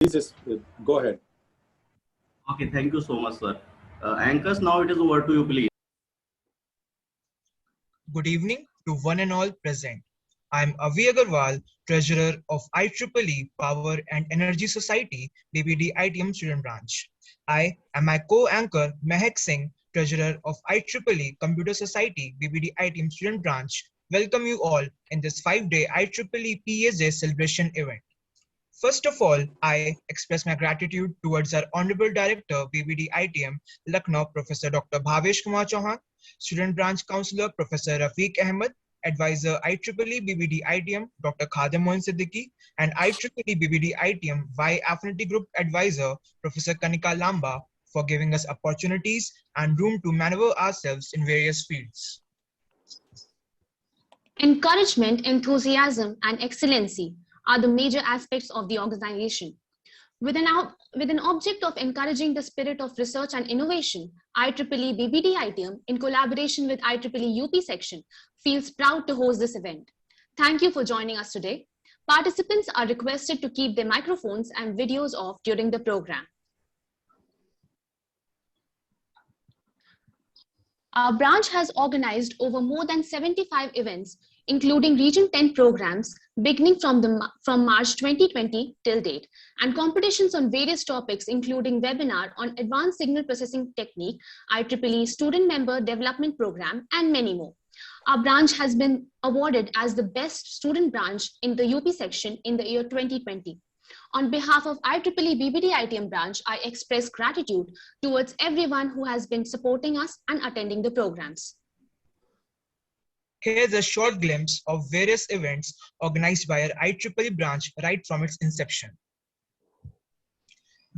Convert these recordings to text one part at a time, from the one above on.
Please just go ahead. Okay, thank you so much, sir. Anchors, now it is over to you, please. Good evening to one and all present. I am Avi Agarwal, Treasurer of IEEE Power and Energy Society BBDITM Student Branch. I and my co-anchor Mehak Singh, Treasurer of IEEE Computer Society BBDITM Student Branch, welcome you all in this 5-day IEEE Pes Day Celebration event. First of all, I express my gratitude towards our Honorable Director, BBDITM, Lucknow, Professor Dr. Bhavesh Kumar Chauhan, Student Branch Counselor, Professor Rafiq Ahmed, Advisor IEEE BBDITM, Dr. Khadim Moin Siddiqui, and IEEE BBDITM Y Affinity Group Advisor, Professor Kanika Lamba, for giving us opportunities and room to maneuver ourselves in various fields. Encouragement, enthusiasm, and excellency are the major aspects of the organization. With an object of encouraging the spirit of research and innovation, IEEE BBDITM, in collaboration with IEEE UP section, feels proud to host this event. Thank you for joining us today. Participants are requested to keep their microphones and videos off during the program. Our branch has organized over more than 75 events, including Region 10 programs beginning from March 2020 till date, and competitions on various topics, including webinar on advanced signal processing technique, IEEE Student Member Development Program, and many more. Our branch has been awarded as the best student branch in the UP section in the year 2020. On behalf of IEEE BBDITM branch, I express gratitude towards everyone who has been supporting us and attending the programs. Here's a short glimpse of various events organized by our IEEE branch right from its inception.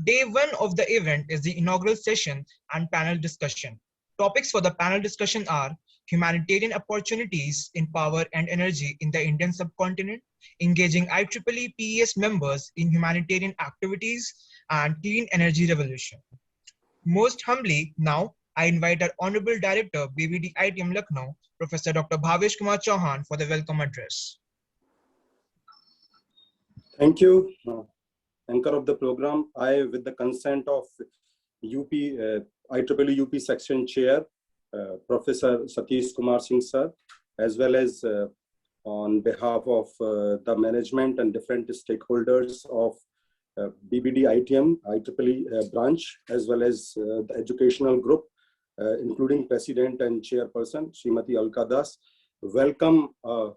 Day 1 of the event is the inaugural session and panel discussion. Topics for the panel discussion are humanitarian opportunities in power and energy in the Indian subcontinent, engaging IEEE PES members in humanitarian activities, and clean energy revolution. Most humbly, now I invite our Honorable Director, BBDITM Lucknow, Professor Dr. Bhavesh Kumar Chauhan, for the welcome address. Thank you, anchor of the program. I, with the consent of IEEE UP Section Chair, Professor Satish Kumar Singh sir, as well as on behalf of the management and different stakeholders of BBDITM, IEEE branch, as well as the educational group, including President and Chairperson, Srimati Alka Das. Welcome one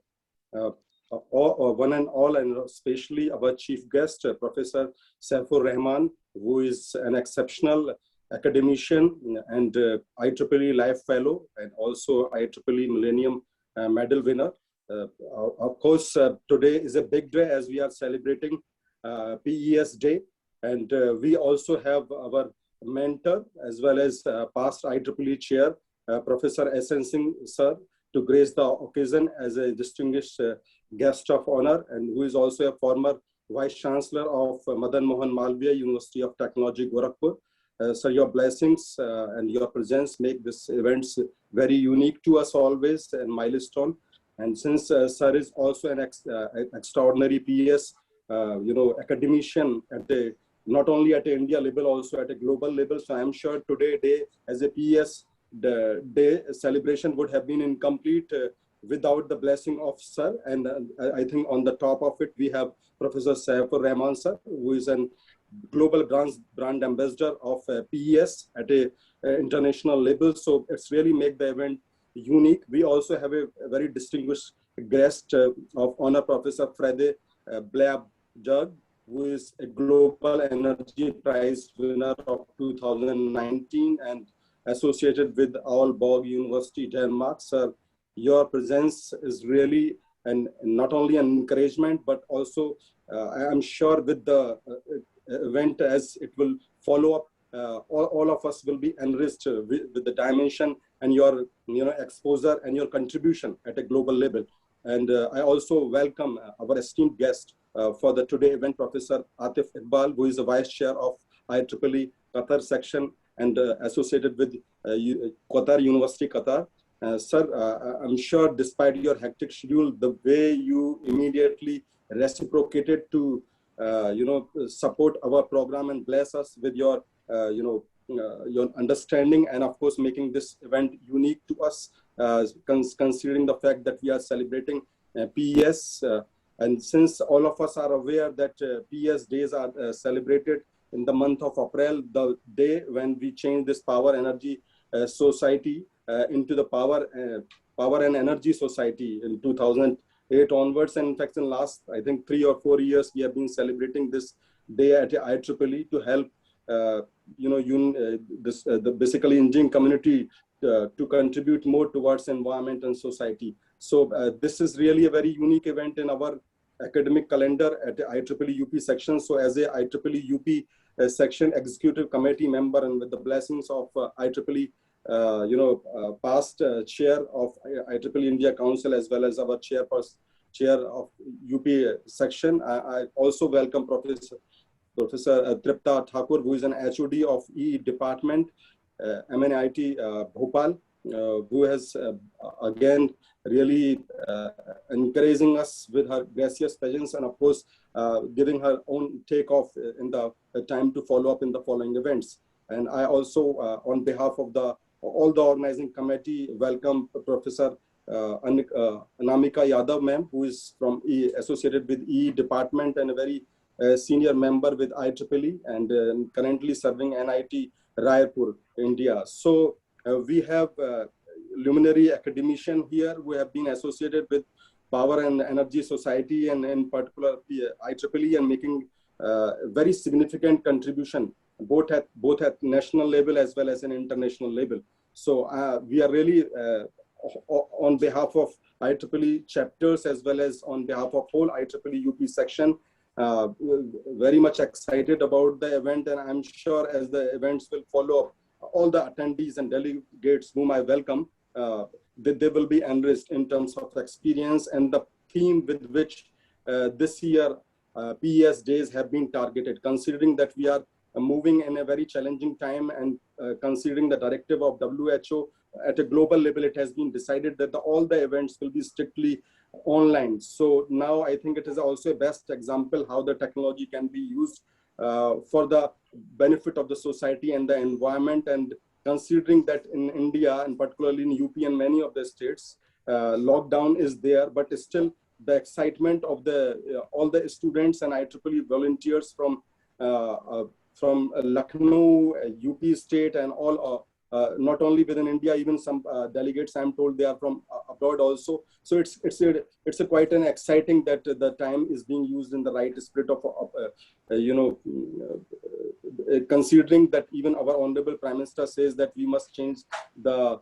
and all, and especially our chief guest, Professor Saifur Rahman, who is an exceptional academician and IEEE Life Fellow, and also IEEE Millennium Medal winner. Of course, today is a big day as we are celebrating PES Day, and we also have our mentor as well as past IEEE Chair, Professor S.N. Singh sir, to grace the occasion as a distinguished guest of honor, and who is also a former Vice Chancellor of Madan Mohan Malviya University of Technology, Gorakhpur. Sir, your blessings and your presence make this events very unique to us always and milestone. And since sir is also an extraordinary PES, academician at the not only at the India level, also at a global level. So I'm sure today day as a PES, the day celebration would have been incomplete without the blessing of sir. And I think on the top of it, we have Professor Saifur Rahman sir, who is an global brand ambassador of PES at a international level. So it's really make the event unique. We also have a very distinguished guest of honor, Professor Frede Blab-Jug, who is a Global Energy Prize winner of 2019 and associated with Aalborg University, Denmark. Sir, your presence is really not only an encouragement, but also I am sure with the event as it will follow up, all of us will be enriched with the dimension and your exposure and your contribution at a global level. And I also welcome our esteemed guest for the today event, Professor Atif Iqbal, who is the Vice Chair of IEEE Qatar section and associated with Qatar University, Qatar. Sir, I'm sure despite your hectic schedule, the way you immediately reciprocated to support our program and bless us with your, your understanding, and of course, making this event unique to us, considering the fact that we are celebrating PES. And since all of us are aware that PES days are celebrated in the month of April, the day when we change this power energy society into the power and energy society in 2008 onwards. And in fact, in last, I think 3 or 4 years, we have been celebrating this day at IEEE to help, the basically Indian community to contribute more towards environment and society. So this is really a very unique event in our academic calendar at the IEEE UP section. So as a IEEE UP section executive committee member, and with the blessings of IEEE past chair of IEEE India Council, as well as our chair of UP section, I also welcome Professor Tripta Thakur, who is an HOD of EE department, MNIT Bhopal, who has again really encouraging us with her gracious presence, and of course giving her own take off in the time to follow up in the following events. And I also, on behalf of all the organizing committee, welcome Professor Anamika Yadav ma'am, who is associated with EE department and a very senior member with IEEE, and currently serving NIT Raipur, India. So we have luminary academician here who have been associated with Power and Energy Society, and in particular IEEE, and making very significant contribution both at national level as well as an international level. So we are really on behalf of IEEE chapters, as well as on behalf of whole IEEE UP section, very much excited about the event. And I'm sure as the events will follow up, all the attendees and delegates whom I welcome, they will be enriched in terms of experience and the theme with which this year PES days have been targeted, considering that we are moving in a very challenging time, and considering the directive of WHO at a global level, it has been decided that all the events will be strictly online. So now I think it is also a best example how the technology can be used for the benefit of the society and the environment. And considering that in India, and particularly in UP and many of the states, lockdown is there, but still the excitement of all the students and IEEE volunteers from Lucknow, UP state, and all, not only within India, even some delegates, I'm told they are from abroad also. So it's quite an exciting that the time is being used in the right spirit of considering that even our Honorable Prime Minister says that we must change the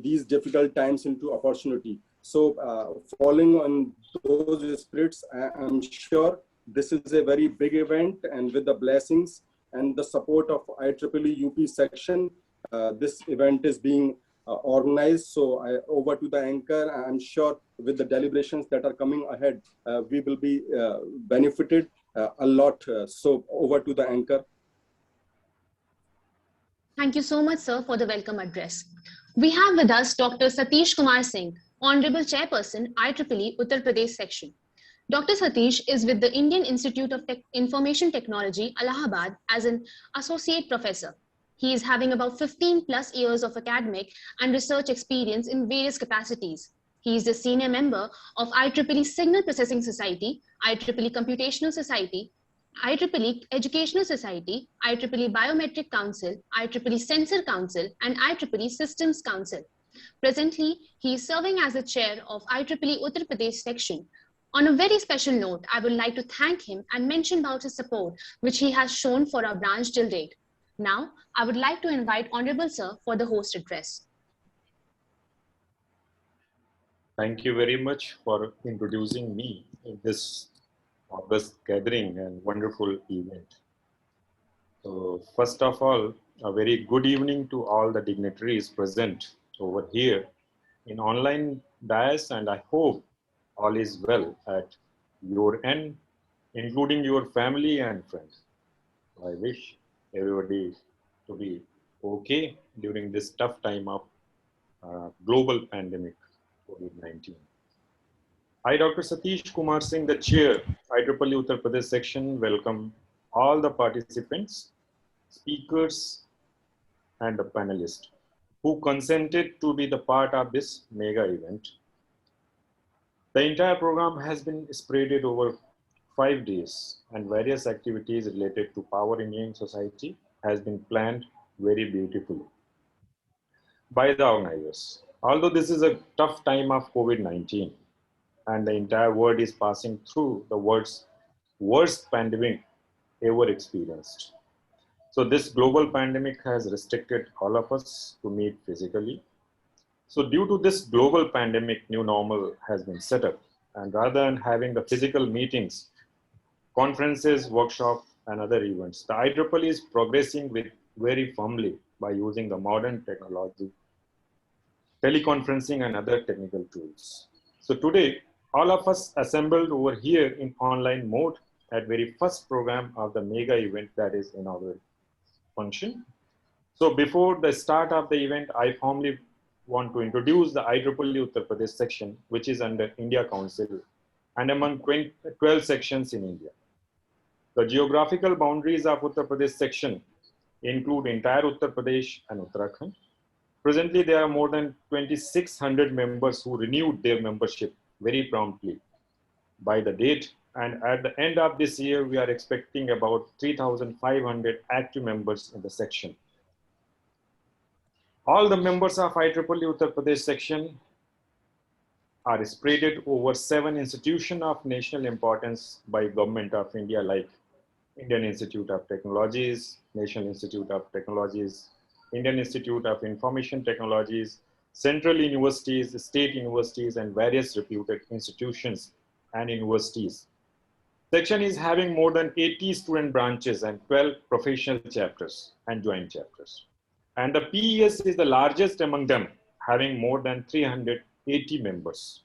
these difficult times into opportunity. So falling on those spirits, I'm sure this is a very big event, and with the blessings and the support of IEEE UP section, this event is being organized. So over to the anchor. I'm sure with the deliberations that are coming ahead, we will be benefited a lot. So over to the anchor. Thank you so much, sir, for the welcome address. We have with us Dr. Satish Kumar Singh, Honorable Chairperson, IEEE Uttar Pradesh Section. Dr. Satish is with the Indian Institute of Information Technology, Allahabad, as an associate professor. He is having about 15 plus years of academic and research experience in various capacities. He is the senior member of IEEE Signal Processing Society, IEEE Computational Society, IEEE Educational Society, IEEE Biometric Council, IEEE Sensor Council, and IEEE Systems Council. Presently, he is serving as the chair of IEEE Uttar Pradesh Section. On a very special note, I would like to thank him and mention about his support, which he has shown for our branch till date. Now, I would like to invite Honorable Sir for the host address. Thank you very much for introducing me in this August gathering and wonderful event. So first of all, a very good evening to all the dignitaries present over here in online dais, and I hope all is well at your end, including your family and friends. I wish everybody to be okay during this tough time of global pandemic, COVID-19. I, Dr. Satish Kumar Singh, the Chair, IEEE Uttar Pradesh section, welcome all the participants, speakers, and the panelists who consented to be the part of this mega event. The entire program has been spreaded over 5 days, and various activities related to Power Engineering Society has been planned very beautifully by the organizers. Although this is a tough time of COVID-19 and the entire world is passing through the worst pandemic ever experienced. So this global pandemic has restricted all of us to meet physically. So due to this global pandemic, new normal has been set up. And rather than having the physical meetings, conferences, workshops, and other events, the IEEE is progressing with very firmly by using the modern technology, teleconferencing, and other technical tools. So today, all of us assembled over here in online mode at very first program of the mega event, that is inaugural function. So before the start of the event, I formally want to introduce the IEEE Uttar Pradesh section, which is under India Council and among 12 sections in India. The geographical boundaries of Uttar Pradesh section include entire Uttar Pradesh and Uttarakhand. Presently, there are more than 2,600 members who renewed their membership very promptly by the date. And at the end of this year, we are expecting about 3,500 active members in the section. All the members of IEEE Uttar Pradesh section are spread over 7 institutions of national importance by Government of India, like Indian Institute of Technologies, National Institute of Technologies, Indian Institute of Information Technologies, central universities, state universities, and various reputed institutions and universities. Section is having more than 80 student branches and 12 professional chapters and joint chapters. And the PES is the largest among them, having more than 380 members.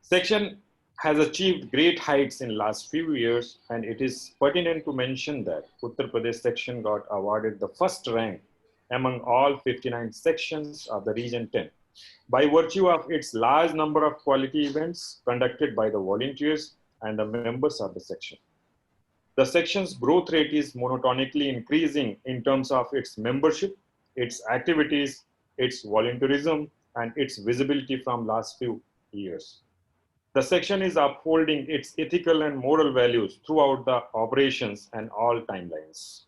Section has achieved great heights in last few years, and it is pertinent to mention that Uttar Pradesh section got awarded the first rank among all 59 sections of the region 10 by virtue of its large number of quality events conducted by the volunteers and the members of the section. The section's growth rate is monotonically increasing in terms of its membership, its activities, its volunteerism, and its visibility from last few years. The section is upholding its ethical and moral values throughout the operations and all timelines.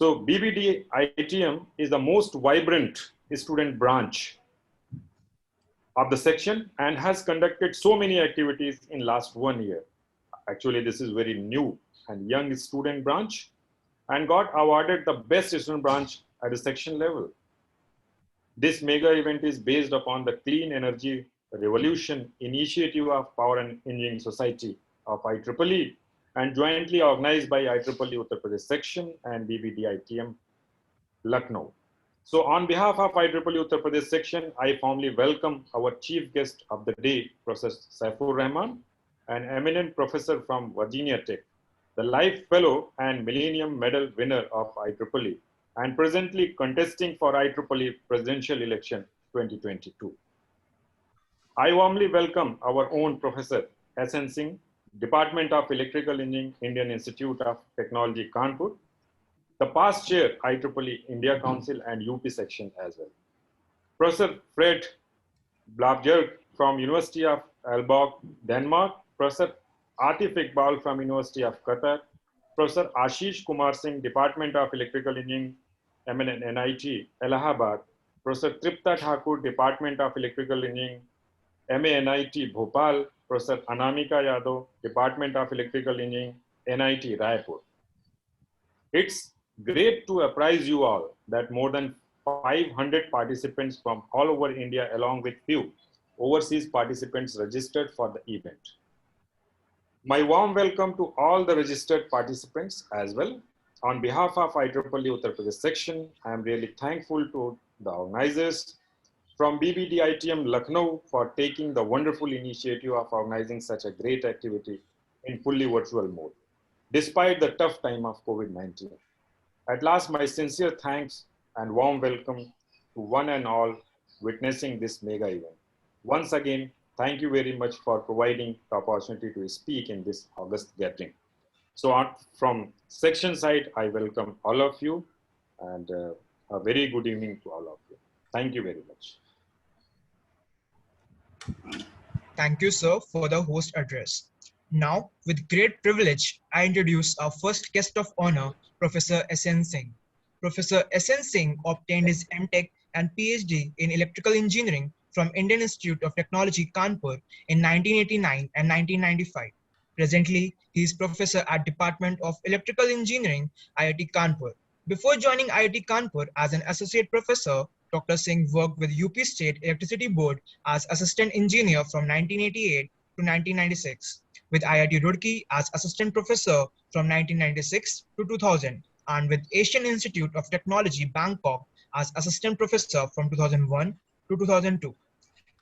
So BBDITM is the most vibrant student branch of the section and has conducted so many activities in last 1 year. Actually, this is very new and young student branch and got awarded the best student branch at the section level. This mega event is based upon the Clean Energy Revolution initiative of Power and Engineering Society of IEEE and jointly organized by IEEE Uttar Pradesh section and BBDITM Lucknow. So on behalf of IEEE Uttar Pradesh section, I formally welcome our chief guest of the day, Professor Saifur Rahman, an eminent professor from Virginia Tech, the Life Fellow and Millennium Medal winner of IEEE, and presently contesting for IEEE Presidential Election 2022. I warmly welcome our own Professor S.N. Singh, Department of Electrical Engineering, Indian Institute of Technology, Kanpur, the past chair, IEEE India Council and UP section as well. Professor Fred Blabjerg from University of Aalborg, Denmark, Professor Atif Iqbal from University of Qatar, Professor Ashish Kumar Singh, Department of Electrical Engineering, MNIT, Allahabad, Professor Tripta Thakur, Department of Electrical Engineering, MANIT, Bhopal, Professor Anamika Yadav, Department of Electrical Engineering, NIT, Raipur. It's great to apprise you all that more than 500 participants from all over India, along with few overseas participants, registered for the event. My warm welcome to all the registered participants as well. On behalf of IEEE Uttar Pradesh section, I am really thankful to the organizers from BBDITM Lucknow for taking the wonderful initiative of organizing such a great activity in fully virtual mode, despite the tough time of COVID-19. At last, my sincere thanks and warm welcome to one and all witnessing this mega event. Once again, thank you very much for providing the opportunity to speak in this August gathering. So from section side, I welcome all of you and a very good evening to all of you. Thank you very much. Thank you, sir, for the host address. Now, with great privilege, I introduce our first guest of honor, Professor S.N. Singh. Professor S.N. Singh obtained his MTech and PhD in Electrical Engineering from Indian Institute of Technology, Kanpur in 1989 and 1995. Presently, he is professor at Department of Electrical Engineering, IIT Kanpur. Before joining IIT Kanpur as an associate professor, Dr. Singh worked with UP State Electricity Board as assistant engineer from 1988 to 1996, with IIT Roorkee as assistant professor from 1996 to 2000, and with Asian Institute of Technology, Bangkok as assistant professor from 2001 to 2002.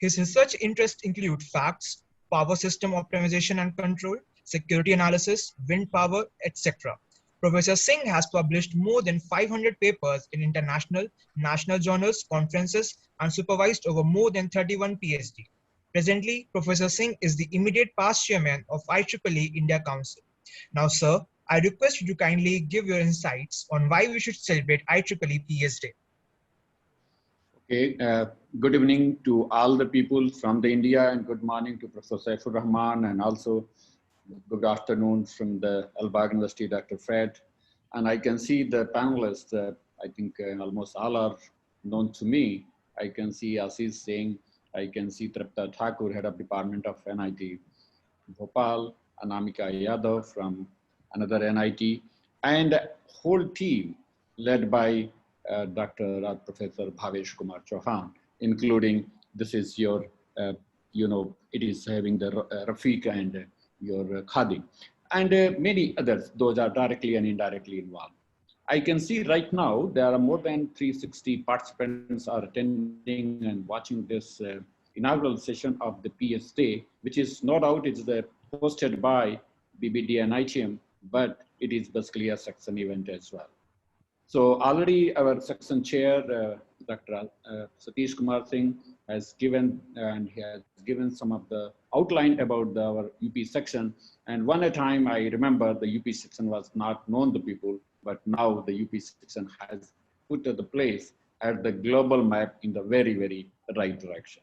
His research interests include facts, power system optimization and control, security analysis, wind power, etc. Professor Singh has published more than 500 papers in international, national journals, conferences, and supervised over more than 31 PhD. Presently, Professor Singh is the immediate past chairman of IEEE India Council. Now, sir, I request you to kindly give your insights on why we should celebrate IEEE PS Day. Okay, good evening to all the people from the India, and good morning to Professor Saifur Rahman, and also good afternoon from the Al-Bagh University, Dr. Fred. And I can see the panelists, I think almost all are known to me. I can see Aziz Singh, I can see Tripta Thakur, Head of Department of NIT Bhopal, Anamika Yadav from another NIT, and a whole team led by Dr. Professor Bhavesh Kumar Chauhan, including this is your, it is having the Rafiq and your Khadi, and many others, those are directly and indirectly involved. I can see right now there are more than 360 participants are attending and watching this inaugural session of the PS Day, which is no doubt is hosted by BBDNITM, but it is basically a section event as well. So already our section chair, Dr. Satish Kumar Singh, has given and he has given some of the outline about our UP section. And one at a time, I remember the UP section was not known to people, but now the UP section has put the place at the global map in the very, very right direction.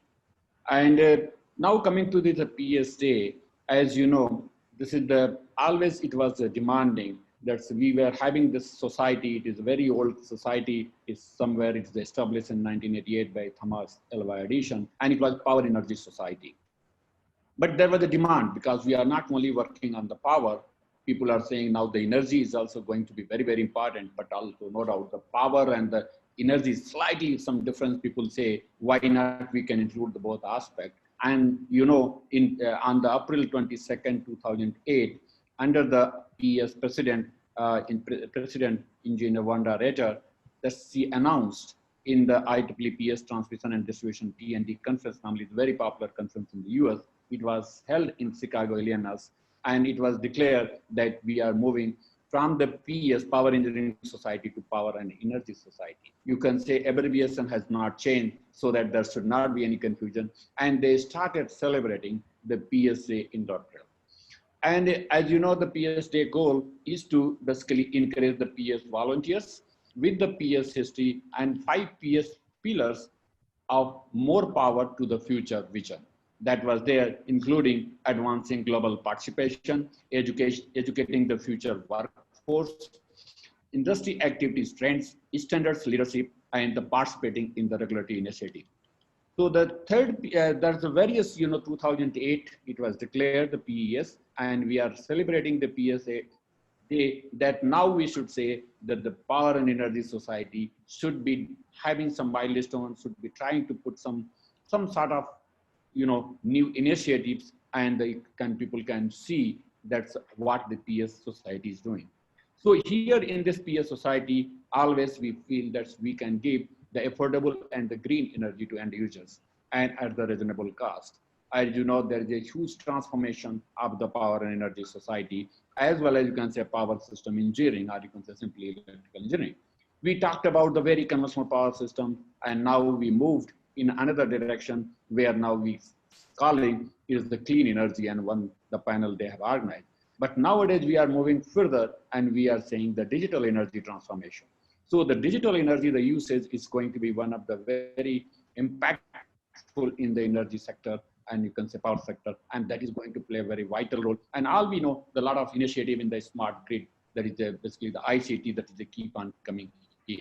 And now coming to the PS Day, as you know, this is always it was demanding that we were having this society. It is a very old society. It's somewhere it's established in 1988 by Thomas Alva Edison, and it was power energy society. But there was a demand because we are not only working on the power. People are saying now the energy is also going to be very, very important, but also no doubt the power and the energy is slightly some difference. People say, why not we can include the both aspects? And you know, on the April 22nd, 2008, under the PS President, President Engineer Wanda Retter, that she announced in the IEEE PS Transmission and Distribution T&D conference, namely the very popular conference in the US. It was held in Chicago, Illinois, and it was declared that we are moving from the PS Power Engineering Society to Power and Energy Society. You can say abbreviation has not changed so that there should not be any confusion. And they started celebrating the PSA industrial. And as you know, the PS Day goal is to basically encourage the PS volunteers with the PS history and 5 PS pillars of more power to the future vision. That was there, including advancing global participation, educating the future workforce, industry activities, trends, standards leadership, and the participating in the regulatory initiative. So the third, there's a various, 2008, it was declared the PES, and we are celebrating the PSA day that now we should say that the Power and Energy Society should be having some milestones, should be trying to put some sort of, new initiatives, and people can see that's what the PS Society is doing. So here in this PS Society, always we feel that we can give the affordable and the green energy to end users and at the reasonable cost. As you know, there is a huge transformation of the Power and Energy Society, as well as you can say power system engineering, or you can say simply electrical engineering. We talked about the very conventional power system, and now we moved in another direction where now we calling is the clean energy and the panel they have organized. But nowadays we are moving further and we are saying the digital energy transformation. So the digital energy, the usage is going to be one of the very impactful in the energy sector, and you can say power sector, and that is going to play a very vital role. And all we know, the lot of initiative in the smart grid, that is basically the ICT, that is the keep on coming here.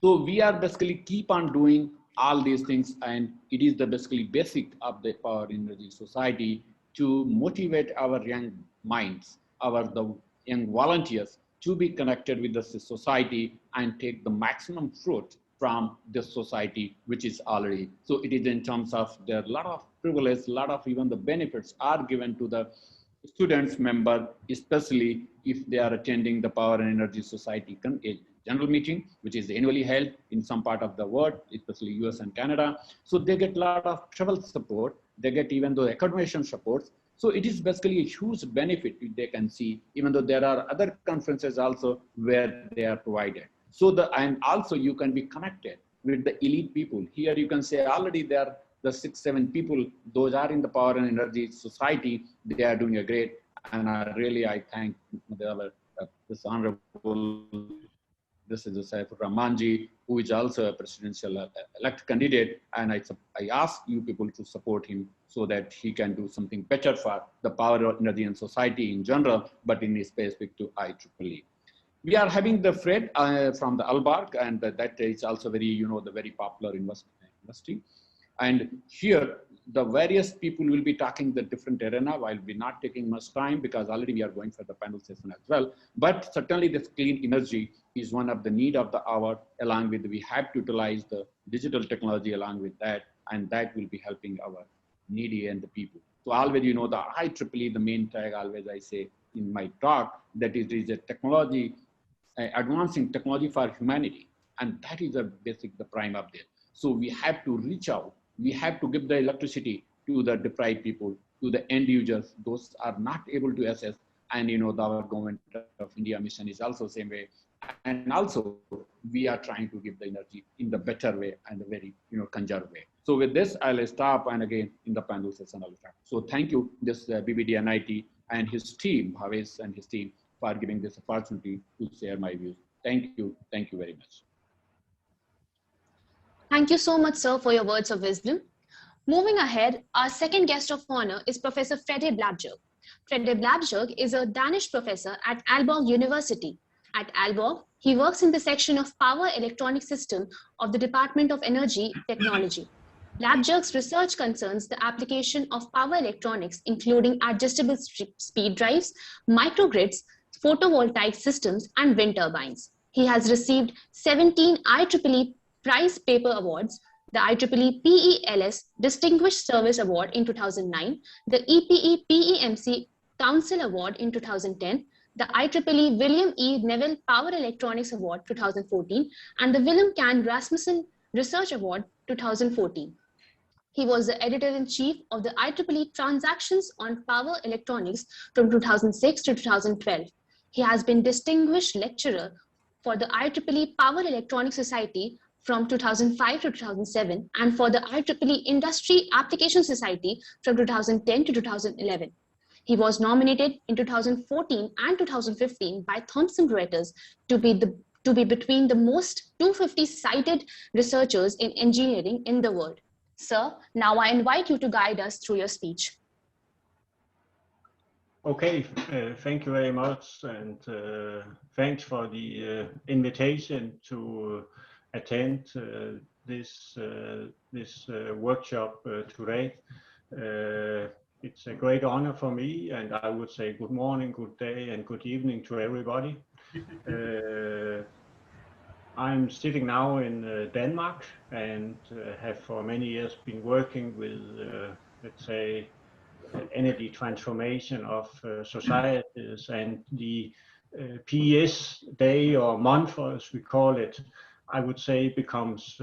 So we are basically keep on doing all these things, and it is the basically basic of the power energy society to motivate our young minds, the young volunteers to be connected with the society and take the maximum fruit from this society, which is already. So it is in terms of there are a lot of privilege, a lot of even the benefits are given to the students member, especially if they are attending the Power and Energy Society general meeting, which is annually held in some part of the world, especially US and Canada. So they get a lot of travel support. They get even the accommodation supports. So it is basically a huge benefit they can see, even though there are other conferences also where they are provided. So and also you can be connected with the elite people. Here you can say already there are the 6-7 people, those are in the Power and Energy Society, they are doing a great, and I thank this honorable, this is Saifur Rahmanji, who is also a presidential elect candidate, and I ask you people to support him so that he can do something better for the Power, Energy and Society in general, but in specific to IEEE. We are having the Fred from the Albark, and that is also very, the very popular university. And here, the various people will be talking the different arena while we're not taking much time because already we are going for the panel session as well. But certainly this clean energy is one of the need of the hour, along with we have to utilize the digital technology along with that, and that will be helping our needy and the people. So always, the IEEE, the main tag always I say in my talk, that it is a technology, advancing technology for humanity. And that is the basic, the prime of this. So we have to reach out. We have to give the electricity to the deprived people, to the end users. Those are not able to access. And our government of India mission is also the same way. And also we are trying to give the energy in the better way and the very conserved way. So with this, I'll stop, and again in the panel session I'll start. So thank you, this BBDNIT and his team, Bhavesh and his team, for giving this opportunity to share my views. Thank you very much. Thank you so much, sir, for your words of wisdom. Moving ahead, our second guest of honor is Professor Fredde Blabjerg. Fredde Blabjerg is a Danish professor at Aalborg University. At Aalborg, he works in the section of Power Electronic System of the Department of Energy Technology. Blabjerg's research concerns the application of power electronics, including adjustable speed drives, microgrids, photovoltaic systems, and wind turbines. He has received 17 IEEE Prize Paper Awards, the IEEE PELS Distinguished Service Award in 2009, the EPE PEMC Council Award in 2010, the IEEE William E. Neville Power Electronics Award 2014, and the Willem Can Rasmussen Research Award 2014. He was the editor-in-chief of the IEEE Transactions on Power Electronics from 2006 to 2012. He has been distinguished lecturer for the IEEE Power Electronics Society from 2005 to 2007, and for the IEEE Industry Application Society from 2010 to 2011. He was nominated in 2014 and 2015 by Thomson Reuters to be between the most 250 cited researchers in engineering in the world. Sir, now I invite you to guide us through your speech. Okay, thank you very much, and thanks for the invitation to attend this workshop today. It's a great honor for me, and I would say good morning, good day, and good evening to everybody. I'm sitting now in Denmark and have for many years been working with, let's say, energy transformation of societies, and the PES day or month, as we call it, I would say becomes,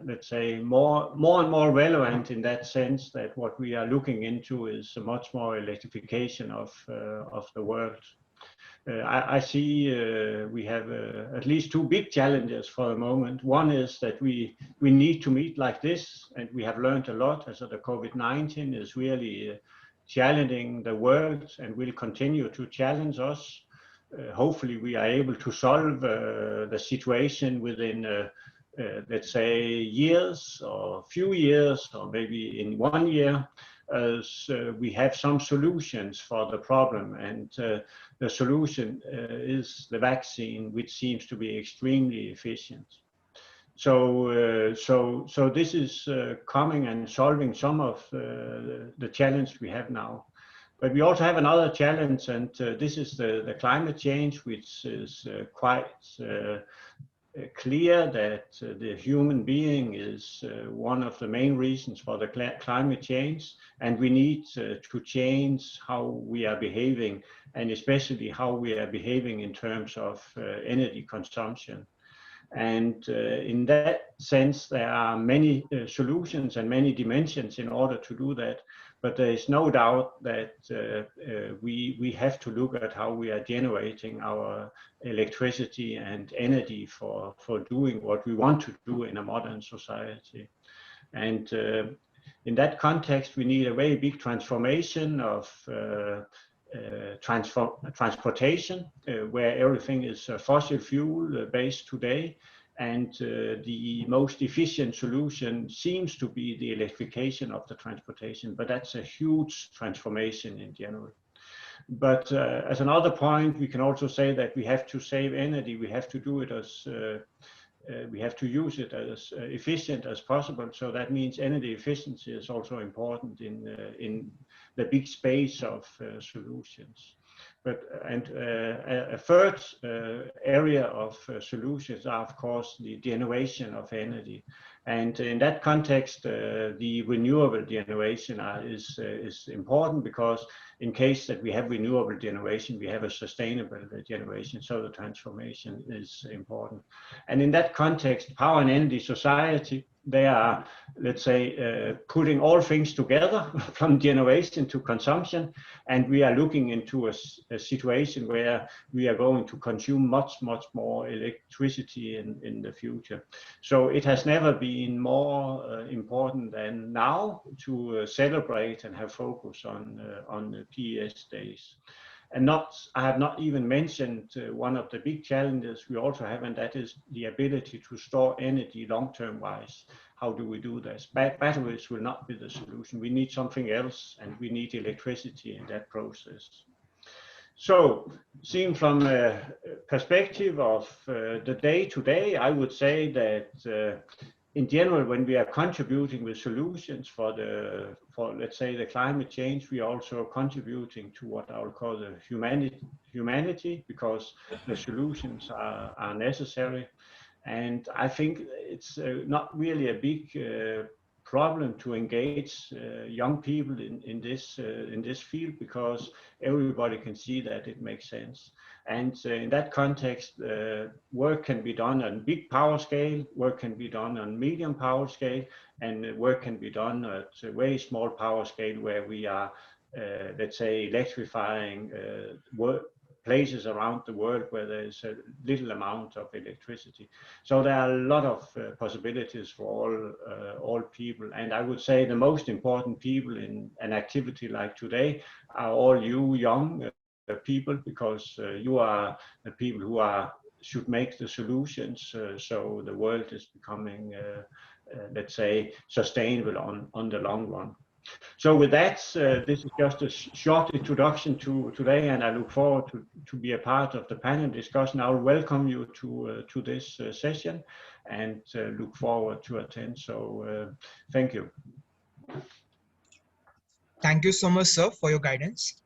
let's say, more and more relevant in that sense that what we are looking into is much more electrification of the world. I see we have at least two big challenges for the moment. One is that we need to meet like this, and we have learned a lot as the COVID-19 is really challenging the world and will continue to challenge us. Hopefully we are able to solve the situation within let's say years or few years or maybe in 1 year, as we have some solutions for the problem, and the solution is the vaccine, which seems to be extremely efficient. So this is coming and solving some of the challenge we have now. But we also have another challenge, and this is the climate change, which is quite clear that the human being is one of the main reasons for the climate change, and we need to change how we are behaving, and especially how we are behaving in terms of energy consumption. And in that sense, there are many solutions and many dimensions in order to do that. But there is no doubt that we have to look at how we are generating our electricity and energy for doing what we want to do in a modern society. And in that context, we need a very big transformation of transportation, where everything is fossil fuel based today. And the most efficient solution seems to be the electrification of the transportation, but that's a huge transformation in general. But as another point, we can also say that we have to save energy. We have to do it as we have to use it as efficient as possible. So that means energy efficiency is also important in the big space of solutions. But a third area of solutions are, of course, the generation of energy. And in that context, the renewable generation is important, because in case that we have renewable generation, we have a sustainable generation. So the transformation is important. And in that context, Power and Energy Society, they are, let's say, putting all things together from generation to consumption. And we are looking into a situation where we are going to consume much more electricity in the future. So it has never been more important than now to celebrate and have focus on the PES days. And I have not even mentioned one of the big challenges we also have, and that is the ability to store energy long-term wise. How do we do this? Batteries will not be the solution. We need something else, and we need electricity in that process. So, seen from a perspective of the day-to-day, I would say that in general, when we are contributing with solutions for let's say the climate change, we are also contributing to what I would call the humanity, because the solutions are necessary. And I think it's not really a big problem to engage young people in this field, because everybody can see that it makes sense. And in that context, work can be done on big power scale, work can be done on medium power scale, and work can be done at a very small power scale, where we are, let's say, electrifying places around the world where there is a little amount of electricity. So there are a lot of possibilities for all people. And I would say the most important people in an activity like today are all you young people, because you are the people who should make the solutions, so the world is becoming, let's say, sustainable on the long run. So with that, this is just a short introduction to today, and I look forward to be a part of the panel discussion. I will welcome you to this session, and look forward to attend. So thank you. Thank you so much, sir, for your guidance.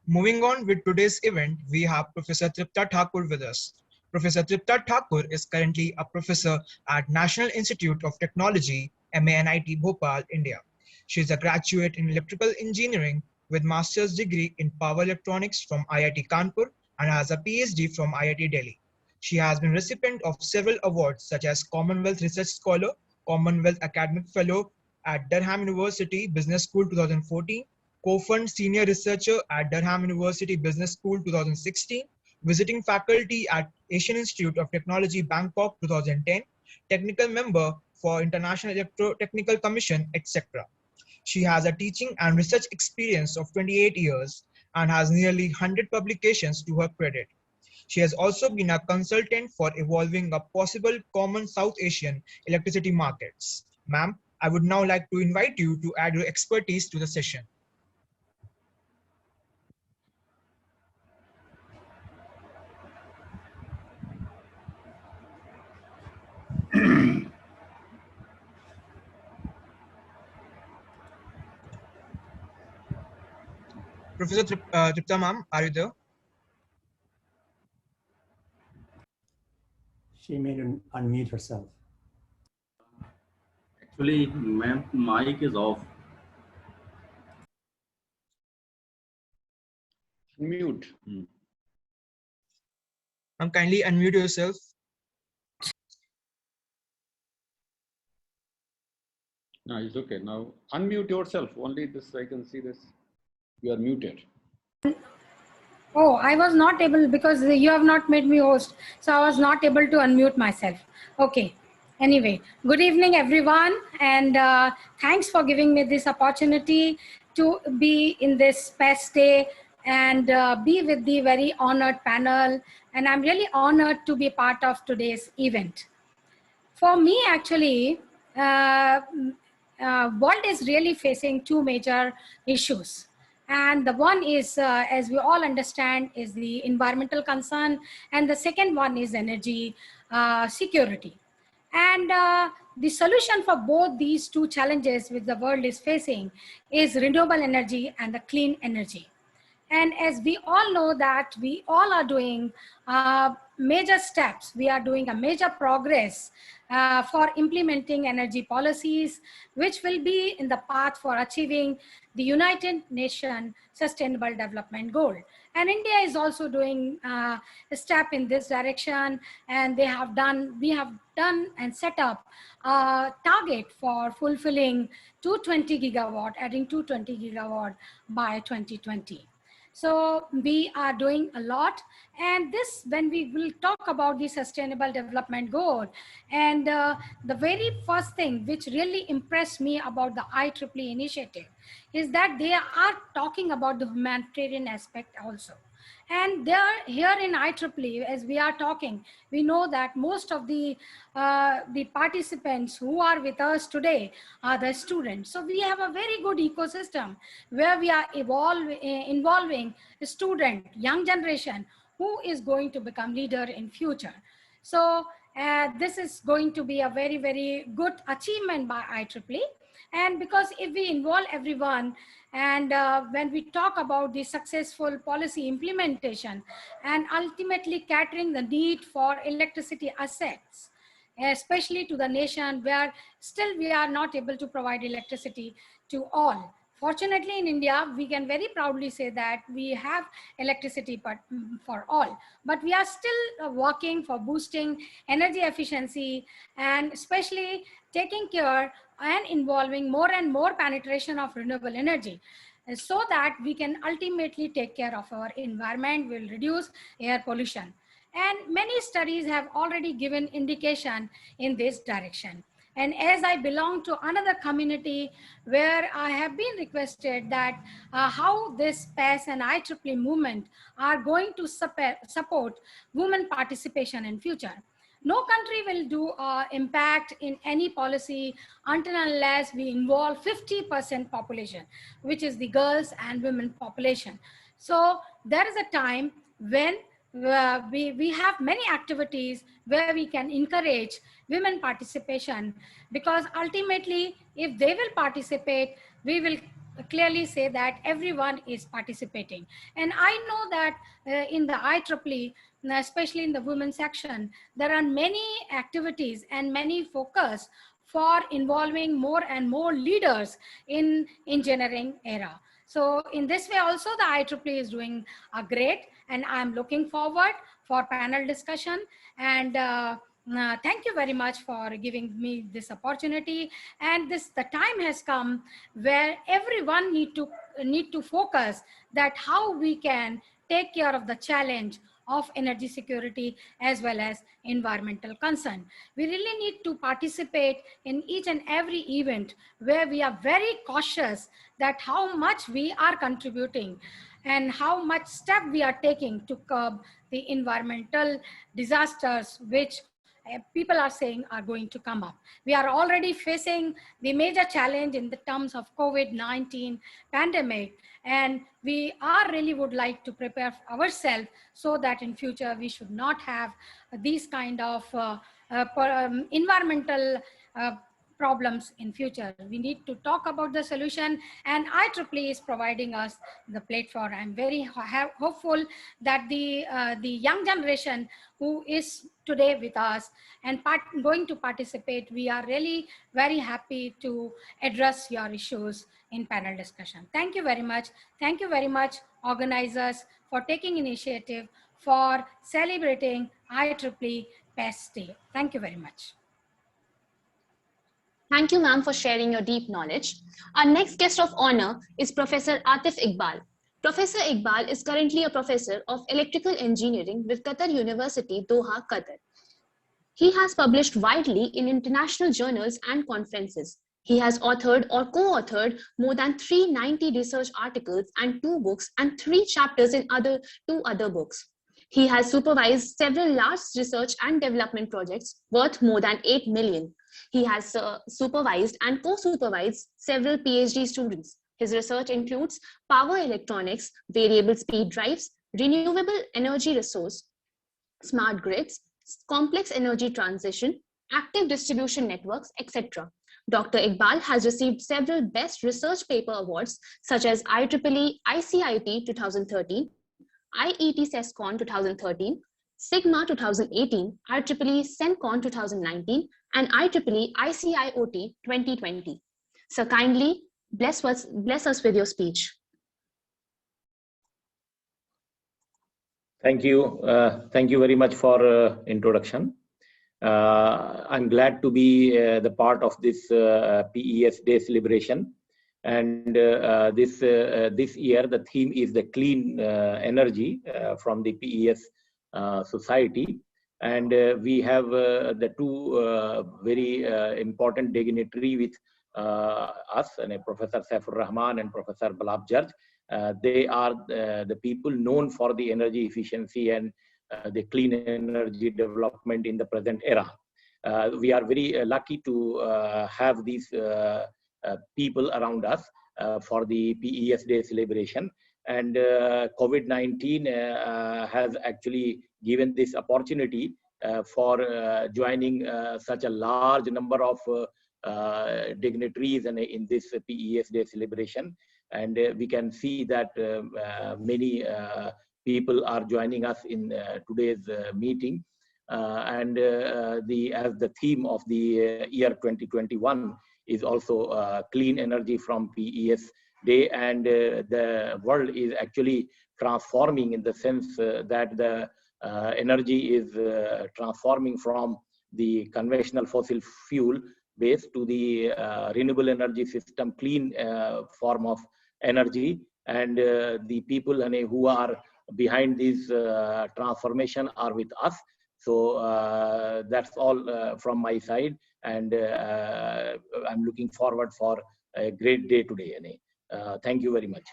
Moving on with today's event, we have Professor Tripta Thakur with us. Professor Tripta Thakur is currently a professor at National Institute of Technology, MANIT Bhopal, India. She is a graduate in electrical engineering with master's degree in power electronics from IIT Kanpur and has a PhD from IIT Delhi. She has been recipient of several awards such as Commonwealth Research Scholar, Commonwealth Academic Fellow at Durham University Business School 2014, Co-Fund Senior Researcher at Durham University Business School 2016, visiting faculty at Asian Institute of Technology, Bangkok 2010, technical member for International Electrotechnical Commission, etc. She has a teaching and research experience of 28 years and has nearly 100 publications to her credit. She has also been a consultant for evolving a possible common South Asian electricity markets. Ma'am, I would now like to invite you to add your expertise to the session. Professor Tripta ma'am, are you there? She may unmute herself. Actually, ma'am, mic is off. Mute. Ma'am, kindly unmute yourself. No, it's okay. Now unmute yourself. Only this, I can see this. You are muted. Oh, I was not able because you have not made me host. So I was not able to unmute myself. Okay. Anyway, good evening, everyone. And thanks for giving me this opportunity to be in this Pes Day and be with the very honored panel. And I'm really honored to be part of today's event. For me, actually, world is really facing two major issues. And the one is, as we all understand, is the environmental concern. And the second one is energy security. And the solution for both these two challenges which the world is facing is renewable energy and the clean energy. And as we all know that we all are doing major steps, we are doing a major progress for implementing energy policies, which will be in the path for achieving the United Nations Sustainable Development Goal. And India is also doing a step in this direction, and we have done and set up a target for fulfilling 220 gigawatt, adding 220 gigawatt by 2020. So we are doing a lot, and this, when we will talk about the Sustainable Development Goal, and the very first thing which really impressed me about the IEEE initiative is that they are talking about the humanitarian aspect also. And there, here in IEEE, as we are talking, we know that most of the participants who are with us today are the students. So we have a very good ecosystem where we are involving the student, young generation, who is going to become leader in future. So this is going to be a very, very good achievement by IEEE. And because if we involve everyone, and when we talk about the successful policy implementation and ultimately catering the need for electricity assets, especially to the nation where still we are not able to provide electricity to all. Fortunately, in India, we can very proudly say that we have electricity for all, but we are still working for boosting energy efficiency and especially taking care and involving more and more penetration of renewable energy, so that we can ultimately take care of our environment, will reduce air pollution. And many studies have already given indication in this direction. And as I belong to another community where I have been requested that how this PES and IEEE movement are going to support women participation in future. No country will do impact in any policy until unless we involve 50% population, which is the girls and women population. So there is a time when we have many activities where we can encourage women participation, because ultimately if they will participate, we will clearly say that everyone is participating. And I know that in the IEEE, especially in the women section, there are many activities and many focus for involving more and more leaders in engineering era. So in this way also the IEEE is doing a great, and I'm looking forward for panel discussion. And thank you very much for giving me this opportunity. And the time has come where everyone need to focus that how we can take care of the challenge of energy security as well as environmental concern. We really need to participate in each and every event where we are very cautious that how much we are contributing and how much step we are taking to curb the environmental disasters which people are saying are going to come up. We are already facing the major challenge in the terms of COVID-19 pandemic, and we are really would like to prepare ourselves so that in future we should not have these kind of environmental problems in future. We need to talk about the solution, and IEEE is providing us the platform. I'm very hopeful that the young generation who is today with us and going to participate, we are really very happy to address your issues in panel discussion. Thank you very much. Thank you very much, organizers, for taking initiative for celebrating IEEE Pes Day. Thank you very much. Thank you, ma'am, for sharing your deep knowledge. Our next guest of honor is Professor Atif Iqbal. Professor Iqbal is currently a professor of electrical engineering with Qatar University, Doha, Qatar. He has published widely in international journals and conferences. He has authored or co-authored more than 390 research articles and 2 books and 3 chapters in 2 other books. He has supervised several large research and development projects worth more than 8 million. He has supervised and co-supervised several PhD students. His research includes power electronics, variable speed drives, renewable energy resource, smart grids, complex energy transition, active distribution networks, etc. Dr. Iqbal has received several Best Research Paper Awards such as IEEE ICIT 2013, IET CESCON 2013, Sigma 2018, IEEE CENCON 2019, and IEEE ICIOT 2020. So kindly bless us with your speech. Thank you. Thank you very much for introduction. I'm glad to be the part of this PES Day celebration. And this year, the theme is the clean energy from the PES society. And we have the 2 very important dignitary with us, and Professor Saifur Rahman and Professor Balab Judge. They are the people known for the energy efficiency and the clean energy development in the present era. We are very lucky to have these people around us for the PES Day celebration. And COVID-19 has actually given this opportunity for joining such a large number of dignitaries in this PES Day celebration. And we can see that many people are joining us in today's meeting. And as the theme of the year 2021 is also clean energy from PES Day, and the world is actually transforming in the sense that the energy is transforming from the conventional fossil fuel base to the renewable energy system, clean form of energy. And the people who are behind this transformation are with us. So that's all from my side, and I'm looking forward for a great day today. Thank you very much.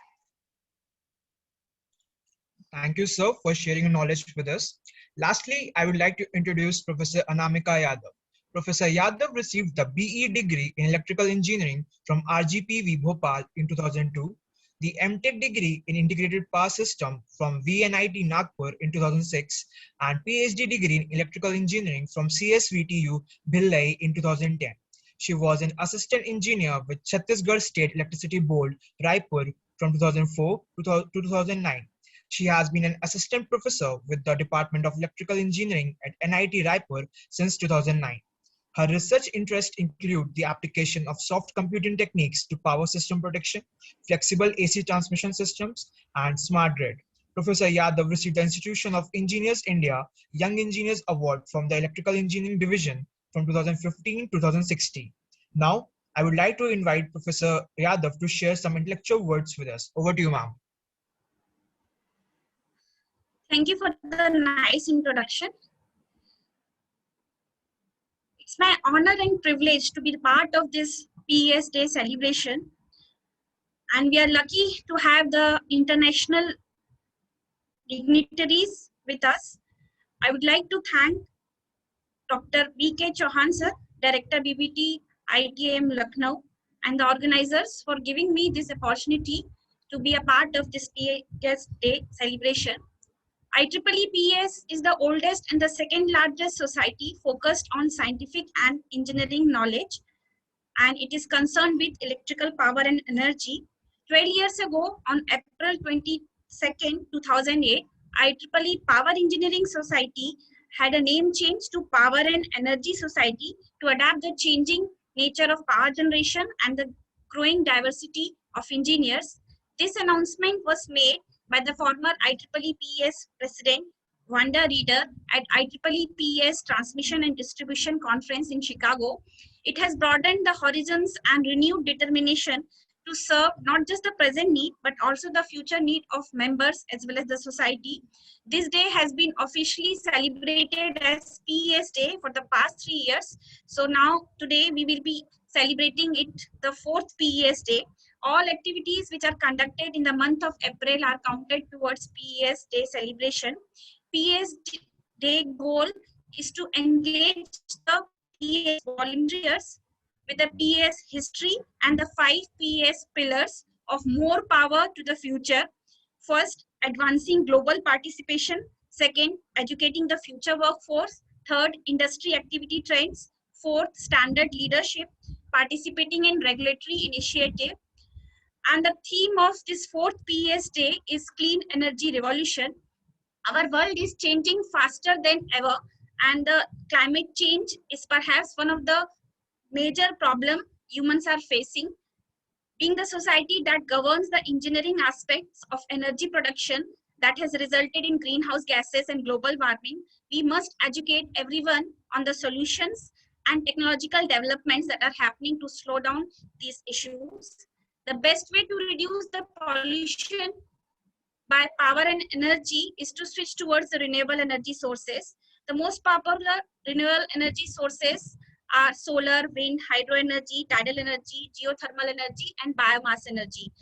Thank you, sir, for sharing your knowledge with us. Lastly, I would like to introduce Professor Anamika Yadav. Professor Yadav received the BE degree in Electrical Engineering from RGPV Bhopal in 2002, the MTech degree in Integrated Power System from VNIT Nagpur in 2006, and PhD degree in Electrical Engineering from CSVTU Bhillai in 2010. She was an assistant engineer with Chhattisgarh State Electricity Board, Raipur from 2004 to 2009. She has been an assistant professor with the Department of Electrical Engineering at NIT Raipur since 2009. Her research interests include the application of soft computing techniques to power system protection, flexible AC transmission systems, and smart grid. Professor Yadav received the Institution of Engineers India Young Engineers Award from the Electrical Engineering Division from 2015-2016. Now, I would like to invite Professor Yadav to share some intellectual words with us. Over to you, ma'am. Thank you for the nice introduction. It's my honor and privilege to be part of this PES Day celebration. And we are lucky to have the international dignitaries with us. I would like to thank Dr. B.K. Chauhan sir, Director BBT ITM Lucknow, and the organizers for giving me this opportunity to be a part of this PES Day celebration. IEEE PES is the oldest and the second largest society focused on scientific and engineering knowledge, and it is concerned with electrical power and energy. 12 years ago, on April 22nd, 2008, IEEE Power Engineering Society had a name change to Power and Energy Society to adapt the changing nature of power generation and the growing diversity of engineers. This announcement was made by the former IEEE PES President Wanda Reader at IEEE PES Transmission and Distribution Conference in Chicago. It has broadened the horizons and renewed determination to serve not just the present need, but also the future need of members as well as the society. This day has been officially celebrated as PES Day for the past 3 years. So now today we will be celebrating it the 4th PES Day. All activities which are conducted in the month of April are counted towards PES Day celebration. PES Day goal is to engage the PES volunteers with the PES history and the 5 PES pillars of more power to the future. First, advancing global participation. Second, educating the future workforce. Third, industry activity trends. Fourth, standard leadership, participating in regulatory initiative. And the theme of this 4th PES Day is Clean Energy Revolution. Our world is changing faster than ever, and the climate change is perhaps one of the major problems humans are facing. Being the society that governs the engineering aspects of energy production that has resulted in greenhouse gases and global warming, we must educate everyone on the solutions and technological developments that are happening to slow down these issues. The best way to reduce the pollution by power and energy is to switch towards the renewable energy sources. The most popular renewable energy sources are solar, wind, hydro energy, tidal energy, geothermal energy, and biomass energy.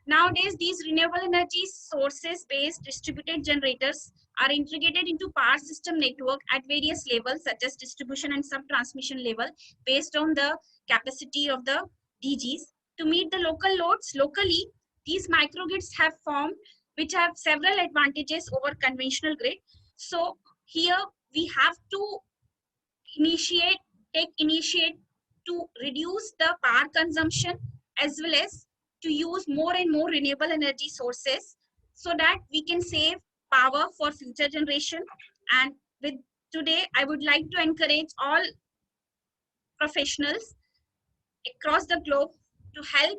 Nowadays, these renewable energy sources based distributed generators are integrated into power system network at various levels such as distribution and sub-transmission level based on the capacity of the DGs. To meet the local loads locally, these microgrids have formed which have several advantages over conventional grid. So here we have to take initiate to reduce the power consumption as well as to use more and more renewable energy sources so that we can save power for future generation. And with today, I would like to encourage all professionals across the globe to help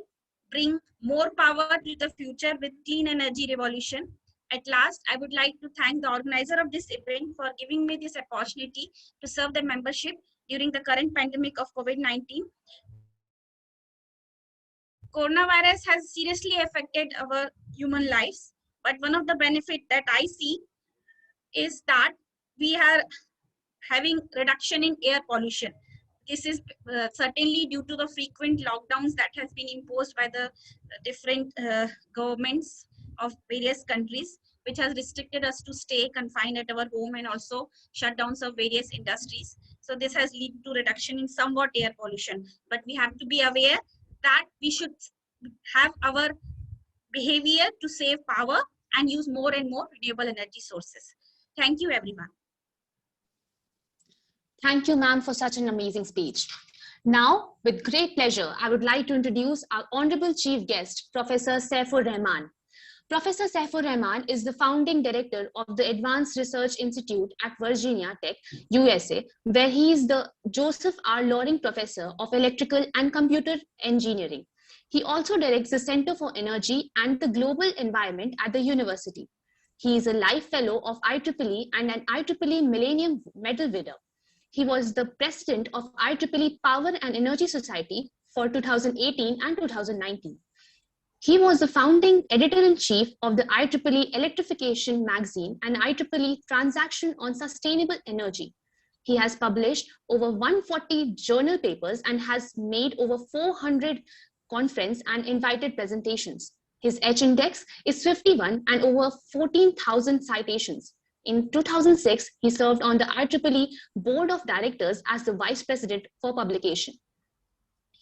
bring more power to the future with clean energy revolution. At last, I would like to thank the organizer of this event for giving me this opportunity to serve the membership during the current pandemic of COVID-19. Coronavirus has seriously affected our human lives, but one of the benefits that I see is that we are having reduction in air pollution. This is certainly due to the frequent lockdowns that has been imposed by the different governments of various countries, which has restricted us to stay confined at our home and also shutdowns of various industries. So this has led to reduction in somewhat air pollution, but we have to be aware that we should have our behavior to save power and use more and more renewable energy sources. Thank you, everyone. Thank you, ma'am, for such an amazing speech. Now, with great pleasure, I would like to introduce our Honorable Chief Guest, Professor Saifur Rahman. Professor Saifur Rahman is the founding director of the Advanced Research Institute at Virginia Tech, USA, where he is the Joseph R. Loring Professor of Electrical and Computer Engineering. He also directs the Center for Energy and the Global Environment at the university. He is a life fellow of IEEE and an IEEE Millennium Medal winner. He was the president of IEEE Power and Energy Society for 2018 and 2019. He was the founding editor-in-chief of the IEEE Electrification magazine and IEEE Transaction on Sustainable Energy. He has published over 140 journal papers and has made over 400 conference and invited presentations. His H-index is 51 and over 14,000 citations. In 2006, he served on the IEEE Board of Directors as the Vice President for Publication.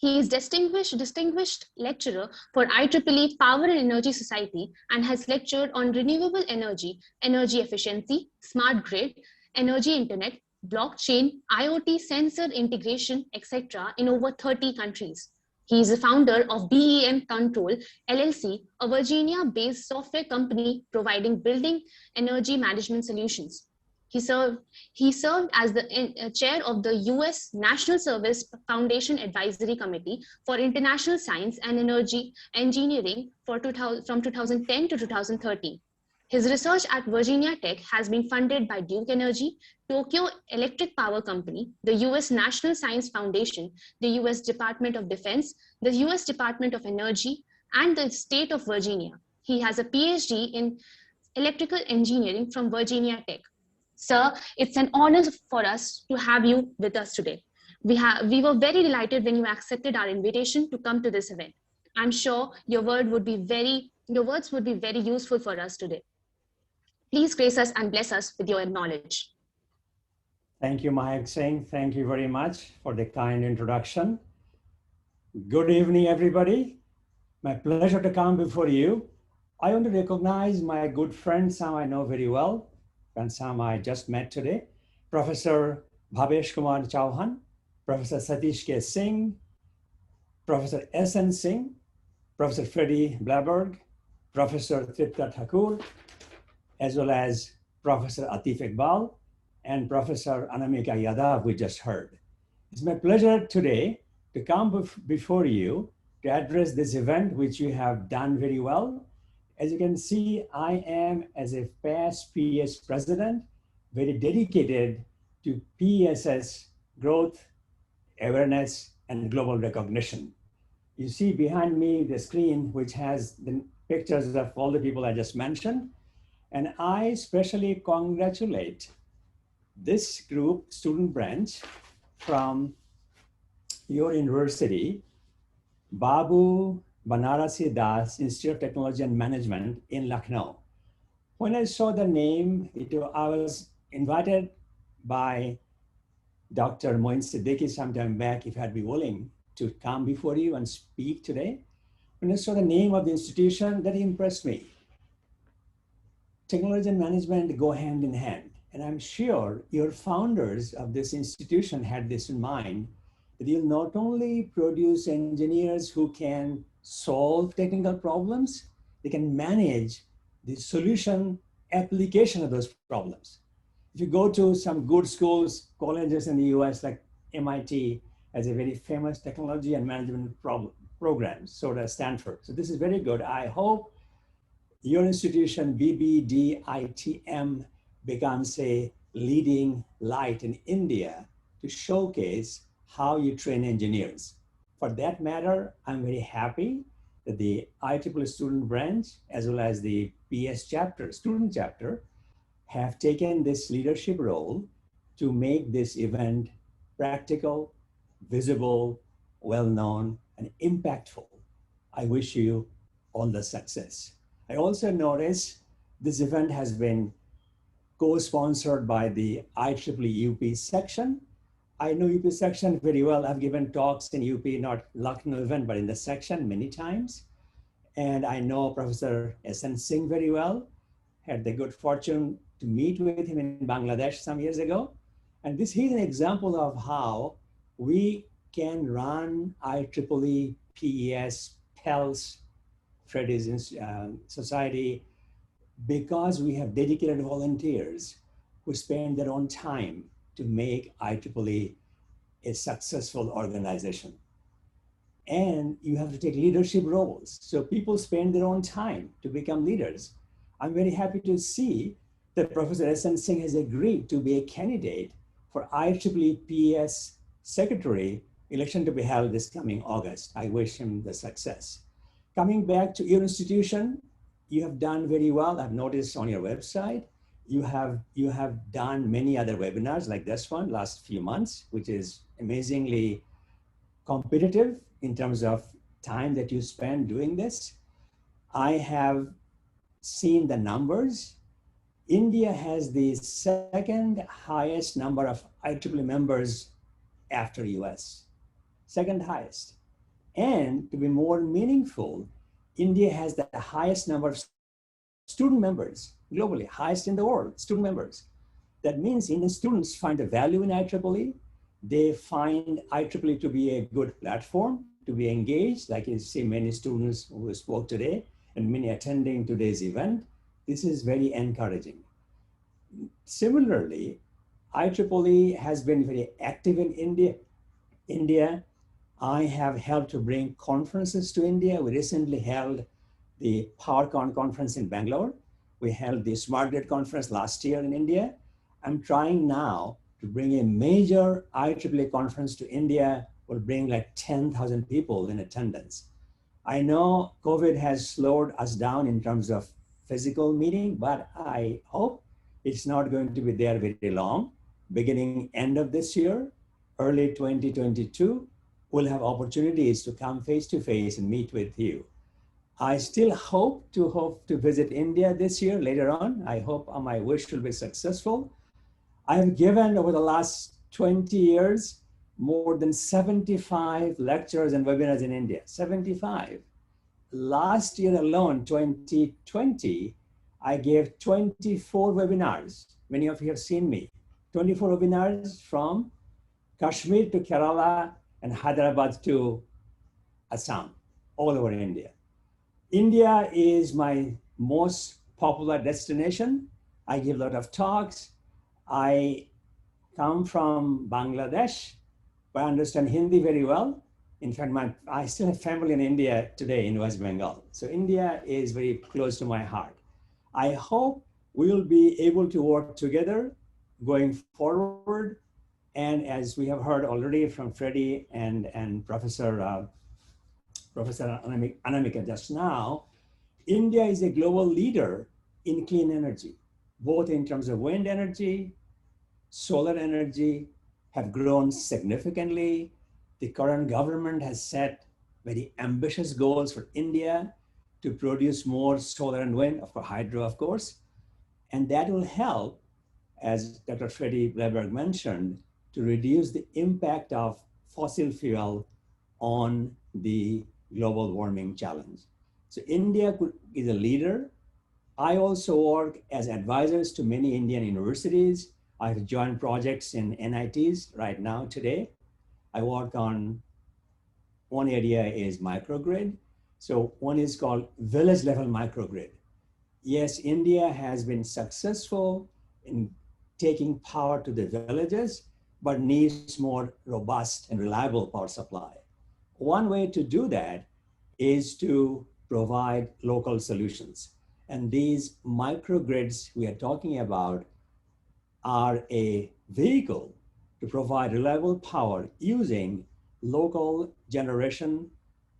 He is distinguished lecturer for IEEE Power and Energy Society and has lectured on renewable energy, energy efficiency, smart grid, energy internet, blockchain, IoT, sensor integration, etc. in over 30 countries. He is the founder of BEM Control LLC, a Virginia-based software company providing building energy management solutions. He served as the chair of the U.S. National Service Foundation Advisory Committee for International Science and Energy Engineering from 2010 to 2013. His research at Virginia Tech has been funded by Duke Energy, Tokyo Electric Power Company, the U.S. National Science Foundation, the U.S. Department of Defense, the U.S. Department of Energy, and the state of Virginia. He has a PhD in electrical engineering from Virginia Tech. Sir, it's an honor for us to have you with us today. We were very delighted when you accepted our invitation to come to this event. I'm sure your words would be very useful for us today. Please grace us and bless us with your knowledge. Thank you, Mahak Singh. Thank you very much for the kind introduction. Good evening, everybody. My pleasure to come before you. I want to recognize my good friend, Sam I know very well, and Sam I just met today, Professor Bhavesh Kumar Chauhan, Professor Satish K. Singh, Professor S.N. Singh, Professor Freddie Blaberg, Professor Tripta Thakur, as well as Professor Atif Iqbal and Professor Anamika Yadav we just heard. It's my pleasure today to come before you to address this event, which you have done very well. As you can see, I am, as a past PES president, very dedicated to PES's growth, awareness, and global recognition. You see behind me the screen, which has the pictures of all the people I just mentioned. And I especially congratulate this group, Student Branch, from your university, Babu Banarasi Das Institute of Technology and Management in Lucknow. When I saw the name, I was invited by Dr. Moin Siddiqui sometime back, if I'd be willing to come before you and speak today. When I saw the name of the institution, that impressed me. Technology and management go hand in hand. And I'm sure your founders of this institution had this in mind, that you'll not only produce engineers who can solve technical problems, they can manage the solution application of those problems. If you go to some good schools, colleges in the US, like MIT has a very famous technology and management program, so does Stanford. So this is very good. I hope your institution, BBDITM, becomes a leading light in India to showcase how you train engineers. For that matter, I'm very happy that the IEEE Student Branch, as well as the PS chapter, student chapter, have taken this leadership role to make this event practical, visible, well-known, and impactful. I wish you all the success. I also notice this event has been co-sponsored by the IEEE UP section. I know UP section very well. I've given talks in UP, not Lucknow event, but in the section many times. And I know Professor S.N. Singh very well. Had the good fortune to meet with him in Bangladesh some years ago. And he's an example of how we can run IEEE, PES, PELS, Freddie's society, because we have dedicated volunteers who spend their own time to make IEEE a successful organization. And you have to take leadership roles. So people spend their own time to become leaders. I'm very happy to see that Professor S.N. Singh has agreed to be a candidate for IEEE PES Secretary election to be held this coming August. I wish him the success. Coming back to your institution, you have done very well. I've noticed on your website, you have done many other webinars like this one last few months, which is amazingly competitive in terms of time that you spend doing this. I have seen the numbers. India has the second highest number of IEEE members after US, second highest. And to be more meaningful, India has the highest number of student members globally, highest in the world, student members. That means Indian students find the value in IEEE. They find IEEE to be a good platform to be engaged, like you see many students who spoke today and many attending today's event. This is very encouraging. Similarly, IEEE has been very active in India. I have helped to bring conferences to India. We recently held the PowerCon conference in Bangalore. We held the Smart Grid conference last year in India. I'm trying now to bring a major IEEE conference to India. We'll bring like 10,000 people in attendance. I know COVID has slowed us down in terms of physical meeting, but I hope it's not going to be there very long. Beginning end of this year, early 2022, we'll have opportunities to come face to face and meet with you. I still hope to visit India this year later on. I hope my wish will be successful. I've given over the last 20 years more than 75 lectures and webinars in India, 75. Last year alone, 2020, I gave 24 webinars. Many of you have seen me. 24 webinars from Kashmir to Kerala and Hyderabad to Assam, all over India. India is my most popular destination. I give a lot of talks. I come from Bangladesh, but I understand Hindi very well. In fact, I still have family in India today in West Bengal. So India is very close to my heart. I hope we will be able to work together going forward. And as we have heard already from Freddie and Professor Anamika just now, India is a global leader in clean energy, both in terms of wind energy, solar energy have grown significantly. The current government has set very ambitious goals for India to produce more solar and wind, for hydro, of course. And that will help, as Dr. Freddie Bleberg mentioned, to reduce the impact of fossil fuel on the global warming challenge. So India is a leader. I also work as advisors to many Indian universities. I've joined projects in NITs right now today. I work on, one area is microgrid. So one is called village level microgrid. Yes, India has been successful in taking power to the villages, but needs more robust and reliable power supply. One way to do that is to provide local solutions. And these microgrids we are talking about are a vehicle to provide reliable power using local generation,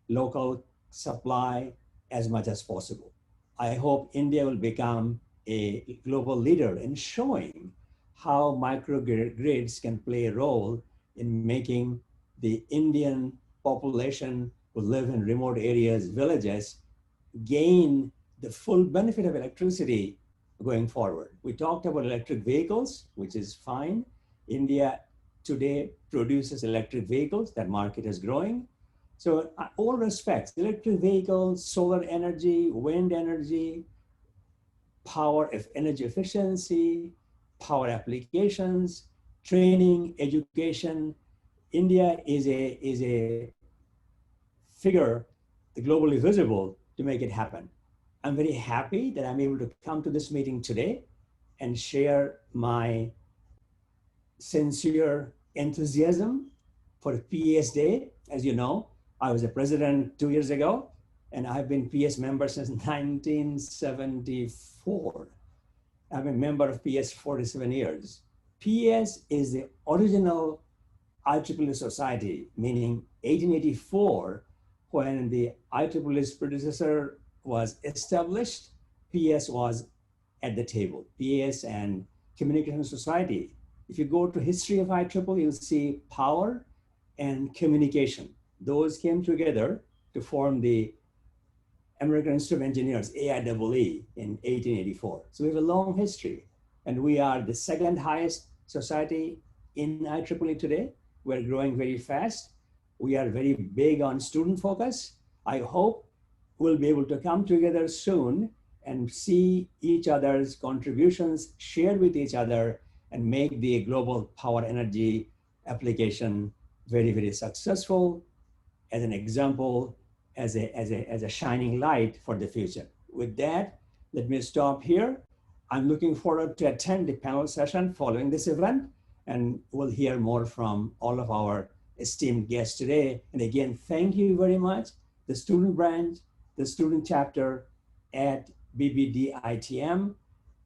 local supply as much as possible. I hope India will become a global leader in showing how microgrids can play a role in making the Indian population who live in remote areas, villages, gain the full benefit of electricity going forward. We talked about electric vehicles, which is fine. India today produces electric vehicles. That market is growing. So in all respects, electric vehicles, solar energy, wind energy, power of energy efficiency, power applications, training, education. India is a figure globally visible to make it happen. I'm very happy that I'm able to come to this meeting today and share my sincere enthusiasm for PS Day. As you know, I was a president 2 years ago, and I've been PS member since 1974. I'm a member of PS 47 years. PS is the original IEEE society, meaning 1884, when the IEEE's predecessor was established, PS was at the table. PS and Communication Society. If you go to history of IEEE, you'll see power and communication. Those came together to form the American Institute of Engineers, AIEE, in 1884. So we have a long history, and we are the second highest society in IEEE today. We're growing very fast. We are very big on student focus. I hope we'll be able to come together soon and see each other's contributions shared with each other and make the global power energy application very, very successful as an example, as a shining light for the future. With that, let me stop here. I'm looking forward to attend the panel session following this event, and we'll hear more from all of our esteemed guests today. And again, thank you very much, the student branch, the student chapter at BBDITM,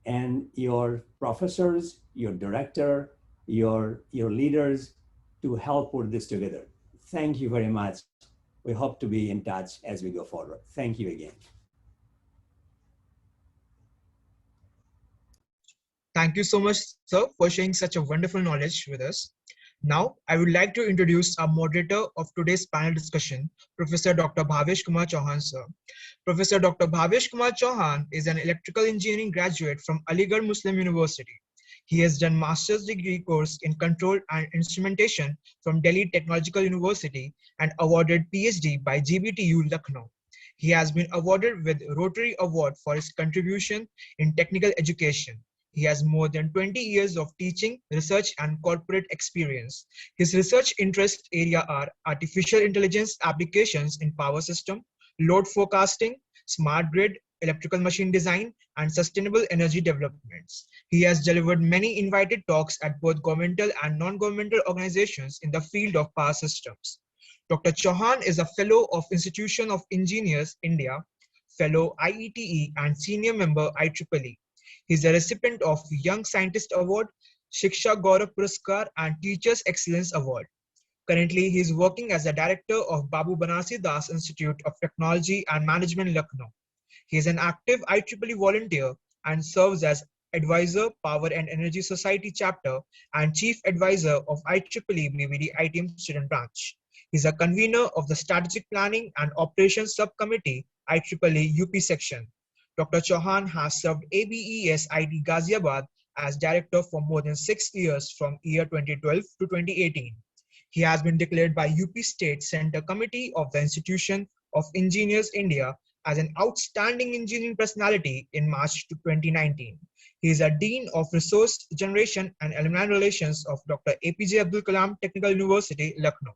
and your professors, your director, your leaders to help put this together. Thank you very much. We hope to be in touch as we go forward. Thank you again. Thank you so much, sir, for sharing such a wonderful knowledge with us. Now, I would like to introduce our moderator of today's panel discussion, Professor Dr. Bhavesh Kumar Chauhan, sir. Professor Dr. Bhavesh Kumar Chauhan is an electrical engineering graduate from Aligarh Muslim University. He has done master's degree course in control and instrumentation from Delhi Technological University and awarded PhD by GBTU Lucknow. He has been awarded with Rotary Award for his contribution in technical education. He has more than 20 years of teaching, research, and corporate experience. His research interest area are artificial intelligence applications in power system, load forecasting, smart grid, electrical machine design, and sustainable energy developments. He has delivered many invited talks at both governmental and non-governmental organizations in the field of power systems. Dr. Chauhan is a fellow of Institution of Engineers, India, fellow IEEE, and senior member IEEE. He is a recipient of Young Scientist Award, Shiksha Gaurav Puraskar, and Teachers Excellence Award. Currently, he is working as a director of Babu Banasi Das Institute of Technology and Management, Lucknow. He is an active IEEE volunteer and serves as Advisor, Power and Energy Society Chapter and Chief Advisor of IEEE BBDNITM Student Branch. He is a convener of the Strategic Planning and Operations Subcommittee, IEEE UP Section. Dr. Chauhan has served ABES IT Ghaziabad as director for more than 6 years from year 2012 to 2018. He has been declared by UP State Center Committee of the Institution of Engineers India as an outstanding engineering personality in March 2019. He is a Dean of Resource Generation and Alumni Relations of Dr. APJ Abdul Kalam Technical University, Lucknow.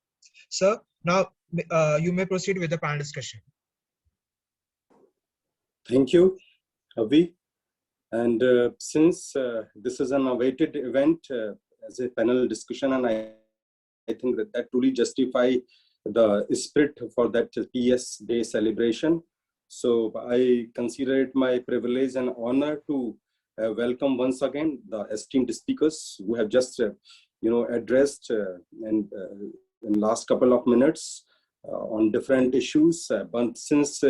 Sir, now you may proceed with the panel discussion. Thank you, Avi. And since this is an awaited event as a panel discussion, and I think that truly justify the spirit for that Pes Day celebration. So I consider it my privilege and honor to welcome once again the esteemed speakers who have just addressed in last couple of minutes on different issues. But since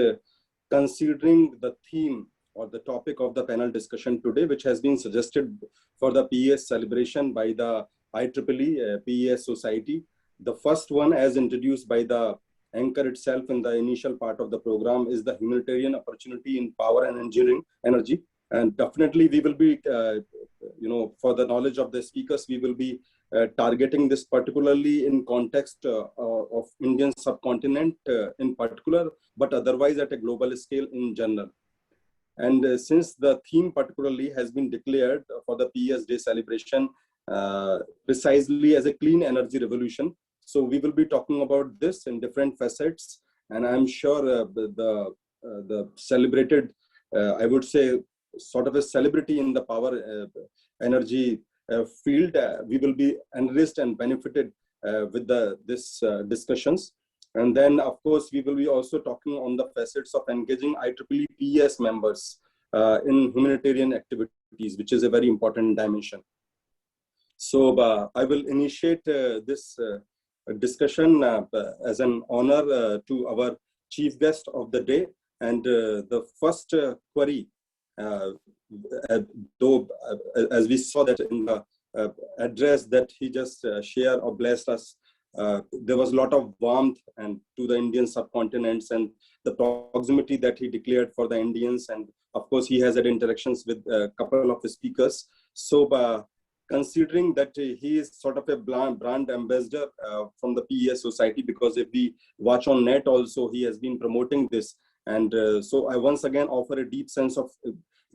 considering the theme or the topic of the panel discussion today, which has been suggested for the Pes celebration by the IEEE Pes Society, the first one, as introduced by the anchor itself in the initial part of the program, is the humanitarian opportunity in power and engineering energy. And definitely we will be, for the knowledge of the speakers, we will be targeting this particularly in context of Indian subcontinent in particular, but otherwise at a global scale in general. And since the theme particularly has been declared for the Pes Day celebration precisely as a clean energy revolution, so we will be talking about this in different facets. And I'm sure the celebrated, I would say, sort of a celebrity in the power energy field, we will be enriched and benefited with this discussions. And then, of course, we will be also talking on the facets of engaging IEEE Pes members in humanitarian activities, which is a very important dimension. So I will initiate this discussion as an honor to our chief guest of the day. And the first query, though, as we saw that in the address that he just shared or blessed us, there was a lot of warmth and to the Indian subcontinents and the proximity that he declared for the Indians. And of course, he has had interactions with a couple of the speakers. So considering that he is sort of a brand ambassador from the PES society, because if we watch on net also, he has been promoting this. And so I once again offer a deep sense of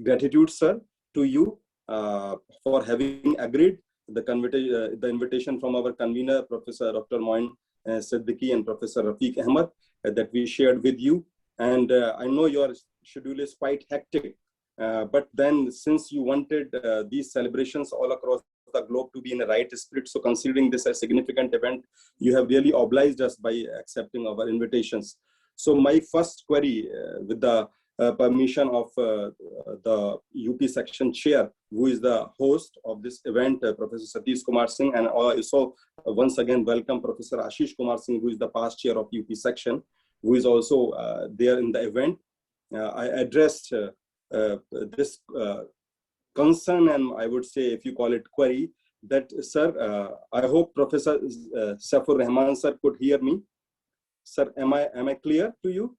gratitude, sir, to you for having agreed the invitation from our convener, Professor Dr. Moin Siddiqui and Professor Rafiq Ahmed, that we shared with you. And I know your schedule is quite hectic, but then since you wanted these celebrations all across the globe to be in the right spirit, so considering this a significant event, you have really obliged us by accepting our invitations. So my first query with the permission of the UP section chair, who is the host of this event, Professor Satish Kumar Singh, and also once again welcome Professor Ashish Kumar Singh, who is the past chair of UP section, who is also there in the event. I addressed this concern, and I would say, if you call it query, that sir, I hope Professor Saifur Rahman sir could hear me. Sir, am I clear to you?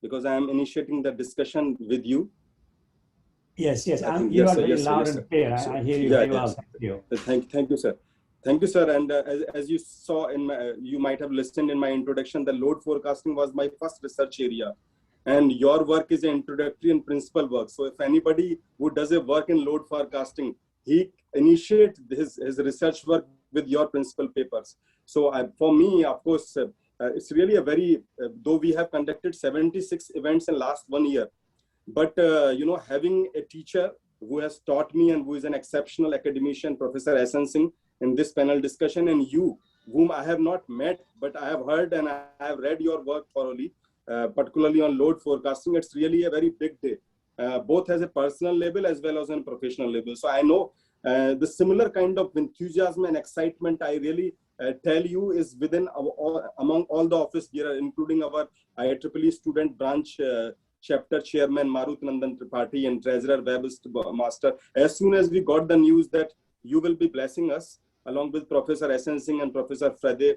Because I am initiating the discussion with you. Yes, you are yes, very yes, loud yes, and clear. I hear you very well. Thank you. Thank you, sir. Thank you, sir. And as you saw in my, you might have listened in my introduction, the load forecasting was my first research area. And your work is an introductory and principal work. So if anybody who does a work in load forecasting, he initiates his research work with your principal papers. So for me, of course, it's really a very, though we have conducted 76 events in last 1 year, but you know, having a teacher who has taught me and who is an exceptional academician, Professor SN Singh, in this panel discussion, and you, whom I have not met, but I have heard and I have read your work thoroughly, particularly on load forecasting, it's really a very big day, both as a personal level as well as on a professional level. So I know the similar kind of enthusiasm and excitement I really tell you is within among all the office here, including our IEEE Student Branch chapter chairman Marut Nandan Tripathi and treasurer Webist Master. As soon as we got the news that you will be blessing us along with Professor SN Singh and Professor Frede,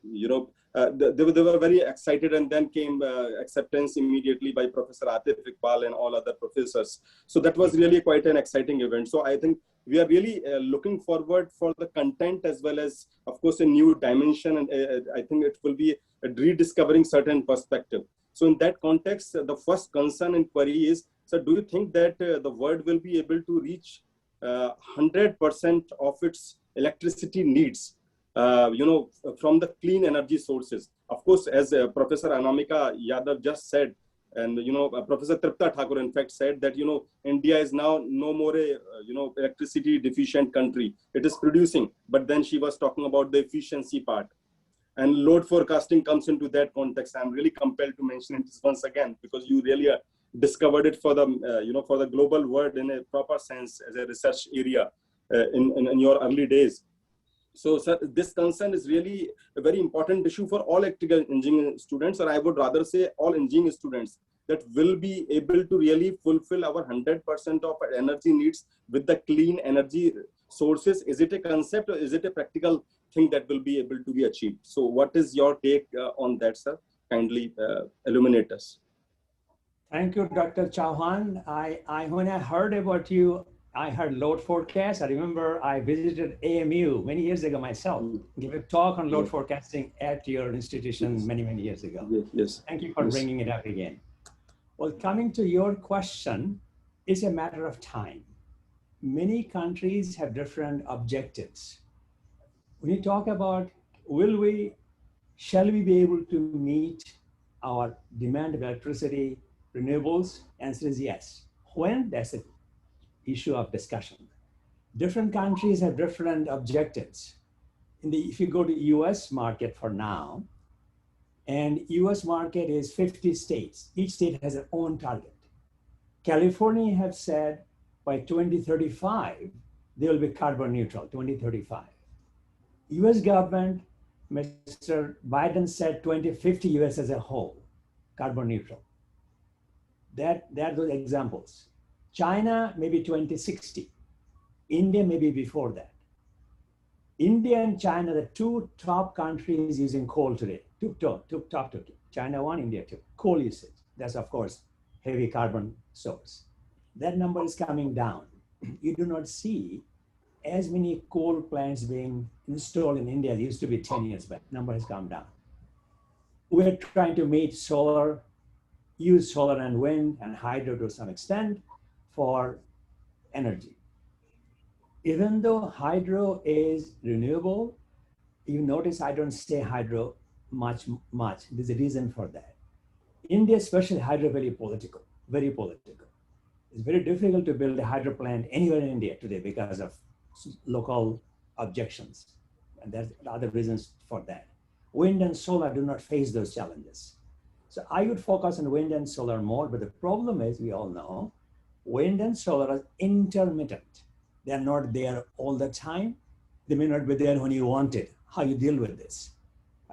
you know, they were very excited, and then came acceptance immediately by Professor Atif Iqbal and all other professors. So that was really quite an exciting event. So I think we are really looking forward for the content as well as, of course, a new dimension. And I think it will be rediscovering certain perspective. So in that context, the first concern and query is, so do you think that the world will be able to reach 100% of its electricity needs, you know, from the clean energy sources? Of course, as Professor Anamika Yadav just said, and, you know, Professor Tripta Thakur, in fact, said that, you know, India is now no more a, you know, electricity deficient country. It is producing, but then she was talking about the efficiency part. And load forecasting comes into that context. I'm really compelled to mention it once again, because you really discovered it for the, you know, for the global world in a proper sense as a research area in your early days. So, sir, this concern is really a very important issue for all electrical engineering students, or I would rather say all engineering students, that will be able to really fulfill our 100% of our energy needs with the clean energy sources. Is it a concept or is it a practical thing that will be able to be achieved? So what is your take on that, sir? Kindly illuminate us. Thank you, Dr. Chauhan. When I heard about you, I heard load forecast. I remember I visited AMU many years ago myself, gave a talk on load forecasting at your institution many years ago. Yes. Thank you for bringing it up again. Well, coming to your question, it's a matter of time. Many countries have different objectives. When you talk about shall we be able to meet our demand of electricity, renewables? Answer is yes. When? That's an issue of discussion. Different countries have different objectives. If you go to US market for now, and US market is 50 states. Each state has its own target. California have said by 2035, they will be carbon neutral, 2035. US government, Mr. Biden said 2050 US as a whole. carbon neutral. That are those examples. China, maybe 2060. India, maybe before that. India and China, the two top countries using coal today. Top two. China 1, India 2. Coal usage. That's, of course, heavy carbon source. That number is coming down. You do not see as many coal plants being installed in India. It used to be 10 years back. Number has come down. We're trying to meet solar, use solar and wind and hydro to some extent for energy. Even though hydro is renewable, you notice I don't say hydro much. There's a reason for that. India, especially hydro, very political. It's very difficult to build a hydro plant anywhere in India today because of local objections. And there's other reasons for that. Wind and solar do not face those challenges. So I would focus on wind and solar more, but the problem is, we all know, wind and solar are intermittent. They're not there all the time. They may not be there when you want it. How you deal with this?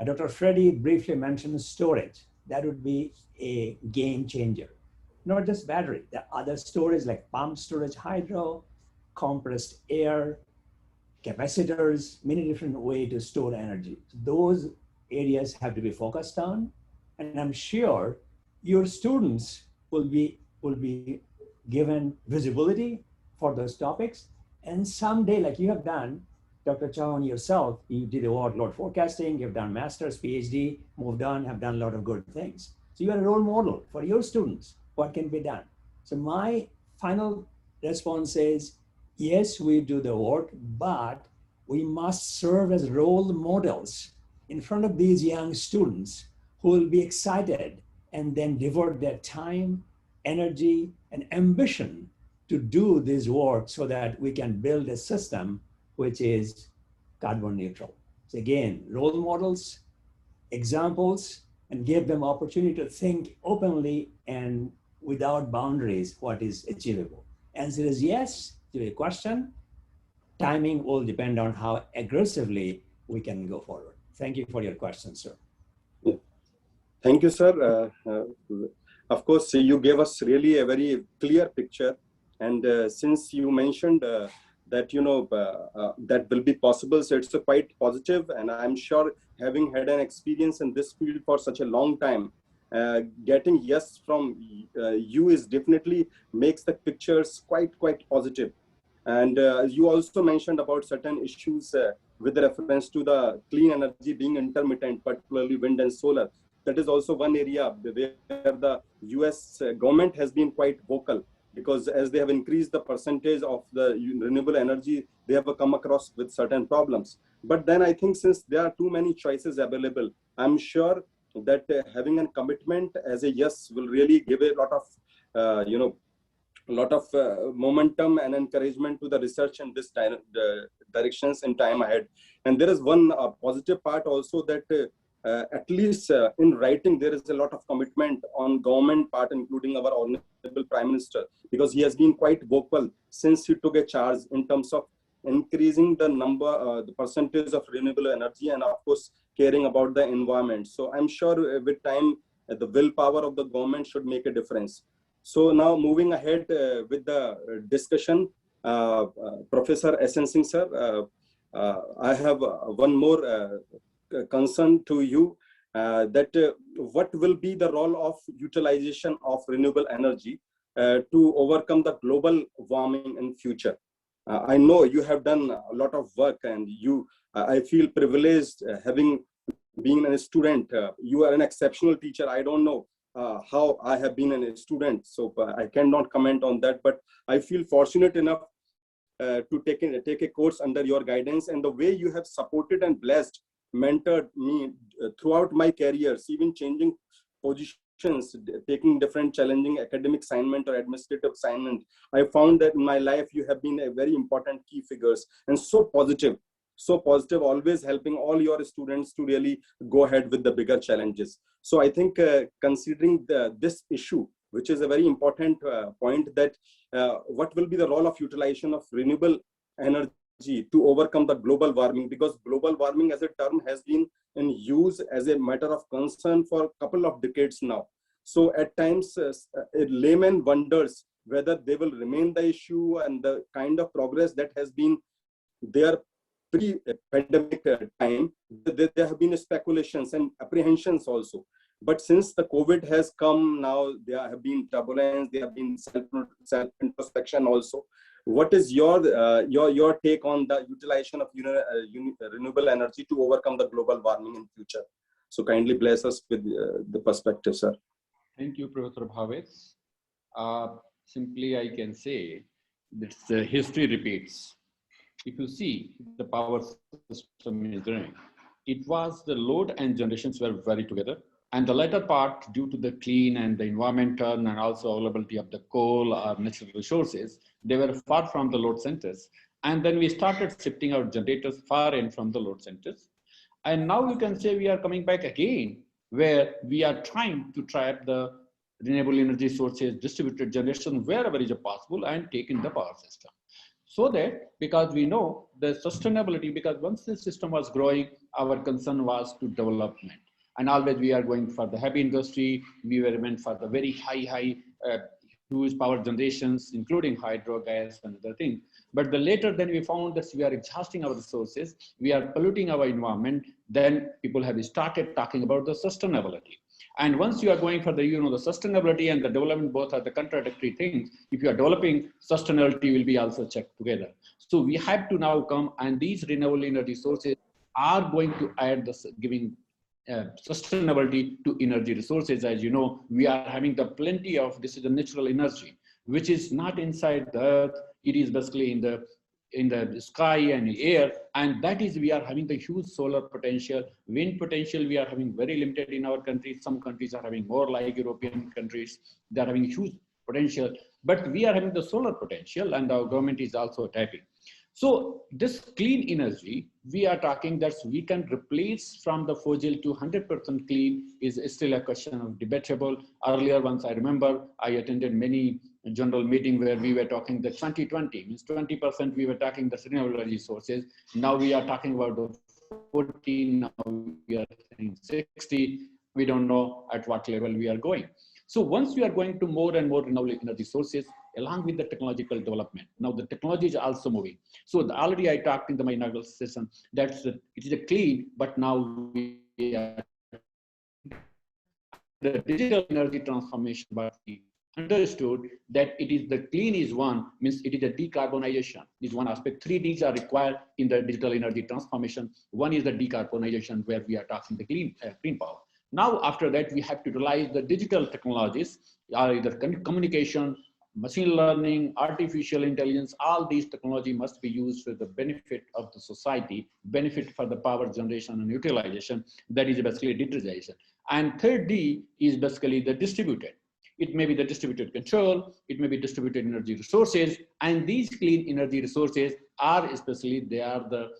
Dr. Freddy briefly mentioned storage. That would be a game changer. Not just battery, there are other storage like pump storage, hydro, compressed air, capacitors, many different ways to store energy. Those areas have to be focused on. And I'm sure your students will be given visibility for those topics. And someday, like you have done, Dr. Chauhan yourself, you did a load forecasting, you've done master's, PhD, moved on, have done a lot of good things. So you are a role model for your students, what can be done. So my final response is, yes, we do the work, but we must serve as role models in front of these young students who will be excited and then devote their time, energy, and ambition to do this work so that we can build a system which is carbon neutral. So again, role models, examples, and give them opportunity to think openly and without boundaries what is achievable. Answer is yes to your question. Timing will depend on how aggressively we can go forward. Thank you for your question, sir. Thank you, sir. Of course, you gave us really a very clear picture. And since you mentioned that, that will be possible, so it's quite positive. And I'm sure, having had an experience in this field for such a long time, getting yes from you is definitely makes the pictures quite positive. And you also mentioned about certain issues with reference to the clean energy being intermittent, particularly wind and solar. That is also one area where the US government has been quite vocal, because as they have increased the percentage of the renewable energy, they have come across with certain problems. But then I think, since there are too many choices available, I'm sure that having a commitment as a yes will really give a lot of momentum and encouragement to the research in this directions in time ahead. And there is one positive part also, that at least in writing, there is a lot of commitment on government part, including our Honorable Prime Minister, because he has been quite vocal since he took a charge in terms of increasing the number, the percentage of renewable energy, and of course, caring about the environment. So I'm sure with time, the willpower of the government should make a difference. So now moving ahead with the discussion, Professor S.N. Singh, sir, I have one more concern to you, that what will be the role of utilization of renewable energy to overcome the global warming in future? I know you have done a lot of work, and I feel privileged having been a student. You are an exceptional teacher. I don't know how I have been a student, so I cannot comment on that, but I feel fortunate enough to take a course under your guidance, and the way you have supported and blessed, mentored me throughout my careers, even changing positions, taking different challenging academic assignment or administrative assignment. I found that in my life, you have been a very important key figures, and so positive, always helping all your students to really go ahead with the bigger challenges. So I think considering this issue, which is a very important point, that what will be the role of utilization of renewable energy to overcome the global warming, because global warming as a term has been in use as a matter of concern for a couple of decades now. So at times, a layman wonders whether they will remain the issue, and the kind of progress that has been there pre-pandemic time, there have been speculations and apprehensions also. But since the COVID has come now, there have been turbulence, there have been self-introspection also. What is your take on the utilization of renewable energy to overcome the global warming in future? So kindly bless us with the perspective, sir. Thank you, Professor Bhavitz. Simply, I can say that history repeats. If you see the power system engineering, it was the load and generations were very together. And the latter part, due to the clean and the environmental and also availability of the coal or natural resources, they were far from the load centers. And then we started shifting our generators far in from the load centers. And now you can say we are coming back again, where we are trying to trap the renewable energy sources, distributed generation wherever is possible and take in the power system. So that, because we know the sustainability, because once the system was growing, our concern was to development. And always we are going for the heavy industry, we were meant for the very high huge power generations, including hydro, gas, and other things. But the later then we found that we are exhausting our resources, we are polluting our environment, then people have started talking about the sustainability. And once you are going for the, the sustainability and the development, both are the contradictory things. If you are developing, sustainability will be also checked together. So we have to now come, and these renewable energy sources are going to add this, giving sustainability to energy resources. As you know, we are having the plenty of, this is a natural energy, which is not inside the earth, it is basically in the sky and the air, and that is, we are having the huge solar potential, wind potential we are having very limited in our countries. Some countries are having more, like European countries, they are having huge potential, but we are having the solar potential, and our government is also tapping. So this clean energy, we are talking that we can replace from the fossil to 100% clean is still a question of debatable. Earlier, once I remember, I attended many general meeting where we were talking the 2020, means 20% we were talking the renewable energy sources. Now we are talking about the 14, now we are saying 60. We don't know at what level we are going. So once we are going to more and more renewable energy sources, along with the technological development, now the technology is also moving. So already I talked in my inaugural session that it is a clean, but now we are the digital energy transformation, but we understood that it is the clean is one, means it is a decarbonization is one aspect. 3 Ds are required in the digital energy transformation. One is the decarbonization, where we are talking the clean power. Now, after that, we have to utilize the digital technologies, either communication, machine learning, artificial intelligence. All these technology must be used for the benefit of the society, benefit for the power generation and utilization. That is basically digitization. And 3rd D is basically the distributed. It may be the distributed control, it may be distributed energy resources, and these clean energy resources are especially, they are the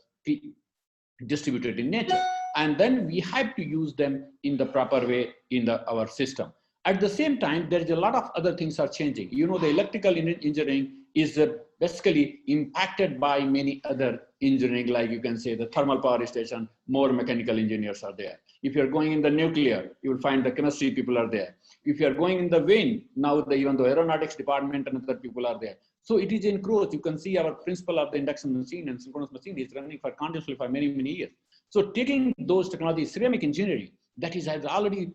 distributed in nature. And then we have to use them in the proper way in our system. At the same time, there is a lot of other things are changing. You know, the electrical engineering is basically impacted by many other engineering, like you can say the thermal power station, more mechanical engineers are there. If you're going in the nuclear, you will find the chemistry people are there. If you're going in the wind, now even the aeronautics department and other people are there. So it is in growth. You can see our principle of the induction machine and synchronous machine is running for continuously for many, many years. So taking those technologies, ceramic engineering, that has already,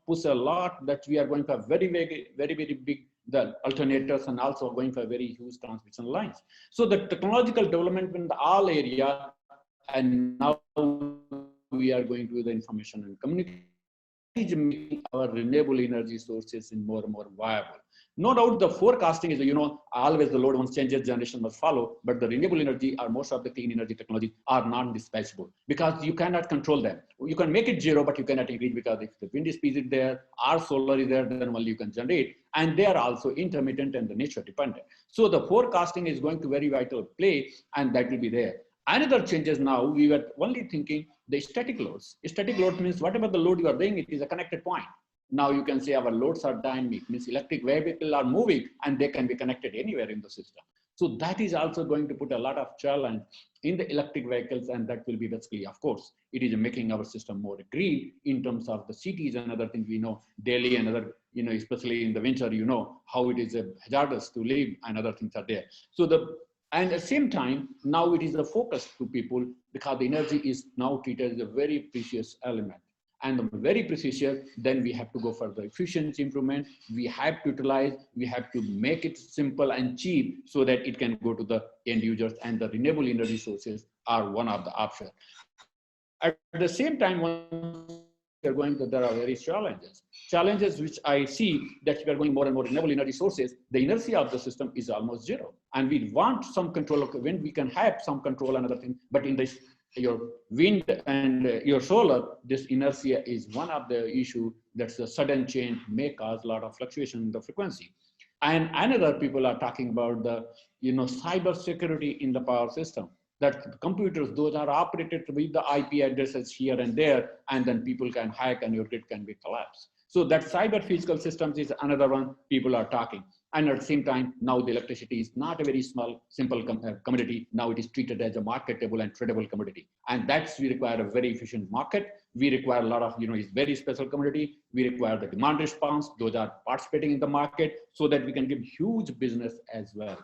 pushed a lot that we are going for very, very, very, very big the alternators and also going for very huge transmission lines. So the technological development in all area, and now we are going to the information and communication, is making our renewable energy sources in more and more viable. No doubt the forecasting is, always the load once changes, generation must follow, but the renewable energy or most of the clean energy technology are non-dispatchable because you cannot control them. You can make it zero, but you cannot increase, because if the wind speed is there or solar is there, then only you can generate. And they are also intermittent and the nature dependent. So the forecasting is going to very vital play, and that will be there. Another changes now, we were only thinking the static loads. Static load means whatever the load you are doing, it is a connected point. Now you can say our loads are dynamic, means electric vehicles are moving and they can be connected anywhere in the system. So that is also going to put a lot of challenge in the electric vehicles, and that will be basically, of course, it is making our system more green in terms of the cities and other things. We know Delhi and other, especially in the winter, how it is hazardous to live and other things are there. So and at the same time, now it is a focus to people because the energy is now treated as a very precious element. And very precious, then we have to go for the efficiency improvement. We have to utilize, we have to make it simple and cheap so that it can go to the end users, and the renewable energy sources are one of the options. At the same time, we are going to, there are various challenges which I see that we are going more and more renewable energy sources. The inertia of the system is almost zero, and we want some control of wind. We can have some control and other things, but in this your wind and your solar, this inertia is one of the issue. That's the sudden change may cause a lot of fluctuation in the frequency. And another people are talking about the cyber security in the power system, that computers, those are operated with the IP addresses here and there, and then people can hack and your grid can be collapsed. So that cyber physical systems is another one people are talking. And at the same time, now the electricity is not a very small, simple commodity. Now it is treated as a marketable and tradable commodity. And that's, we require a very efficient market. We require a lot of, it's very special commodity. We require the demand response. Those are participating in the market so that we can give huge business as well.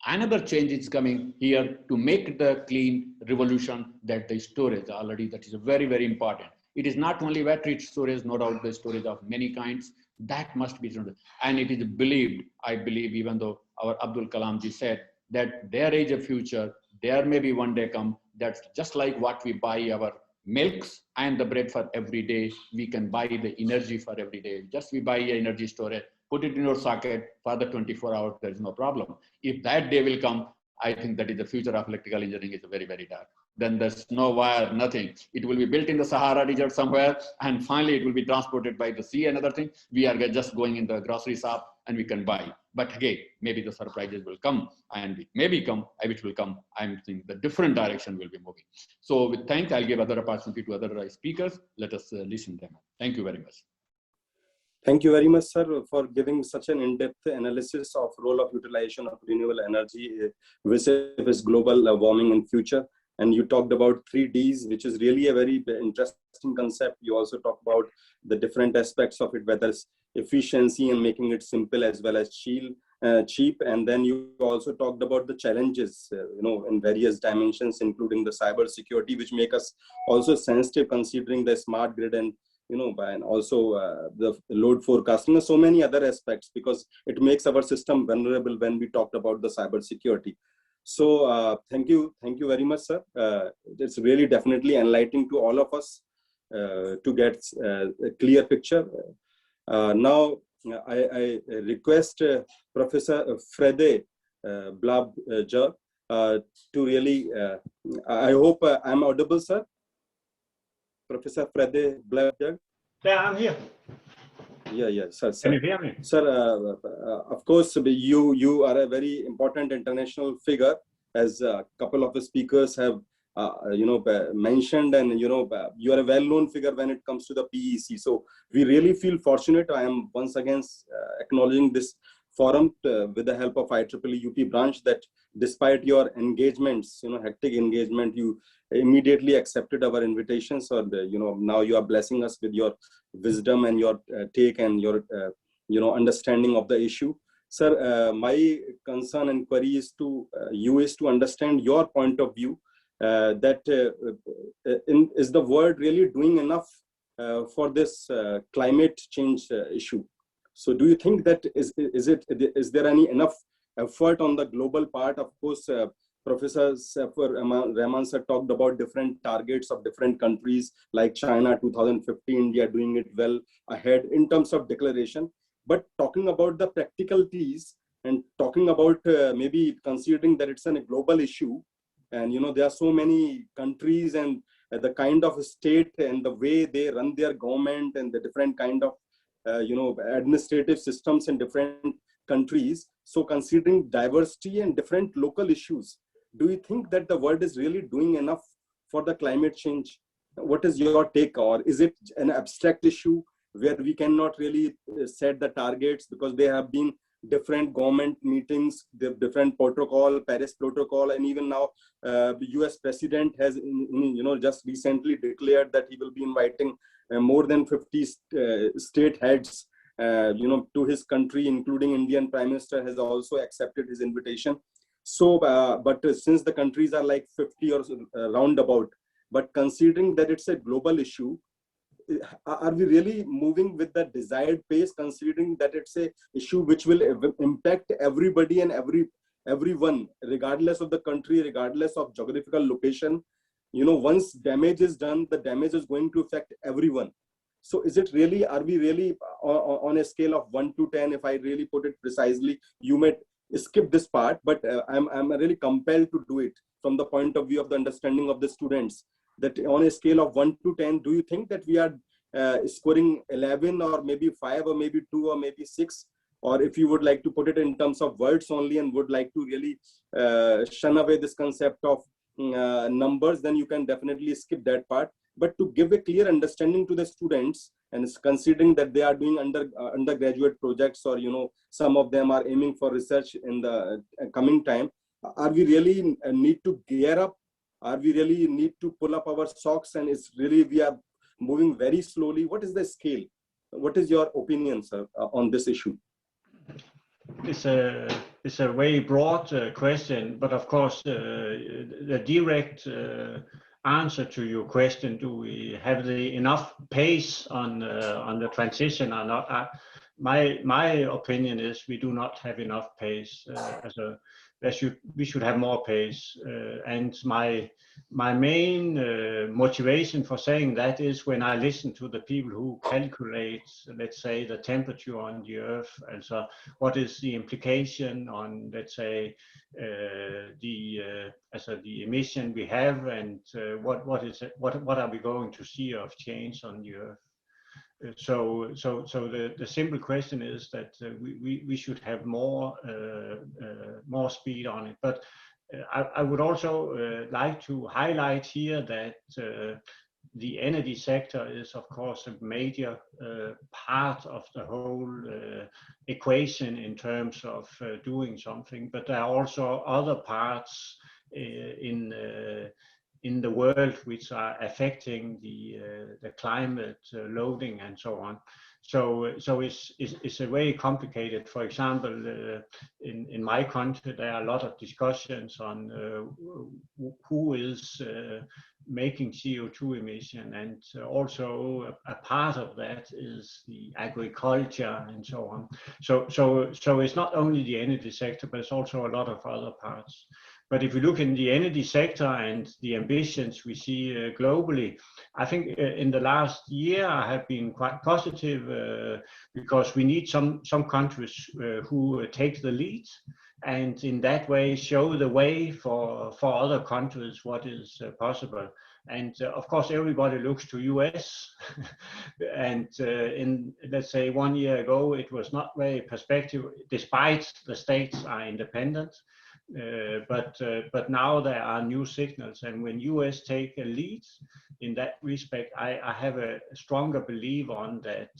Another change is coming here to make the clean revolution, that the storage already, that is very, very important. It is not only battery storage, no doubt the storage of many kinds, that must be done. And it is believed, I believe, even though our Abdul Kalam ji said that there is a future, there may be one day come, that's just like what we buy our milks and the bread for every day, we can buy the energy for every day. Just we buy energy storage, put it in your socket for the 24 hours, there is no problem. If that day will come, I think that is the future of electrical engineering is very, very dark. Then there's no wire, nothing. It will be built in the Sahara Desert somewhere, and finally it will be transported by the sea and other thing. We are just going in the grocery shop and we can buy. But again, maybe the surprises will come, and it may become, which will come. I'm thinking the different direction will be moving. So with thanks, I'll give other opportunity to other speakers. Let us listen to them. Thank you very much. Thank you very much, sir, for giving such an in-depth analysis of role of utilization of renewable energy versus global warming in future. And you talked about 3Ds, which is really a very interesting concept. You also talked about the different aspects of it, whether it's efficiency and making it simple as well as cheap. And then you also talked about the challenges, in various dimensions, including the cyber security, which make us also sensitive considering the smart grid and and also the load forecasting and so many other aspects, because it makes our system vulnerable when we talked about the cyber security. So thank you very much, sir. It's really definitely enlightening to all of us to get a clear picture. Now I request Professor Frede Blabjer to really, I hope I'm audible, sir. Professor Frede Blabjer. Yeah, I'm here. Yeah, sir. Can you hear me? Sir, of course, you are a very important international figure, as a couple of the speakers have, mentioned, and you are a well-known figure when it comes to the PEC. So we really feel fortunate. I am once again acknowledging this forum with the help of IEEE UP branch, that despite your engagements, hectic engagement, you immediately accepted our invitations. Or now you are blessing us with your wisdom and your take and your understanding of the issue. Sir, my concern and query is to understand your point of view, that is the world really doing enough for this climate change issue? So do you think that is there any enough effort on the global part? Of course, Professor Saifur Rahman sir talked about different targets of different countries like China 2050, India doing it well ahead in terms of declaration. But talking about the practicalities and talking about maybe considering that it's a global issue, and there are so many countries and the kind of state and the way they run their government and the different kind of administrative systems in different countries. So considering diversity and different local issues, do you think that the world is really doing enough for the climate change? What is your take? Or is it an abstract issue where we cannot really set the targets because they have been different government meetings, the different protocol, Paris Protocol, and even now the US President has, just recently declared that he will be inviting more than 50 state heads, to his country, including Indian Prime Minister has also accepted his invitation. So, but since the countries are like 50 or roundabout, but considering that it's a global issue, are we really moving with the desired pace, considering that it's a issue which will impact everybody and everyone, regardless of the country, regardless of geographical location? Once damage is done, the damage is going to affect everyone. So is it really, are we really on a scale of 1 to 10, if I really put it precisely, you may skip this part, but I'm really compelled to do it from the point of view of the understanding of the students, that on a scale of 1 to 10, do you think that we are scoring 11 or maybe 5 or maybe 2 or maybe 6? Or if you would like to put it in terms of words only and would like to really shun away this concept of numbers, then you can definitely skip that part. But to give a clear understanding to the students, and considering that they are doing undergraduate projects, or some of them are aiming for research in the coming time, are we really need to gear up? Are we really need to pull up our socks, and it's really we are moving very slowly? What is the scale? What is your opinion, sir, on this issue? It's a very broad question, but of course the direct answer to your question, do we have enough pace on the transition or not? My opinion is we do not have enough pace. We should have more pace. And my main motivation for saying that is when I listen to the people who calculate, let's say, the temperature on the Earth, and so what is the implication on, let's say, the emission we have, and what are we going to see of change on the Earth? So the simple question is that we should have more speed on it. But I would also like to highlight here that the energy sector is, of course, a major part of the whole equation in terms of doing something. But there are also other parts in the world which are affecting the climate loading and so on. So it's a very complicated. For example, in my country, there are a lot of discussions on who is making CO2 emission, and also a part of that is the agriculture and so on. So it's not only the energy sector, but it's also a lot of other parts. But if you look in the energy sector and the ambitions we see globally, I think in the last year I have been quite positive because we need some countries who take the lead, and in that way show the way for other countries what is possible. And of course, everybody looks to US, and in, let's say, 1 year ago, it was not very perspective, despite the states are independent. But now there are new signals, and when US take a lead in that respect, I have a stronger belief on that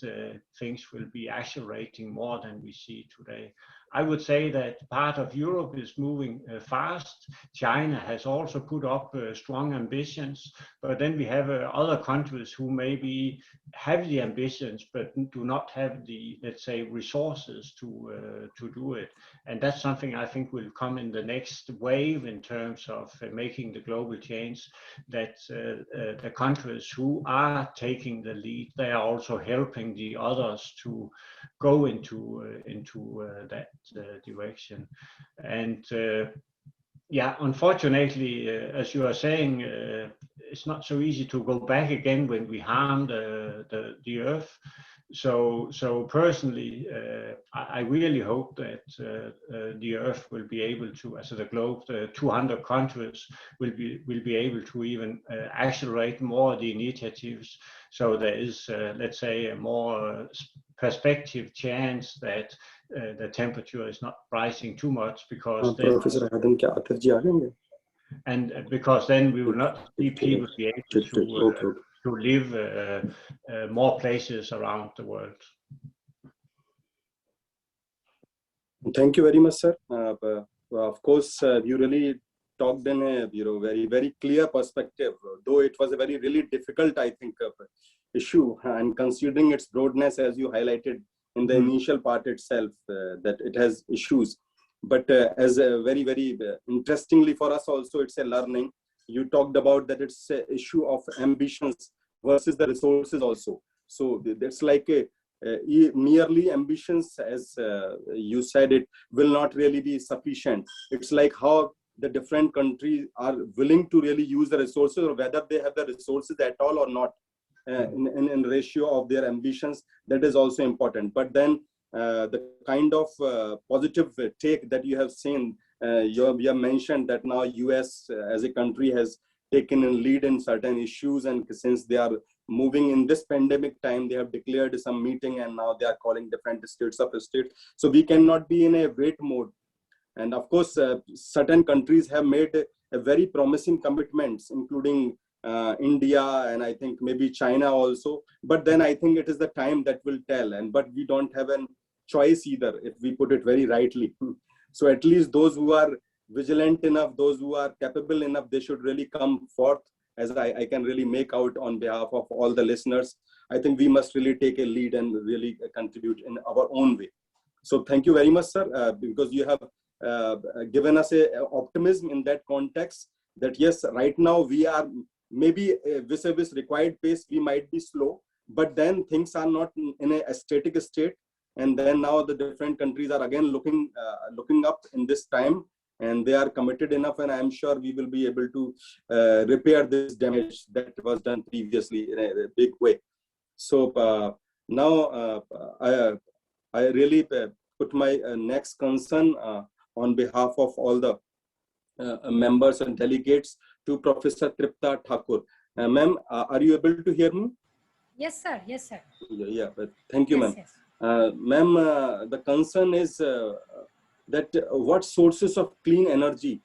things will be accelerating more than we see today. I would say that part of Europe is moving fast. China has also put up strong ambitions, but then we have other countries who maybe have the ambitions but do not have the, let's say, resources to do it. And that's something I think will come in the next wave in terms of making the global change, that the countries who are taking the lead, they are also helping the others to go into that direction. And yeah, unfortunately, as you are saying, it's not so easy to go back again when we harm the Earth. So personally, I really hope that the Earth will be able to, as the globe, the 200 countries will be able to even accelerate more the initiatives. So there is, let's say, a more perspective chance that the temperature is not rising too much, because because then we will not see people be able to live more places around the world. Thank you very much, sir. Of course, you really talked in a very clear perspective, though it was a really difficult, I think, issue, and considering its broadness, as you highlighted in the initial part itself, that it has issues. But as very interestingly for us also, it's a learning. You talked about that it's an issue of ambitions versus the resources also. So that's like a merely ambitions, as you said, it will not really be sufficient. It's like how the different countries are willing to really use the resources, or whether they have the resources at all or not, in ratio of their ambitions. That is also important. But then the kind of positive take that you have seen, you have mentioned that now US as a country has taken a lead in certain issues, and since they are moving in this pandemic time, they have declared some meeting, and now they are calling different states of a state. So we cannot be in a wait mode. And of course, certain countries have made a very promising commitments, including India, and I think maybe China also. But then I think it is the time that will tell. But we don't have a choice either, if we put it very rightly. So at least those who are vigilant enough, those who are capable enough, they should really come forth, as I can really make out on behalf of all the listeners. I think we must really take a lead and really contribute in our own way. So thank you very much, sir, because you have given us a optimism in that context, that yes, right now we are maybe vis-a-vis required pace, we might be slow, but then things are not in a static state. And then now the different countries are again looking up in this time, and they are committed enough, and I'm sure we will be able to repair this damage that was done previously in a big way. So now I really put my next concern on behalf of all the members and delegates to Professor Tripta Thakur. Ma'am, are you able to hear me? Yes, sir. Yes, sir. Yeah, thank you, Yes, ma'am. yes. Ma'am, the concern is that what sources of clean energy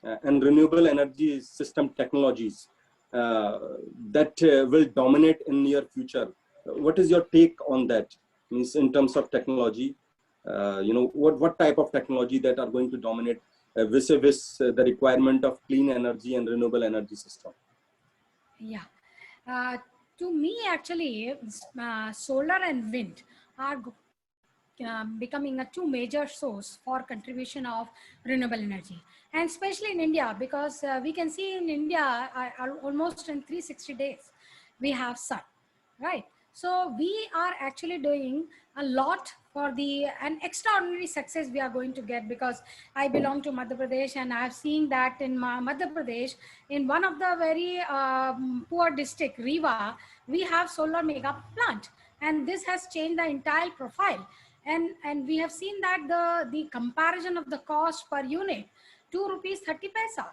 and renewable energy system technologies that will dominate in near future? What is your take on that? Means in terms of technology, what type of technology that are going to dominate vis-a-vis the requirement of clean energy and renewable energy system? Yeah. To me, actually, solar and wind are becoming a two major source for contribution of renewable energy, and especially in India, because we can see in India almost in 360 days we have sun, right? So we are actually doing a lot for an extraordinary success we are going to get, because I belong to Madhya Pradesh, and I've seen that in Madhya Pradesh, in one of the very poor district, Rewa, we have solar mega plant, and this has changed the entire profile. And we have seen that the comparison of the cost per unit, 2 rupees 30 paisa,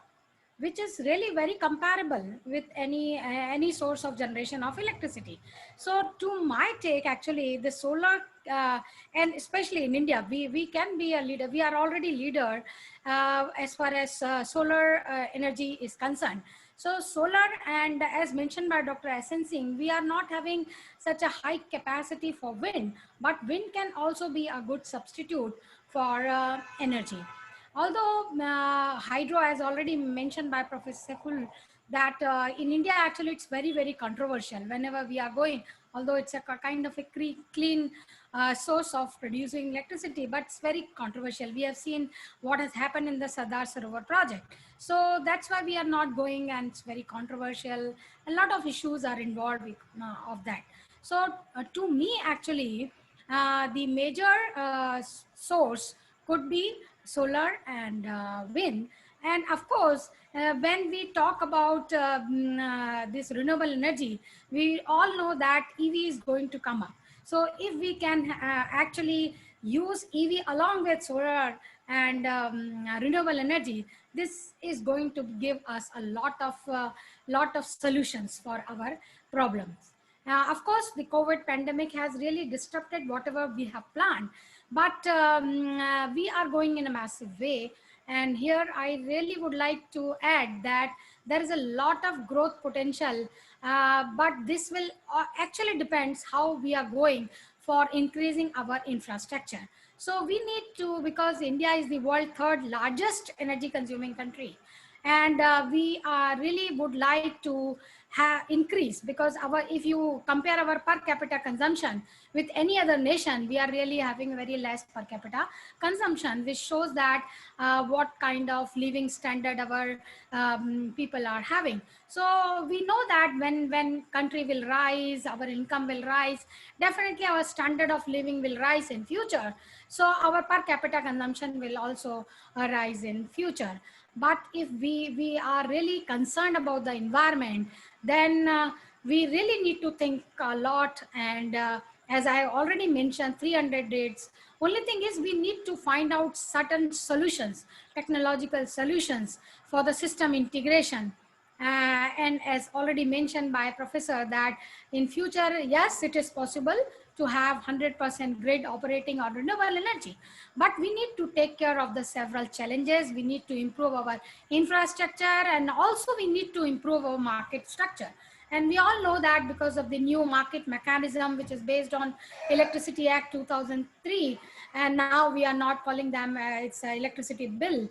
which is really very comparable with any source of generation of electricity. So to my take, actually, the solar, and especially in India, we can be a leader. We are already leader as far as solar energy is concerned. So solar, and as mentioned by Dr. SN Singh, we are not having such a high capacity for wind, but wind can also be a good substitute for energy. Although hydro, as already mentioned by Professor Saiful, that in India, actually, it's very controversial whenever we are going, although it's a kind of a clean source of producing electricity, but it's very controversial. We have seen what has happened in the Sardar Sarovar project. So that's why we are not going, and it's very controversial. A lot of issues are involved with, of that. So to me, actually, the major source could be solar and wind. And of course, when we talk about this renewable energy, we all know that EV is going to come up. So if we can actually use EV along with solar and renewable energy, this is going to give us a lot of solutions for our problems. Of course, the COVID pandemic has really disrupted whatever we have planned, but we are going in a massive way. And here I really would like to add that there is a lot of growth potential, but this will actually depends how we are going for increasing our infrastructure. So we need to, because India is the world's third largest energy consuming country, and we really would like to increase, because if you compare our per capita consumption with any other nation, we are really having very less per capita consumption, which shows that what kind of living standard our people are having. So we know that when country will rise, our income will rise, definitely our standard of living will rise in future. So our per capita consumption will also rise in future. But if we are really concerned about the environment, then we really need to think a lot. And as I already mentioned, 300 dates. Only thing is we need to find out certain solutions, technological solutions for the system integration. And as already mentioned by Professor, that in future, yes, it is possible to have 100% grid operating on renewable energy. But we need to take care of the several challenges. We need to improve our infrastructure, and also we need to improve our market structure. And we all know that because of the new market mechanism, which is based on Electricity Act 2003, and now we are not calling them, it's Electricity Bill,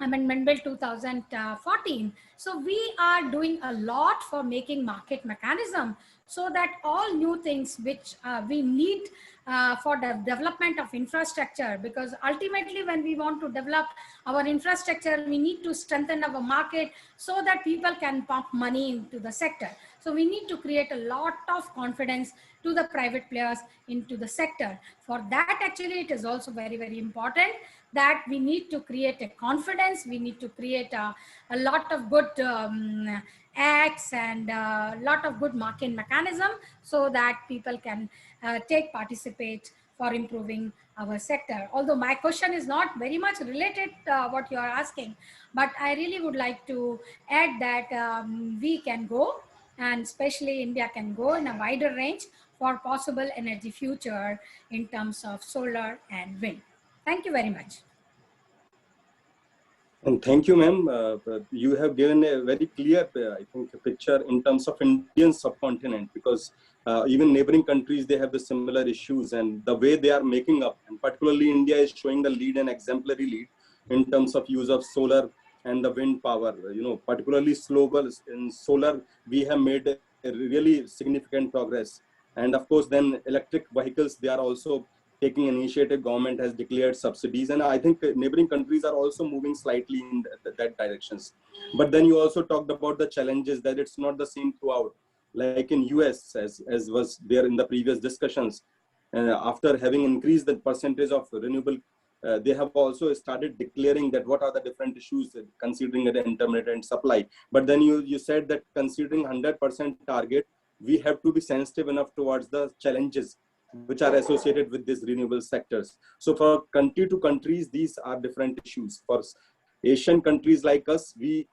Amendment Bill 2014. So we are doing a lot for making market mechanism, so that all new things which we need for the development of infrastructure, because ultimately when we want to develop our infrastructure, we need to strengthen our market so that people can pump money into the sector. So we need to create a lot of confidence to the private players into the sector. For that, actually, it is also very, very important that we need to create a confidence. We need to create a lot of good acts and a lot of good market mechanism, so that people can participate for improving our sector. Although my question is not very much related to what you are asking, but I really would like to add that we can go, and especially India can go in a wider range for possible energy future in terms of solar and wind. Thank you very much. And thank you, ma'am. You have given a very clear, I think, picture in terms of Indian subcontinent, because even neighboring countries, they have the similar issues, and the way they are making up, and particularly India is showing the lead and exemplary lead in terms of use of solar and the wind power. You know, particularly in solar, we have made a really significant progress. And of course, then electric vehicles, they are also taking initiative. Government has declared subsidies, and I think neighboring countries are also moving slightly in that directions. But then you also talked about the challenges, that it's not the same throughout. Like in US, as was there in the previous discussions, after having increased the percentage of renewable, they have also started declaring that what are the different issues, considering an intermittent supply. But then you said that considering 100% target, we have to be sensitive enough towards the challenges which are associated with these renewable sectors. So for country to countries, these are different issues. For Asian countries like us, we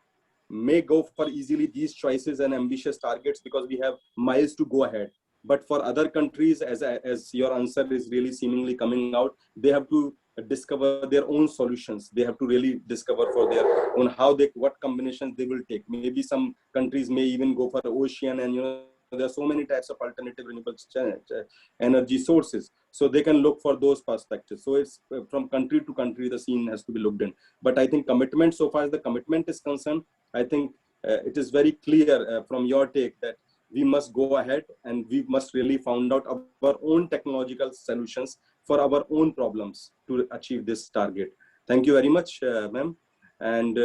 may go for easily these choices and ambitious targets because we have miles to go ahead. But for other countries, as your answer is really seemingly coming out, they have to discover their own solutions. They have to really discover for their own what combinations they will take. Maybe some countries may even go for the ocean, and there are so many types of alternative renewable energy sources. So they can look for those perspectives. So it's from country to country, the scene has to be looked in. But I think commitment, so far as the commitment is concerned, I think it is very clear from your take that we must go ahead and we must really find out our own technological solutions for our own problems to achieve this target. Thank you very much, ma'am. And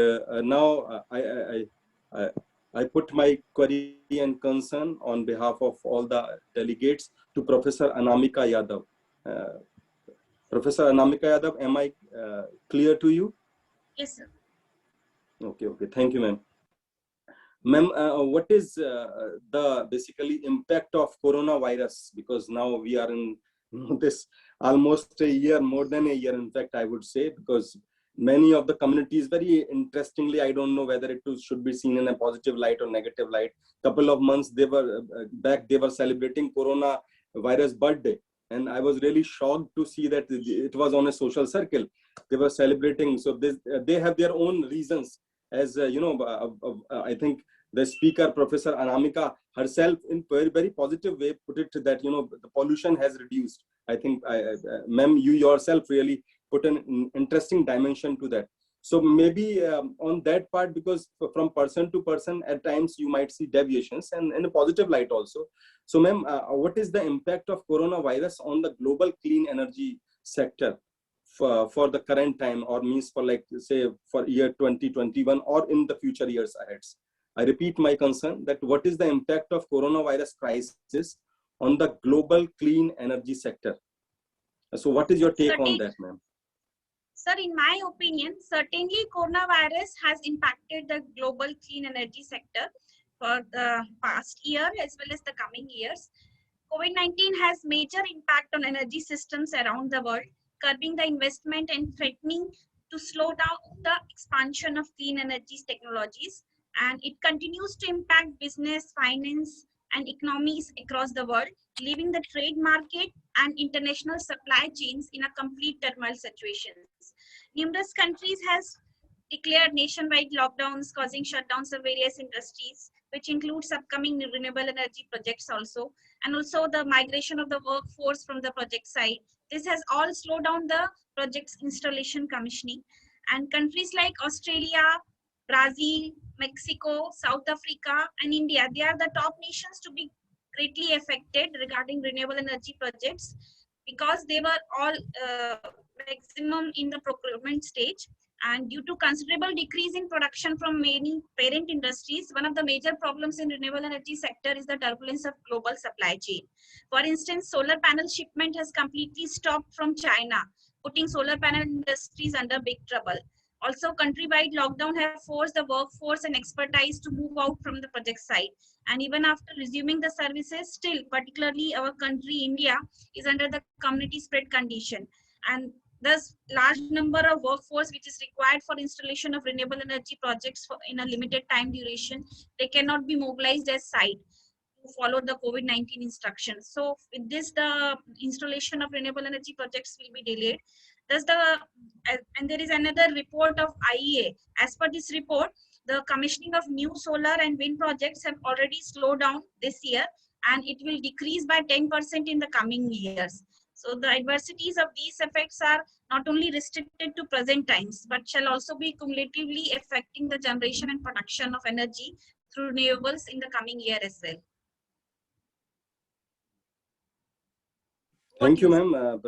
now I put my query and concern on behalf of all the delegates to Professor Anamika Yadav. Professor Anamika Yadav, am I clear to you? Yes, sir. Okay, thank you, ma'am. Ma'am, what is the basically impact of coronavirus? Because now we are in this almost a year, more than a year, in fact, I would say, because many of the communities, very interestingly, I don't know whether it should be seen in a positive light or negative light. Couple of months they were celebrating coronavirus birthday, and I was really shocked to see that it was on a social circle. They were celebrating, so they have their own reasons. As I think the speaker, Professor Anamika herself, in very positive way, put it that, the pollution has reduced. I think, ma'am, you yourself really put an interesting dimension to that. So maybe on that part, because from person to person, at times you might see deviations, and in a positive light also. So ma'am, what is the impact of coronavirus on the global clean energy sector for the current time, or means for, like, say, for year 2021 or in the future years ahead? I repeat my concern that what is the impact of coronavirus crisis on the global clean energy sector? So what is your take on that, ma'am? Sir, in my opinion, certainly coronavirus has impacted the global clean energy sector for the past year as well as the coming years. COVID-19 has major impact on energy systems around the world, curbing the investment and threatening to slow down the expansion of clean energy technologies. And it continues to impact business, finance, and economies across the world, leaving the trade market and international supply chains in a complete turmoil situation. Numerous countries has declared nationwide lockdowns, causing shutdowns of various industries, which includes upcoming renewable energy projects also, and also the migration of the workforce from the project side. This has all slowed down the project's installation commissioning. And countries like Australia, Brazil, Mexico, South Africa, and India, they are the top nations to be greatly affected regarding renewable energy projects, because they were all maximum in the procurement stage. And due to considerable decrease in production from many parent industries, one of the major problems in renewable energy sector is the turbulence of global supply chain. For instance, solar panel shipment has completely stopped from China, putting solar panel industries under big trouble. Also, countrywide lockdown have forced the workforce and expertise to move out from the project site. And even after resuming the services, still, particularly our country, India, is under the community spread condition. And thus, large number of workforce which is required for installation of renewable energy projects in a limited time duration, they cannot be mobilized as site to follow the COVID-19 instructions. So with this, the installation of renewable energy projects will be delayed. Thus, and there is another report of IEA. As per this report, the commissioning of new solar and wind projects have already slowed down this year, and it will decrease by 10% in the coming years. So the adversities of these effects are not only restricted to present times, but shall also be cumulatively affecting the generation and production of energy through renewables in the coming year as well. Thank you, ma'am.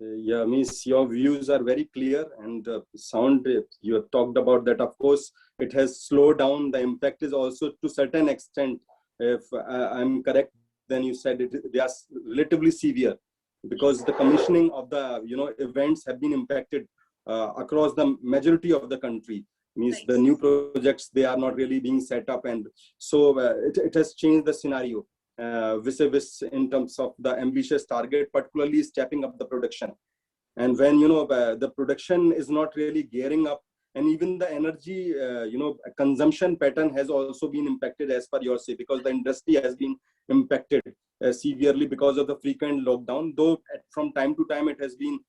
Yeah, means your views are very clear and sound. You have talked about that. Of course, it has slowed down. The impact is also to certain extent. If I'm correct, then you said they are relatively severe, because the commissioning of the events have been impacted across the majority of the country. Means right. The new projects, they are not really being set up, and so it has changed the scenario vis-a-vis in terms of the ambitious target, particularly stepping up the production. And when the production is not really gearing up, and even the energy consumption pattern has also been impacted, as per your say, because the industry has been impacted severely because of the frequent lockdown, though from time to time it has been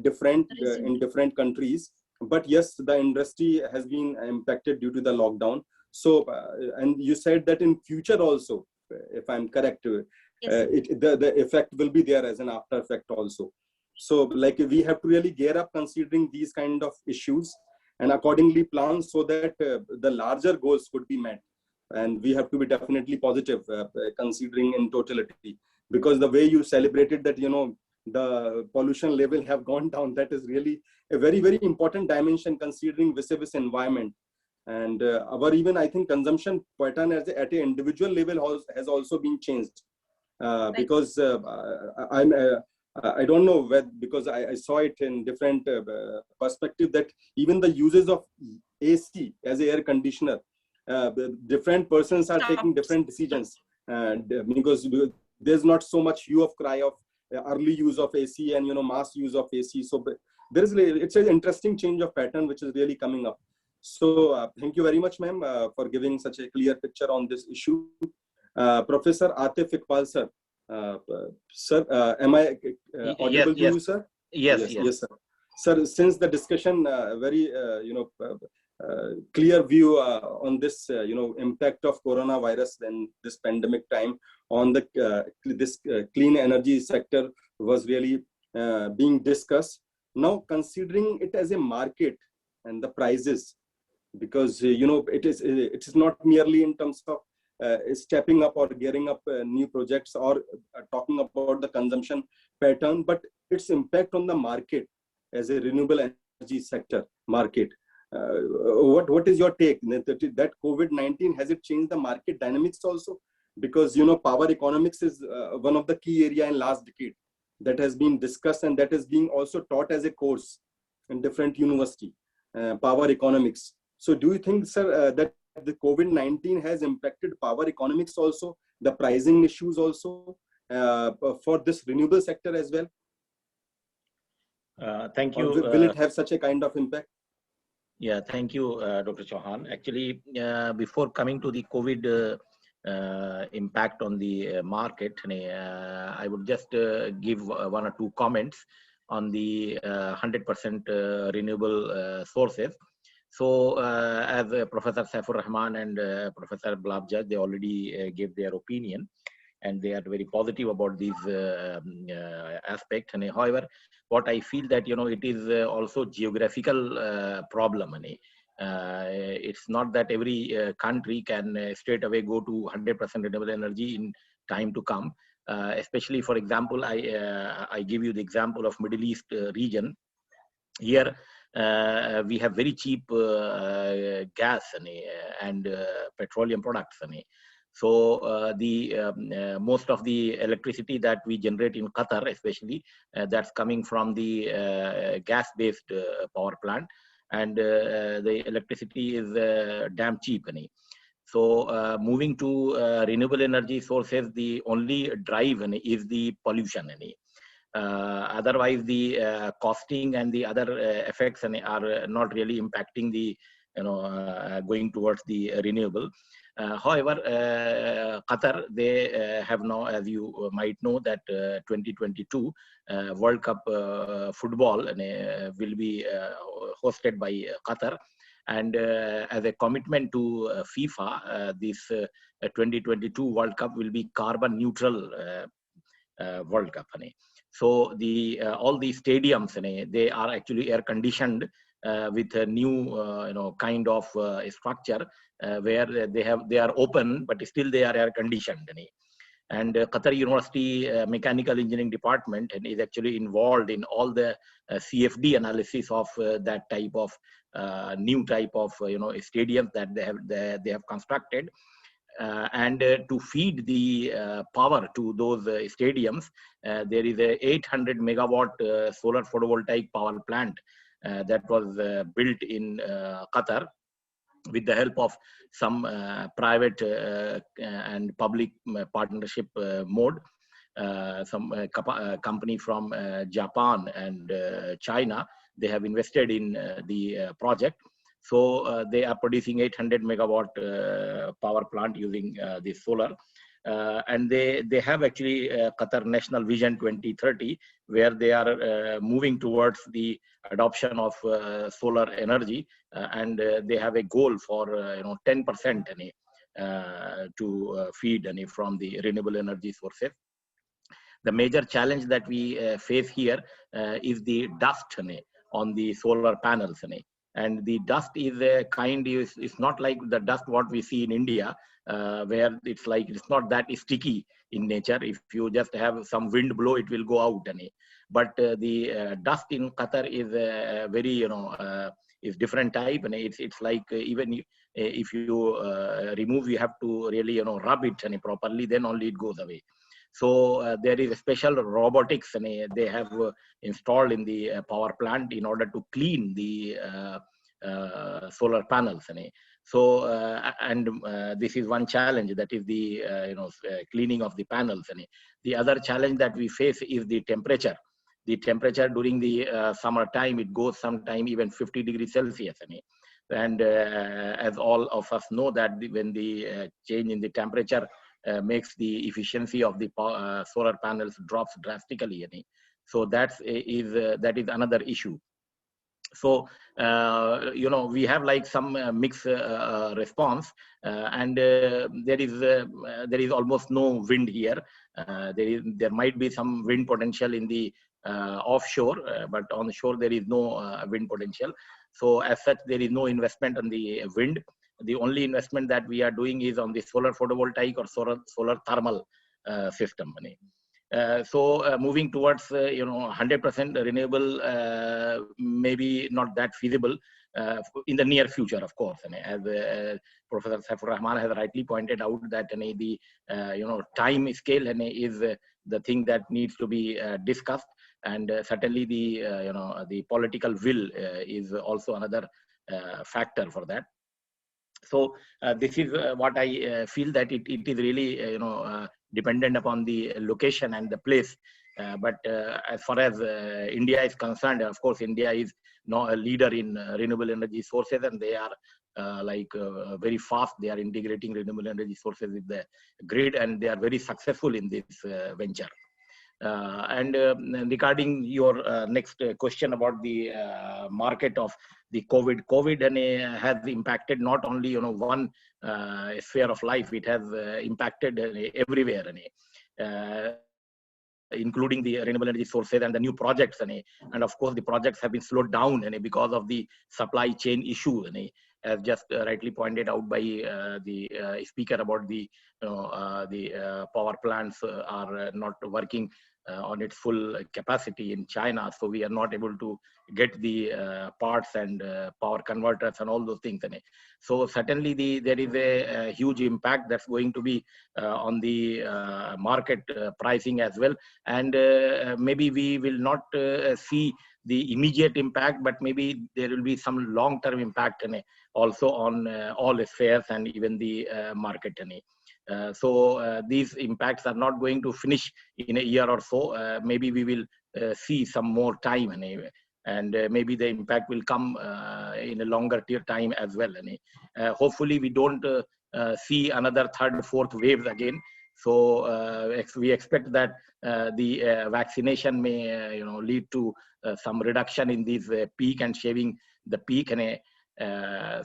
different in different countries. But yes, the industry has been impacted due to the lockdown. So and you said that in future also, if I'm correct, yes. The effect will be there as an after effect also. So like we have to really gear up considering these kind of issues, and accordingly plan so that the larger goals could be met. And we have to be definitely positive considering in totality, because the way you celebrated that, the pollution level have gone down, that is really a very, very important dimension considering vis-a-vis environment. And our even, I think, consumption pattern at an individual level has also been changed. Because I don't know whether, because I saw it in different perspective, that even the uses of AC as an air conditioner, different persons are taking different decisions, because there's not so much hue of cry of early use of AC and mass use of AC. So there is it's an interesting change of pattern which is really coming up. So thank you very much, ma'am, for giving such a clear picture on this issue. Professor Atif Iqbal, sir. Sir, am I audible to you, sir? Yes, sir. Sir, since the discussion very clear view on this, impact of coronavirus and this pandemic time on the this clean energy sector was really being discussed. Now, considering it as a market and the prices, because it is not merely in terms of stepping up or gearing up new projects or talking about the consumption pattern, but its impact on the market as a renewable energy sector market. What is your take that COVID-19, has it changed the market dynamics also? Because power economics is one of the key area in last decade that has been discussed, and that is being also taught as a course in different university, power economics. So do you think, sir, that the COVID-19 has impacted power economics also, the pricing issues also for this renewable sector as well? Thank you. Or will it have such a kind of impact? Yeah, thank you, Dr. Chauhan. Actually, before coming to the COVID impact on the market, I would just give one or two comments on the 100% renewable sources. So, as Professor Saifur Rahman and Professor Blabjad, they already gave their opinion, and they are very positive about these aspects. And however, what I feel that it is also geographical problem. It's not that every country can straight away go to 100% renewable energy in time to come. Especially, for example, I give you the example of Middle East region. Here, we have very cheap gas and petroleum products. So the most of the electricity that we generate in Qatar, especially, that's coming from the gas-based power plant, and the electricity is damn cheap. So moving to renewable energy sources, the only drive is the pollution. Otherwise, the costing and the other effects are not really impacting the going towards the renewable. However, Qatar, they have now, as you might know, that 2022 World Cup football will be hosted by Qatar. And as a commitment to FIFA, this 2022 World Cup will be carbon neutral World Cup. So the all these stadiums, they are actually air conditioned with a new kind of structure where they are open, but still they are air conditioned. And Qatar University Mechanical Engineering Department is actually involved in all the CFD analysis of that type of new type of stadiums that they have constructed. And to feed the power to those stadiums, there is a 800 megawatt solar photovoltaic power plant that was built in Qatar with the help of some private and public partnership mode. Some company from Japan and China, they have invested in the project. So they are producing 800 megawatt power plant using the solar. And they have actually Qatar National Vision 2030, where they are moving towards the adoption of solar energy, and they have a goal for 10% to feed from the renewable energy sources. The major challenge that we face here is the dust on the solar panels. And the dust is a kind, it's not like the dust what we see in India, where it's like, it's not that sticky in nature. If you just have some wind blow, it will go out. But the dust in Qatar is very, is different type. And it's like, even if you remove, you have to really, rub it properly, then only it goes away. So there is a special robotics they have installed in the power plant in order to clean the solar panels. So this is one challenge, that is the cleaning of the panels. The other challenge that we face is the temperature. The temperature during the summer time, it goes sometime even 50 degrees Celsius. And as all of us know, that when the change in the temperature makes the efficiency of the solar panels drops drastically. So that is another issue. So, we have like some mixed response, and there is almost no wind here. There might be some wind potential in the offshore, but on the shore there is no wind potential. So as such, there is no investment on the wind. The only investment that we are doing is on the solar photovoltaic or solar thermal system. So moving towards 100% renewable, maybe not that feasible in the near future, of course. As Professor Saifur Rahman has rightly pointed out, that the time scale is the thing that needs to be discussed, and certainly the political will is also another factor for that. So this is what I feel, that it is really dependent upon the location and the place. But as far as India is concerned, of course, India is now a leader in renewable energy sources, and they are very fast. They are integrating renewable energy sources with the grid, and they are very successful in this venture. And regarding your next question about the market of the COVID has impacted not only one sphere of life. It has impacted everywhere, including the renewable energy sources and the new projects, and of course the projects have been slowed down because of the supply chain issue, as just rightly pointed out by the speaker about the power plants are not working on its full capacity in China, so we are not able to get the parts and power converters and all those things. So certainly there is a huge impact that's going to be on the market pricing as well, and maybe we will not see the immediate impact, but maybe there will be some long-term impact also on all spheres and even the market. So these impacts are not going to finish in a year or so. Maybe we will see some more time, and maybe the impact will come in a longer time as well. Hopefully we don't see another third, fourth waves again. So we expect that the vaccination may lead to some reduction in this peak and shaving the peak.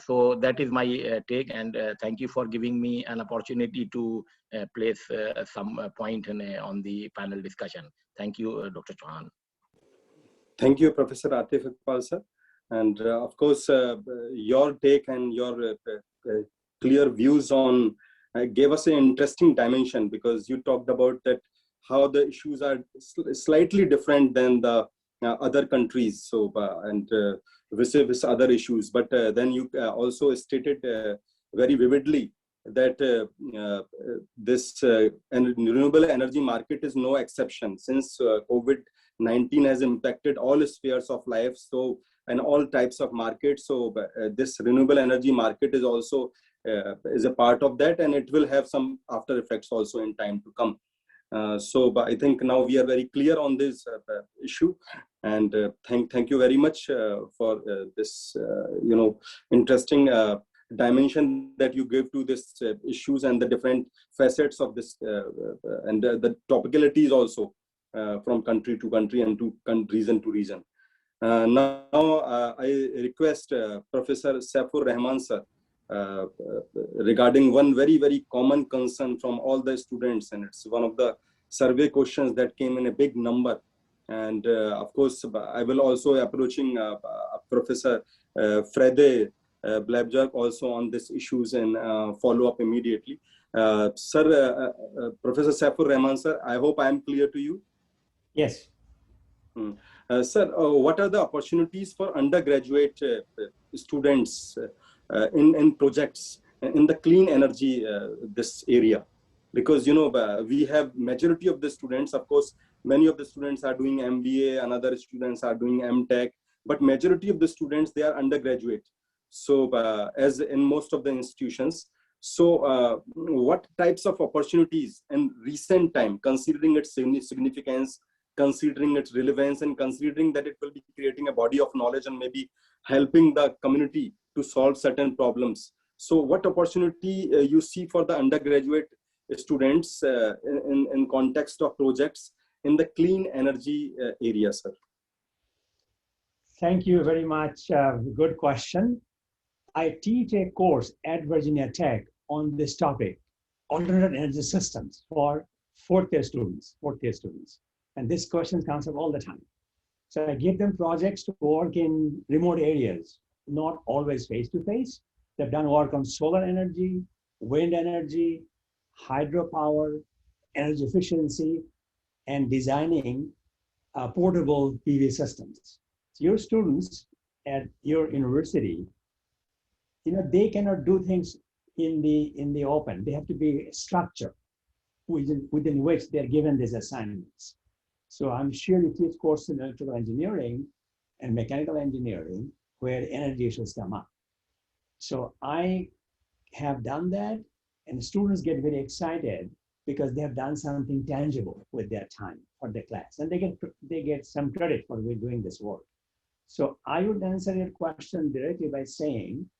So that is my take, and thank you for giving me an opportunity to place some point on the panel discussion. Thank you, Dr. Chauhan. Thank you, Professor Atif Iqbal sir. And of course, your take and your clear views on gave us an interesting dimension, because you talked about that how the issues are slightly different than the other countries. So and with other issues, but then you also stated very vividly that this renewable energy market is no exception, since COVID-19 has impacted all spheres of life, so and all types of markets. So this renewable energy market is also is a part of that, and it will have some after effects also in time to come. So but I think now we are very clear on this issue, and thank you very much for this interesting dimension that you give to this issues and the different facets of this and the topicalities also from country to country and to region to region. Now I request Professor Saifur Rahman sir regarding one very common concern from all the students, and it's one of the survey questions that came in a big number. And of course, I will also approaching Professor Frede Blabjak also on these issues and follow up immediately. Sir, Professor Saifur Rahman sir, I hope I am clear to you. Yes. Sir, what are the opportunities for undergraduate students in projects in the clean energy this area? Because we have majority of the students, of course, many of the students are doing MBA and other students are doing MTech, but majority of the students, they are undergraduate. So as in most of the institutions, so what types of opportunities in recent time, considering its significance, considering its relevance, and considering that it will be creating a body of knowledge and maybe helping the community to solve certain problems. So what opportunity you see for the undergraduate students in context of projects in the clean energy area, sir? Thank you very much. Good question. I teach a course at Virginia Tech on this topic, alternate energy systems for fourth year students. And this question comes up all the time. So I give them projects to work in remote areas, not always face-to-face. They've done work on solar energy, wind energy, hydropower, energy efficiency, and designing portable PV systems. So your students at your university, they cannot do things in the open. They have to be structured within which they're given these assignments. So I'm sure you teach courses in electrical engineering and mechanical engineering where energy issues come up. So I have done that, and students get very excited because they have done something tangible with their time for the class, and they get some credit for doing this work. So I would answer your question directly by saying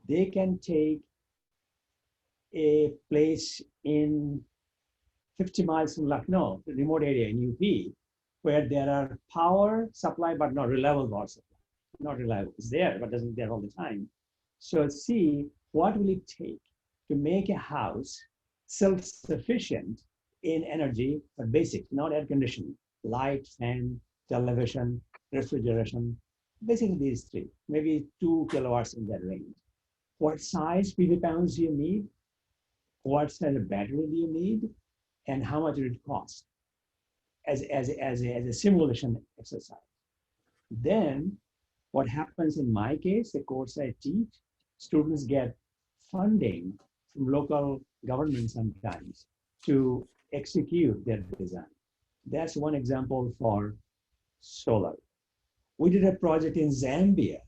they can take a place in 50 miles from Lucknow, the remote area in UP, where there are power supply, but not reliable power supply. Not reliable, it's there, but doesn't there all the time. So see, what will it take to make a house self-sufficient in energy for basics, not air conditioning, light, fan, television, refrigeration, basically these three, maybe 2 kilowatts in that range. What size PV panels do you need? What size of battery do you need? And how much will it cost as a simulation exercise? Then what happens in my case, the course I teach, students get funding from local government sometimes to execute their design. That's one example for solar. We did a project in Zambia,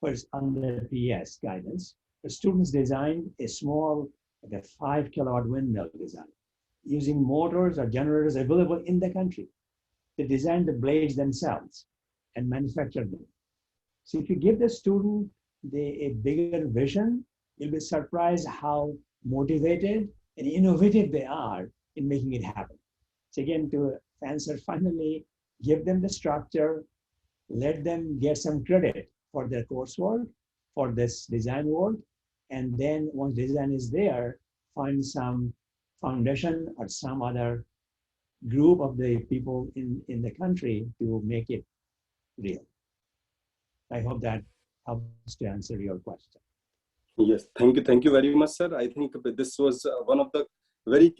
where it's under PS guidance. The students designed a small, like a 5 kilowatt windmill design using motors or generators available in the country. They designed the blades themselves and manufactured them. So if you give the student a bigger vision, you'll be surprised how motivated and innovative they are in making it happen. So again, to answer finally, give them the structure, let them get some credit for their coursework, for this design work, and then once design is there, find some foundation or some other group of the people in the country to make it real. I hope that helps to answer your question. Yes, thank you very much, sir. I think this was one of the very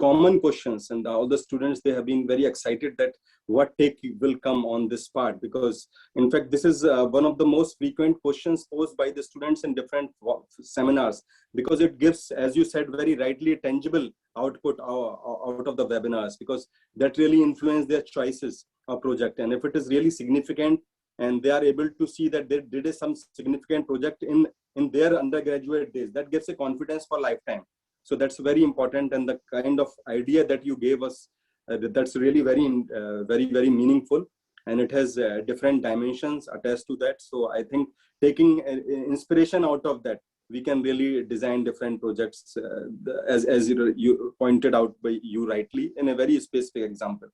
common questions, and all the students, they have been very excited that what take will come on this part, because in fact this is one of the most frequent questions posed by the students in different seminars, because it gives, as you said very rightly, a tangible output out of the webinars, because that really influence their choices of project. And if it is really significant and they are able to see that they did some significant project in their undergraduate days, that gives a confidence for lifetime. So that's very important, and the kind of idea that you gave us, that's really very meaningful, and it has different dimensions attached to that. So I think taking inspiration out of that, we can really design different projects, as you pointed out by you rightly, in a very specific example.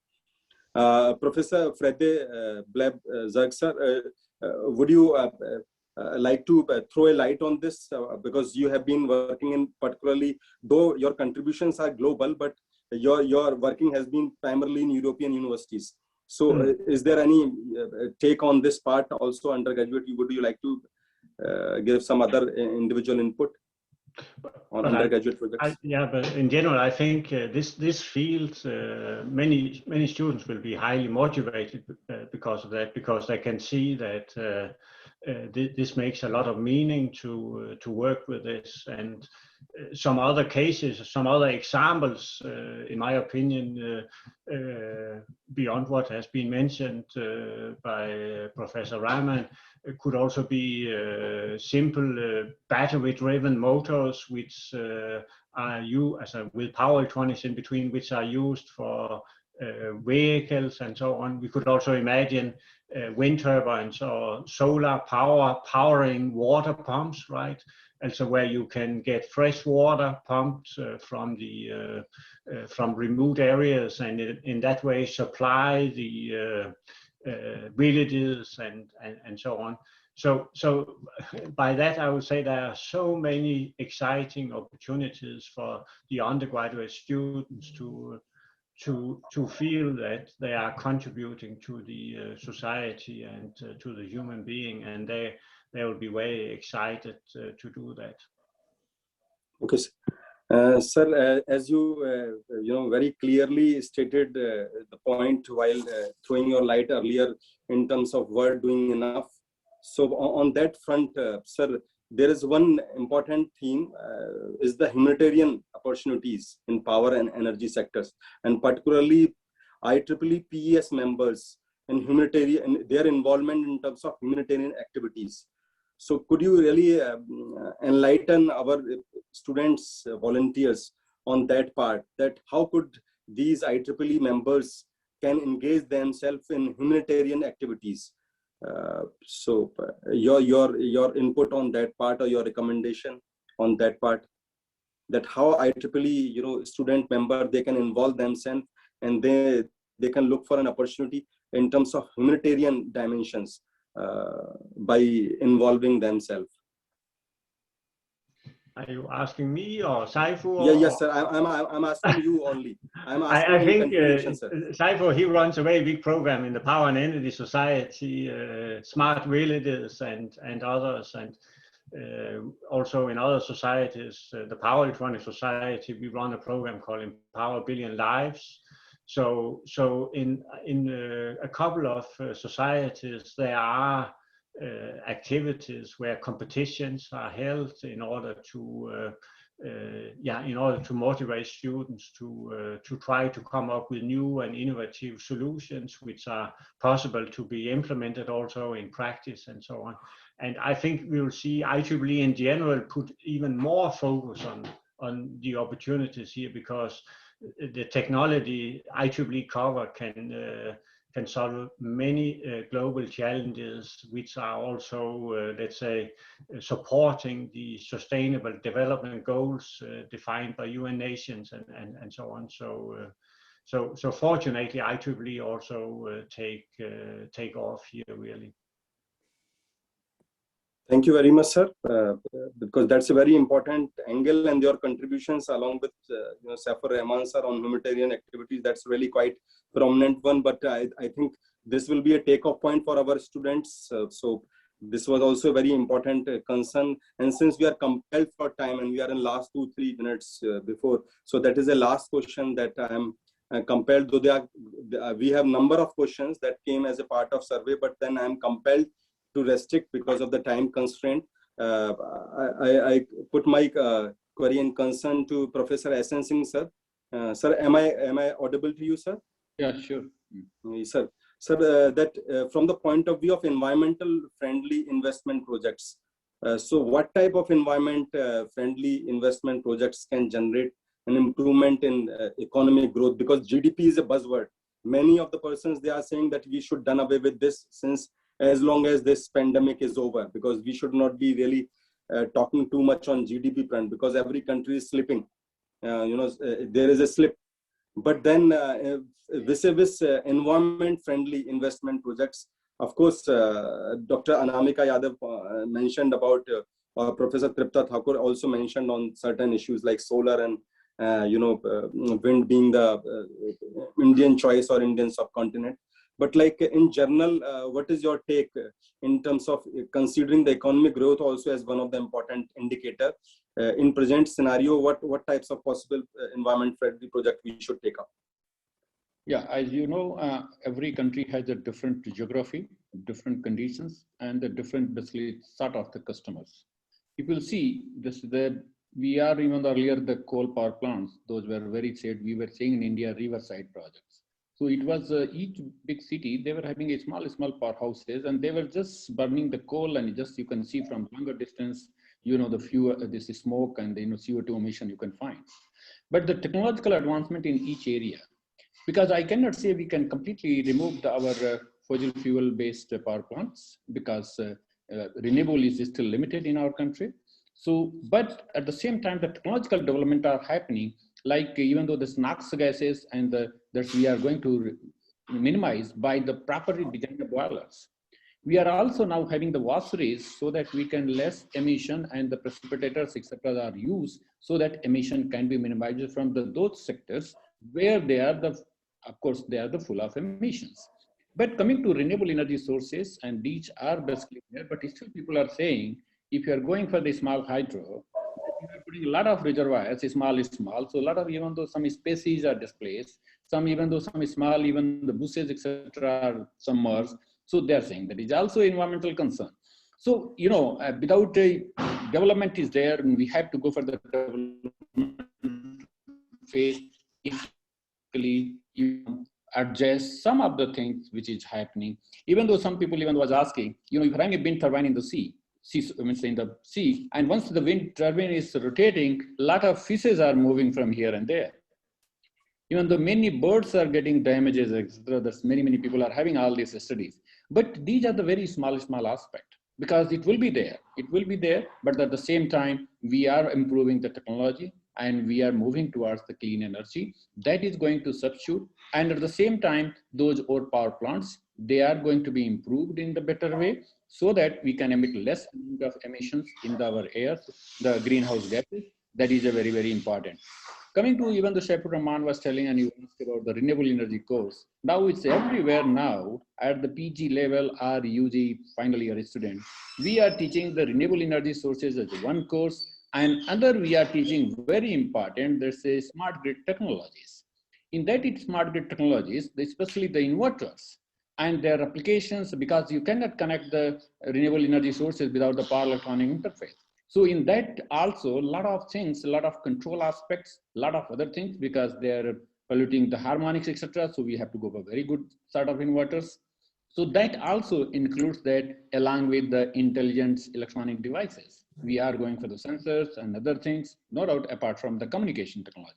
Professor Frede Bleb Zerg, sir, would you like to throw a light on this, because you have been working in particularly, though your contributions are global, but your working has been primarily in European universities. So is there any take on this part also undergraduate? Would you like to give some other individual input on undergraduate projects? Yeah, but in general, I think this field, many students will be highly motivated because of that, because they can see that this makes a lot of meaning to work with this. And some other cases, some other examples, in my opinion, beyond what has been mentioned by Professor Rahman, could also be simple battery-driven motors, which are used with power electronics in between, which are used for vehicles and so on. We could also imagine wind turbines or solar power powering water pumps, right? And so where you can get fresh water pumped from remote areas, and in that way supply the villages and so on. So by that, I would say there are so many exciting opportunities for the undergraduate students to feel that they are contributing to the society and to the human being, and they will be very excited to do that. Okay, sir, as you very clearly stated the point while throwing your light earlier in terms of world doing enough. So on that front, sir, there is one important theme is the humanitarian opportunities in power and energy sectors, and particularly IEEE PES members in humanitarian, their involvement in terms of humanitarian activities. So could you really enlighten our students, volunteers on that part, that how could these IEEE members can engage themselves in humanitarian activities? So your input on that part, or your recommendation on that part, that how IEEE student member, they can involve themselves and they can look for an opportunity in terms of humanitarian dimensions by involving themselves. Are you asking me or Saifu? Yeah, yes, sir. I'm asking you only. I think Saifu, he runs a very big program in the Power and Energy Society, Smart Villages and others, and also in other societies, the Power Electronic Society, we run a program called Empower Billion Lives. So in a couple of societies, there are activities where competitions are held in order to motivate students to try to come up with new and innovative solutions which are possible to be implemented also in practice and so on. And I think we will see IEEE in general put even more focus on the opportunities here, because the technology IEEE cover can solve many global challenges, which are also, let's say, supporting the sustainable development goals defined by UN nations and so on. So fortunately, IEEE also take off here really. Thank you very much, sir, because that's a very important angle, and your contributions along with Saifur Rahman sir on humanitarian activities, that's really quite prominent one. But I think this will be a takeoff point for our students. So this was also a very important concern. And since we are compelled for time and we are in last 2-3 minutes before, so that is the last question that I am compelled. Though we have number of questions that came as a part of survey, but then I am compelled to restrict because of the time constraint. I put my query and concern to Professor S.N. Singh, sir. Sir, am I audible to you, sir? Yeah, sure. Sir, that from the point of view of environmental friendly investment projects, so what type of environment friendly investment projects can generate an improvement in economic growth? Because GDP is a buzzword. Many of the persons, they are saying that we should done away with this since as long as this pandemic is over, because we should not be really talking too much on GDP front, because every country is slipping. There is a slip. But then vis-a-vis environment-friendly investment projects, of course, Dr. Anamika Yadav mentioned about, or Professor Tripta Thakur also mentioned on certain issues like solar and wind being the Indian choice or Indian subcontinent. But like in general, what is your take in terms of considering the economic growth also as one of the important indicator in present scenario? What types of possible environment-friendly project we should take up? Yeah, as you know, every country has a different geography, different conditions, and a different basically sort of the customers. If you see this, we are even earlier the coal power plants; those were very said. We were saying in India riverside projects. So it was each big city, they were having a small powerhouses, and they were just burning the coal, and just you can see from longer distance, the fewer this smoke and CO2 emission you can find. But the technological advancement in each area, because I cannot say we can completely remove our fossil fuel based power plants, because renewable is still limited in our country. So, but at the same time, the technological development are happening. Like even though this NOx gases and that we are going to minimized by the properly designed boilers. We are also now having the washeries so that we can less emission and the precipitators, etc. are used so that emission can be minimized from those sectors where they are the, of course, they are the full of emissions. But coming to renewable energy sources, and these are basically there, but still people are saying, if you are going for the small hydro, you are putting a lot of reservoirs, small, so a lot of, even though some species are displaced, some even though some small, even the bushes, etc. are submerged, so they are saying that is also environmental concern. So, you know, without a development is there, and we have to go for the development phase, you adjust some of the things which is happening. Even though some people even was asking, you know, if you're having a wind turbine in the sea, in the sea, and once the wind turbine is rotating, a lot of fishes are moving from here and there. Even though many birds are getting damages, etc., many people are having all these studies. But these are the very small aspect, because it will be there, but at the same time, we are improving the technology and we are moving towards the clean energy that is going to substitute. And at the same time, those oil power plants, they are going to be improved in the better way so that we can emit less amount of emissions in our air, the greenhouse gases. That is a very, very important. Coming to even the Shaifur Rahman was telling, and you asked about the renewable energy course. Now it's everywhere now at the PG level or UG final year student. We are teaching the renewable energy sources as one course, and other we are teaching very important, there's a smart grid technologies. In that it's smart grid technologies, especially the inverters and their applications, because you cannot connect the renewable energy sources without the power electronic interface. So in that also, a lot of things, a lot of control aspects, a lot of other things, because they're polluting the harmonics, etc. So we have to go for very good sort of inverters. So that also includes that, along with the intelligent electronic devices. We are going for the sensors and other things, no doubt, apart from the communication technology.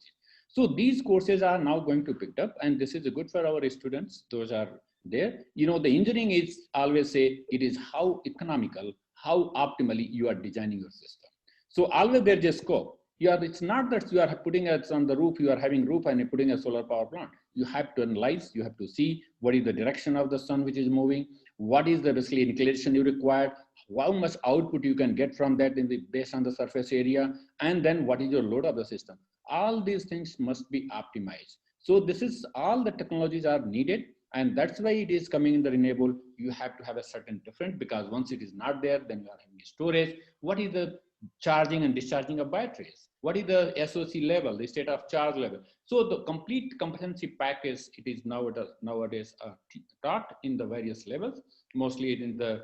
So these courses are now going to pick up, and this is good for our students. Those are there. You know, the engineering is always say it is how economical, how optimally you are designing your system. So always there's a scope. It's not that you are putting it on the roof, you are having roof and you're putting a solar power plant. You have to analyze, you have to see what is the direction of the sun which is moving, what is the basically inclination you require, how much output you can get from that based on the surface area, and then what is your load of the system. All these things must be optimized. So this is all the technologies are needed. And that's why it is coming in the renewable. You have to have a certain difference, because once it is not there, then you are having storage. What is the charging and discharging of batteries? What is the SOC level, the state of charge level? So the complete competency package, it is nowadays taught in the various levels, mostly in the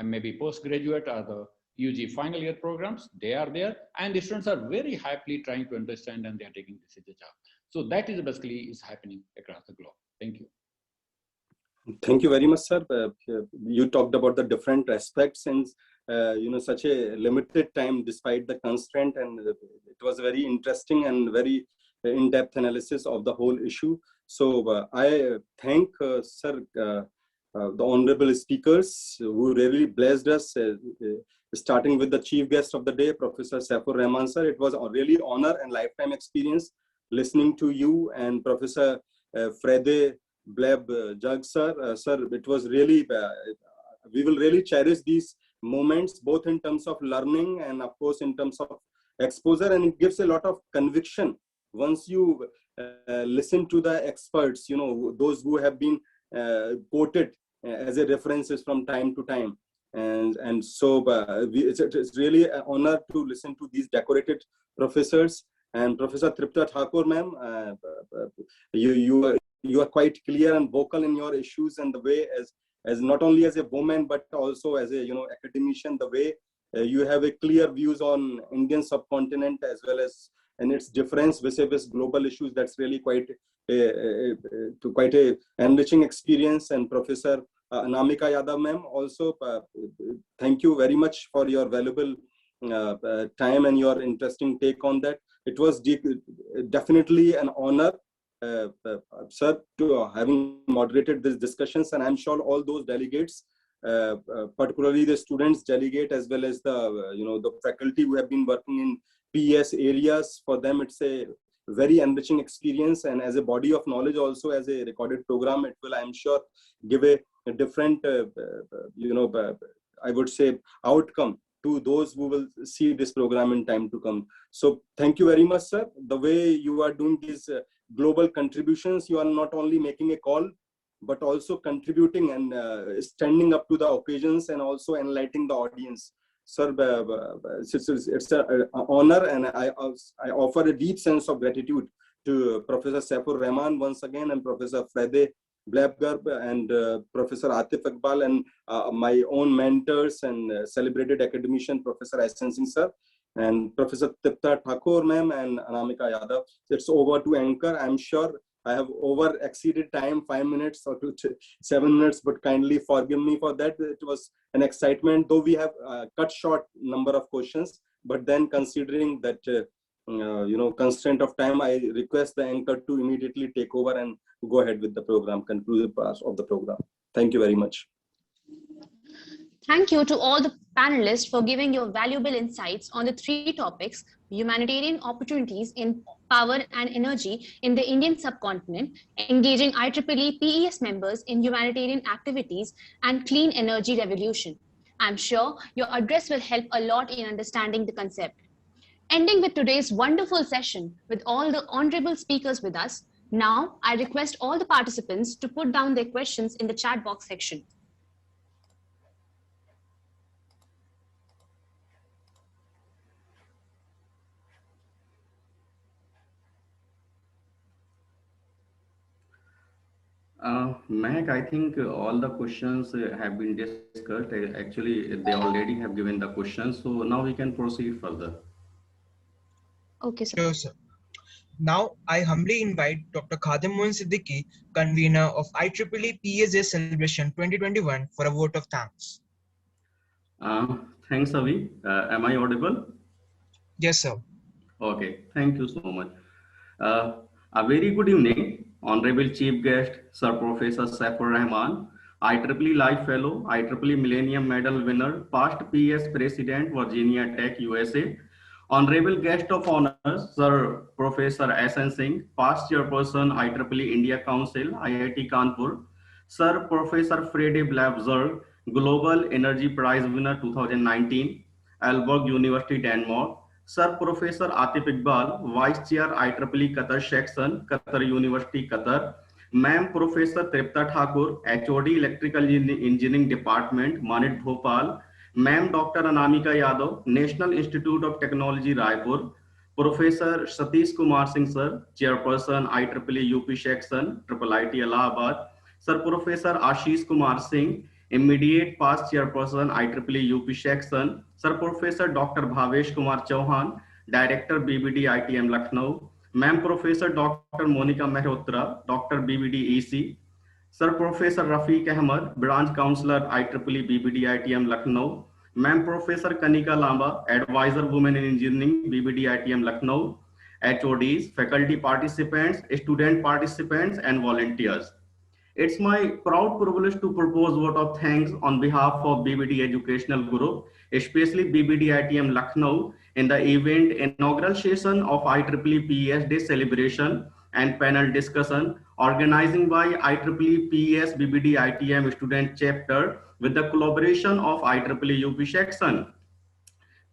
maybe postgraduate or the UG final year programs. They are there, and the students are very happily trying to understand, and they are taking this as a job. So that is basically is happening across the globe. Thank you. Thank you very much, sir. You talked about the different aspects in you know, such a limited time despite the constraint, and it was very interesting and very in-depth analysis of the whole issue. So I thank sir, the honorable speakers who really blessed us, starting with the chief guest of the day, Professor Shaifur Rahman sir. It was a really honor and lifetime experience listening to you and Professor Frede Bleb Jug sir. Sir, it was really, we will really cherish these moments, both in terms of learning and of course in terms of exposure, and it gives a lot of conviction once you listen to the experts, you know, those who have been quoted as a references from time to time. And so it's really an honor to listen to these decorated professors. And Professor Tripta Thakur ma'am, you are quite clear and vocal in your issues, and the way as not only as a woman but also as a, you know, academician, the way you have a clear views on Indian subcontinent as well as and its difference vis-a-vis global issues. That's really quite a enriching experience. And Professor Anamika Yadav ma'am, also thank you very much for your valuable time and your interesting take on that. It was definitely an honor, sir, to having moderated these discussions, and I'm sure all those delegates, particularly the students delegate as well as the you know, the faculty who have been working in PS areas, for them it's a very enriching experience, and as a body of knowledge also, as a recorded program, it will, I'm sure, give a different, I would say, outcome to those who will see this program in time to come. So thank you very much, sir. The way you are doing these global contributions, you are not only making a call, but also contributing and standing up to the occasions and also enlightening the audience. Sir, it's an honor, and I offer a deep sense of gratitude to Professor Saifur Rahman once again, and Professor Friday Blabgarb, and Professor Atif Iqbal, and my own mentors and celebrated academician, Professor Ahsan Singh sir, and Professor Tipta Thakur ma'am, and Anamika Yadav. It's over to anchor. I'm sure I have over exceeded time, 5 minutes or 7 minutes, but kindly forgive me for that. It was an excitement, though we have cut short number of questions, but then considering that constraint of time, I request the anchor to immediately take over and go ahead with the program, conclusive part of the program. Thank you very much. Thank you to all the panelists for giving your valuable insights on the 3 topics: humanitarian opportunities in power and energy in the Indian subcontinent, engaging IEEE PES members in humanitarian activities, and clean energy revolution. I'm sure your address will help a lot in understanding the concept. Ending with today's wonderful session with all the honorable speakers with us, now I request all the participants to put down their questions in the chat box section. Mac, I think all the questions have been discussed. Actually, they already have given the questions. So now we can proceed further. Okay, sir. Sure, sir. Now, I humbly invite Dr. Khadim Moin Siddiqui, convener of IEEE Pes Day Celebration 2021, for a vote of thanks. Thanks, Avi. Am I audible? Yes, sir. Okay, thank you so much. A very good evening, Honorable Chief Guest, Sir Professor Saifur Rahman, IEEE Life Fellow, IEEE Millennium Medal winner, past PS President, Virginia Tech, USA. Honorable Guest of Honor, Sir Professor Ahsan Singh, past Chairperson, IEEE India Council, IIT Kanpur. Sir Professor Friday Blabzerg, Global Energy Prize winner 2019, Aalborg University, Denmark. Sir Professor Atif Iqbal, Vice Chair IEEE Qatar Section, Qatar University, Qatar. Ma'am Professor Tripta Thakur, HOD Electrical Engineering Department, Manit Bhopal. Ma'am Dr. Anamika Yadav, National Institute of Technology, Raipur. Professor Satish Kumar Singh Sir, Chairperson IEEE UP Section, IIIT Allahabad. Sir Professor Ashish Kumar Singh, Immediate Past Chairperson IEEE UP Section. Sir Professor Dr. Bhavesh Kumar Chauhan, Director BBDITM Lucknow. Ma'am Professor Dr. Monica Mehrotra, Dr. BBD EC. Sir Professor Rafiq Ahmad, Branch Counselor IEEE BBDITM Lucknow. Ma'am Professor Kanika Lamba, Advisor Women in Engineering BBDITM Lucknow. HODs, faculty participants, student participants, and volunteers. It's my proud privilege to propose vote of thanks on behalf of BBD Educational Group, especially BBD ITM Lucknow, in the event inaugural session of IEEE PES Day Celebration and panel discussion, organizing by IEEE PES BBD ITM Student Chapter with the collaboration of IEEE UP Section.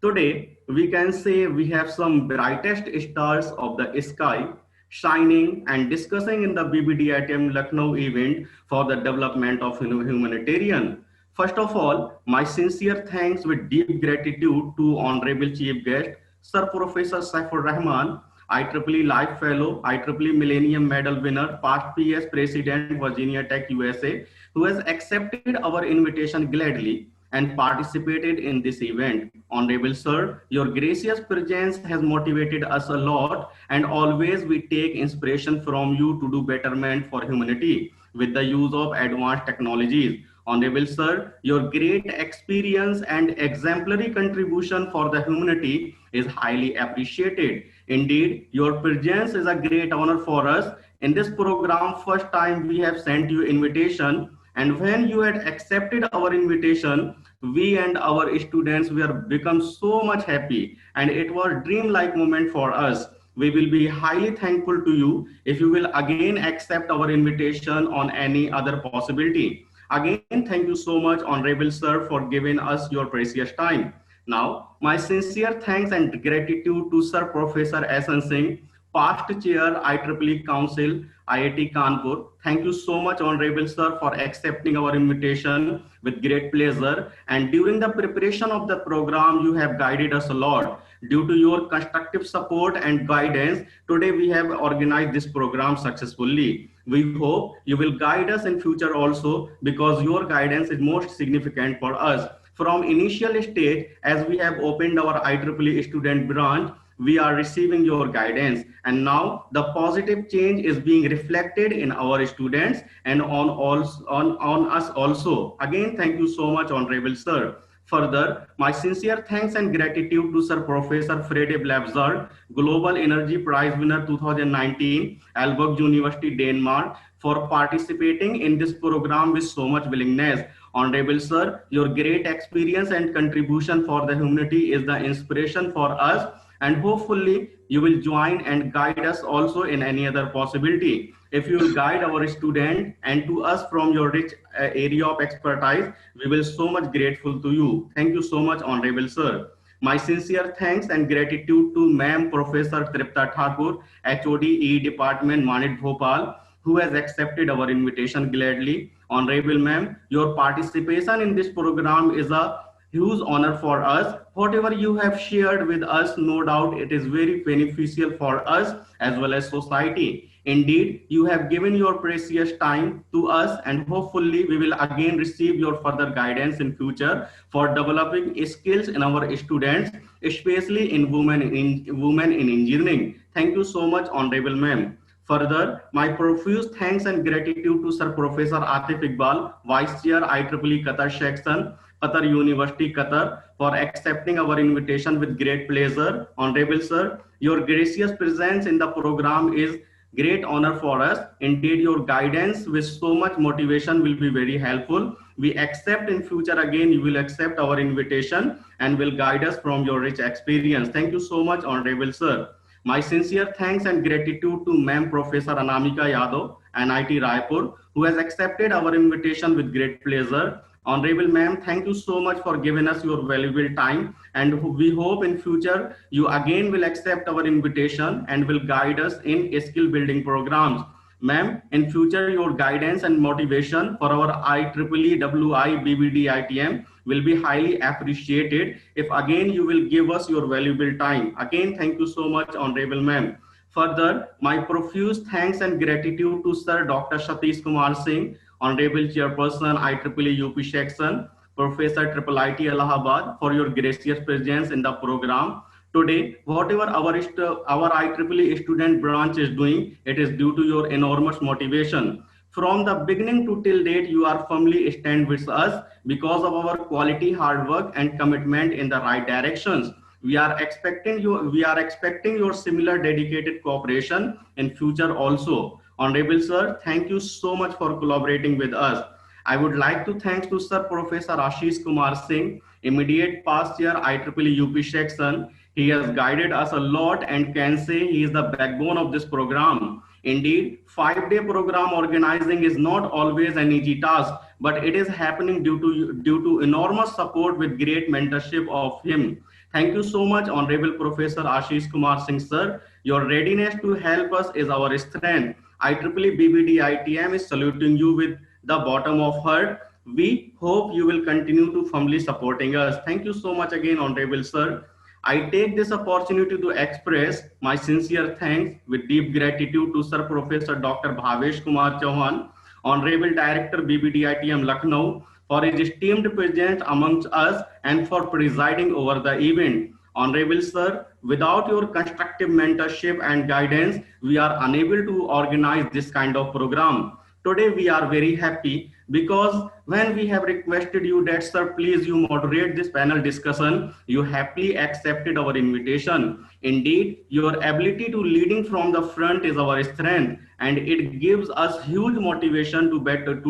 Today, we can say we have some brightest stars of the sky shining and discussing in the BBDITM Lucknow event for the development of humanitarian. First of all, my sincere thanks with deep gratitude to Honorable Chief Guest, Sir Professor Saifur Rahman, IEEE Life Fellow, IEEE Millennium Medal winner, past PS President, Virginia Tech, USA, who has accepted our invitation gladly and participated in this event. Honorable Sir, your gracious presence has motivated us a lot, and always we take inspiration from you to do betterment for humanity with the use of advanced technologies. Honorable Sir, your great experience and exemplary contribution for the humanity is highly appreciated. Indeed, your presence is a great honor for us. In this program, first time we have sent you invitation, and when you had accepted our invitation, we and our students were become so much happy, and it was dream-like moment for us. We will be highly thankful to you if you will again accept our invitation on any other possibility. Again, thank you so much, Honorable Sir, for giving us your precious time. Now, my sincere thanks and gratitude to Sir Professor S.N. Singh, past chair IEEE Council, IIT Kanpur. Thank you so much, Honorable Sir, for accepting our invitation with great pleasure. And during the preparation of the program, you have guided us a lot. Due to your constructive support and guidance, today we have organized this program successfully. We hope you will guide us in future also, because your guidance is most significant for us. From initial stage, as we have opened our IEEE student branch, we are receiving your guidance, and now the positive change is being reflected in our students and on us also. Again, thank you so much, Honorable Sir. Further, my sincere thanks and gratitude to Sir Professor Frede Blabzard, Global Energy Prize winner 2019, Aalborg University, Denmark, for participating in this program with so much willingness. Honorable Sir, your great experience and contribution for the humanity is the inspiration for us, and hopefully you will join and guide us also in any other possibility. If you will guide our student and to us from your rich area of expertise, we will so much grateful to you. Thank you so much, Honorable Sir. My sincere thanks and gratitude to Ma'am Professor Tripta Thakur, HOD EE Department, Manit Bhopal, who has accepted our invitation gladly. Honorable Ma'am, your participation in this program is a huge honor for us. Whatever you have shared with us, no doubt it is very beneficial for us as well as society. Indeed, you have given your precious time to us, and hopefully we will again receive your further guidance in future for developing skills in our students, especially in women in engineering. Thank you so much, Honorable Ma'am. Further, my profuse thanks and gratitude to Sir Professor Atif Iqbal, Vice Chair IEEE Qatar Section, Qatar University, Qatar, for accepting our invitation with great pleasure. Honorable Sir, your gracious presence in the program is great honor for us. Indeed, your guidance with so much motivation will be very helpful. We accept in future again, you will accept our invitation and will guide us from your rich experience. Thank you so much, Honorable Sir. My sincere thanks and gratitude to Ma'am Professor Anamika Yadav, NIT Raipur, who has accepted our invitation with great pleasure. Honorable Ma'am, thank you so much for giving us your valuable time, and we hope in future you again will accept our invitation and will guide us in skill building programs. Ma'am, in future your guidance and motivation for our IEEE BBDNITM will be highly appreciated if again you will give us your valuable time. Again, thank you so much, Honorable Ma'am. Further, my profuse thanks and gratitude to Sir Dr. Satish Kumar Singh, Honorable Chairperson, IEEE UP Section, Professor IIIT Allahabad, for your gracious presence in the program. Today, whatever our IEEE student branch is doing, it is due to your enormous motivation. From the beginning to till date, you are firmly stand with us because of our quality, hard work, and commitment in the right directions. We are expecting your similar dedicated cooperation in future also. Honorable Sir, thank you so much for collaborating with us. I would like to thank to Sir Professor Ashish Kumar Singh, immediate past year IEEE UP Section. He has guided us a lot and can say he is the backbone of this program. Indeed, 5-day program organizing is not always an easy task, but it is happening due to enormous support with great mentorship of him. Thank you so much, Honorable Professor Ashish Kumar Singh, sir. Your readiness to help us is our strength. IEEE BBDITM is saluting you with the bottom of heart. We hope you will continue to firmly supporting us. Thank you so much again, Honorable Sir. I take this opportunity to express my sincere thanks with deep gratitude to Sir Professor Dr. Bhavesh Kumar Chauhan, Honorable Director BBDITM Lucknow, for his esteemed presence amongst us and for presiding over the event. Honorable Sir, without your constructive mentorship and guidance, we are unable to organize this kind of program. Today we are very happy because when we have requested you that, sir, please you moderate this panel discussion, you happily accepted our invitation. Indeed, your ability to leading from the front is our strength, and it gives us huge motivation to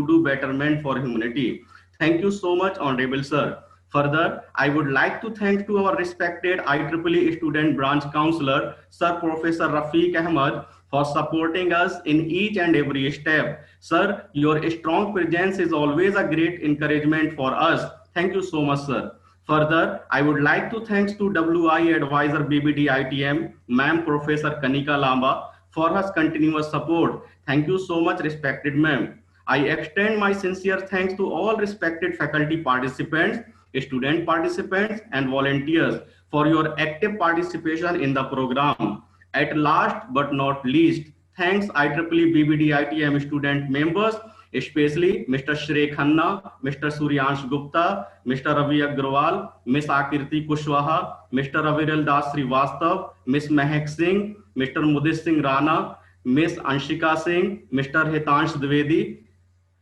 do betterment for humanity. Thank you so much, Honorable Sir. Further, I would like to thank to our respected IEEE Student Branch Counselor, Sir Professor Rafiq Ahmed, for supporting us in each and every step. Sir, your strong presence is always a great encouragement for us. Thank you so much, sir. Further, I would like to thanks to WI Advisor BBDITM, Ma'am Professor Kanika Lamba, for her continuous support. Thank you so much, respected ma'am. I extend my sincere thanks to all respected faculty participants, student participants, and volunteers for your active participation in the program. At last but not least, thanks IEEE BBDITM student members, especially Mr. Shrey Khanna, Mr. Suryansh Gupta, Mr. Ravi Agrawal, Ms. Akirti Kushwaha, Mr. Aviral Das Srivastav, Ms. Mehak Singh, Mr. Mudit Singh Rana, Ms. Anshika Singh, Mr. Hitansh Dwivedi,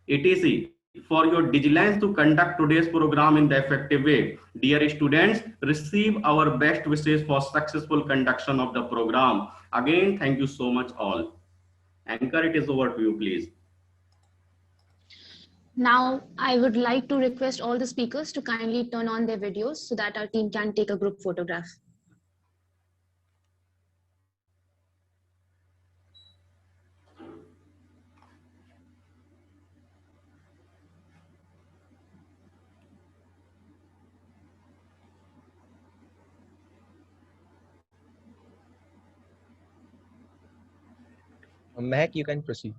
etc. for your vigilance to conduct today's program in the effective way. Dear students, receive our best wishes for successful conduction of the program. Again, thank you so much all. Anchor, it is over to you, please. Now, I would like to request all the speakers to kindly turn on their videos so that our team can take a group photograph. Mehak, you can proceed.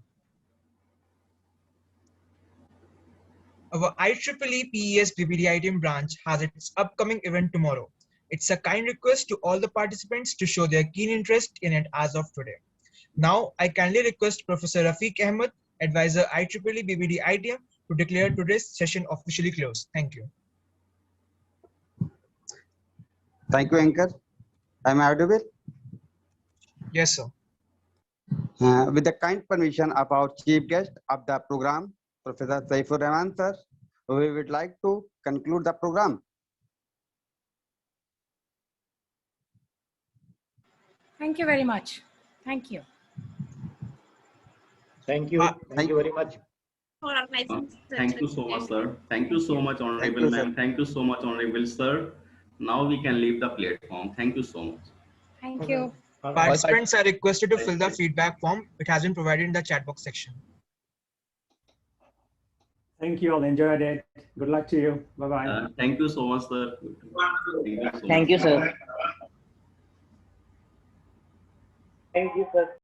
Our IEEE PES BBDITM branch has its upcoming event tomorrow. It's a kind request to all the participants to show their keen interest in it as of today. Now, I kindly request Professor Rafiq Ahmed, Advisor IEEE BBDITM, to declare today's session officially closed. Thank you. Thank you, Anchor. Am I audible? Yes, sir. With the kind permission of our chief guest of the program, Professor Saifur Rahman, sir, we would like to conclude the program. Thank you very much. Thank you. Thank you. Thank you very much. For organizing Thank you so much, sir. Thank you so much, Honorable Ma'am. Thank you so much, Honorable Sir. Now we can leave the platform. Thank you so much. Thank you. Participants are requested to fill the feedback form. It has been provided in the chat box section. Thank you all. Enjoyed it. Good luck to you. Bye-bye. Thank you so much, sir. Thank you, sir. Thank you, sir.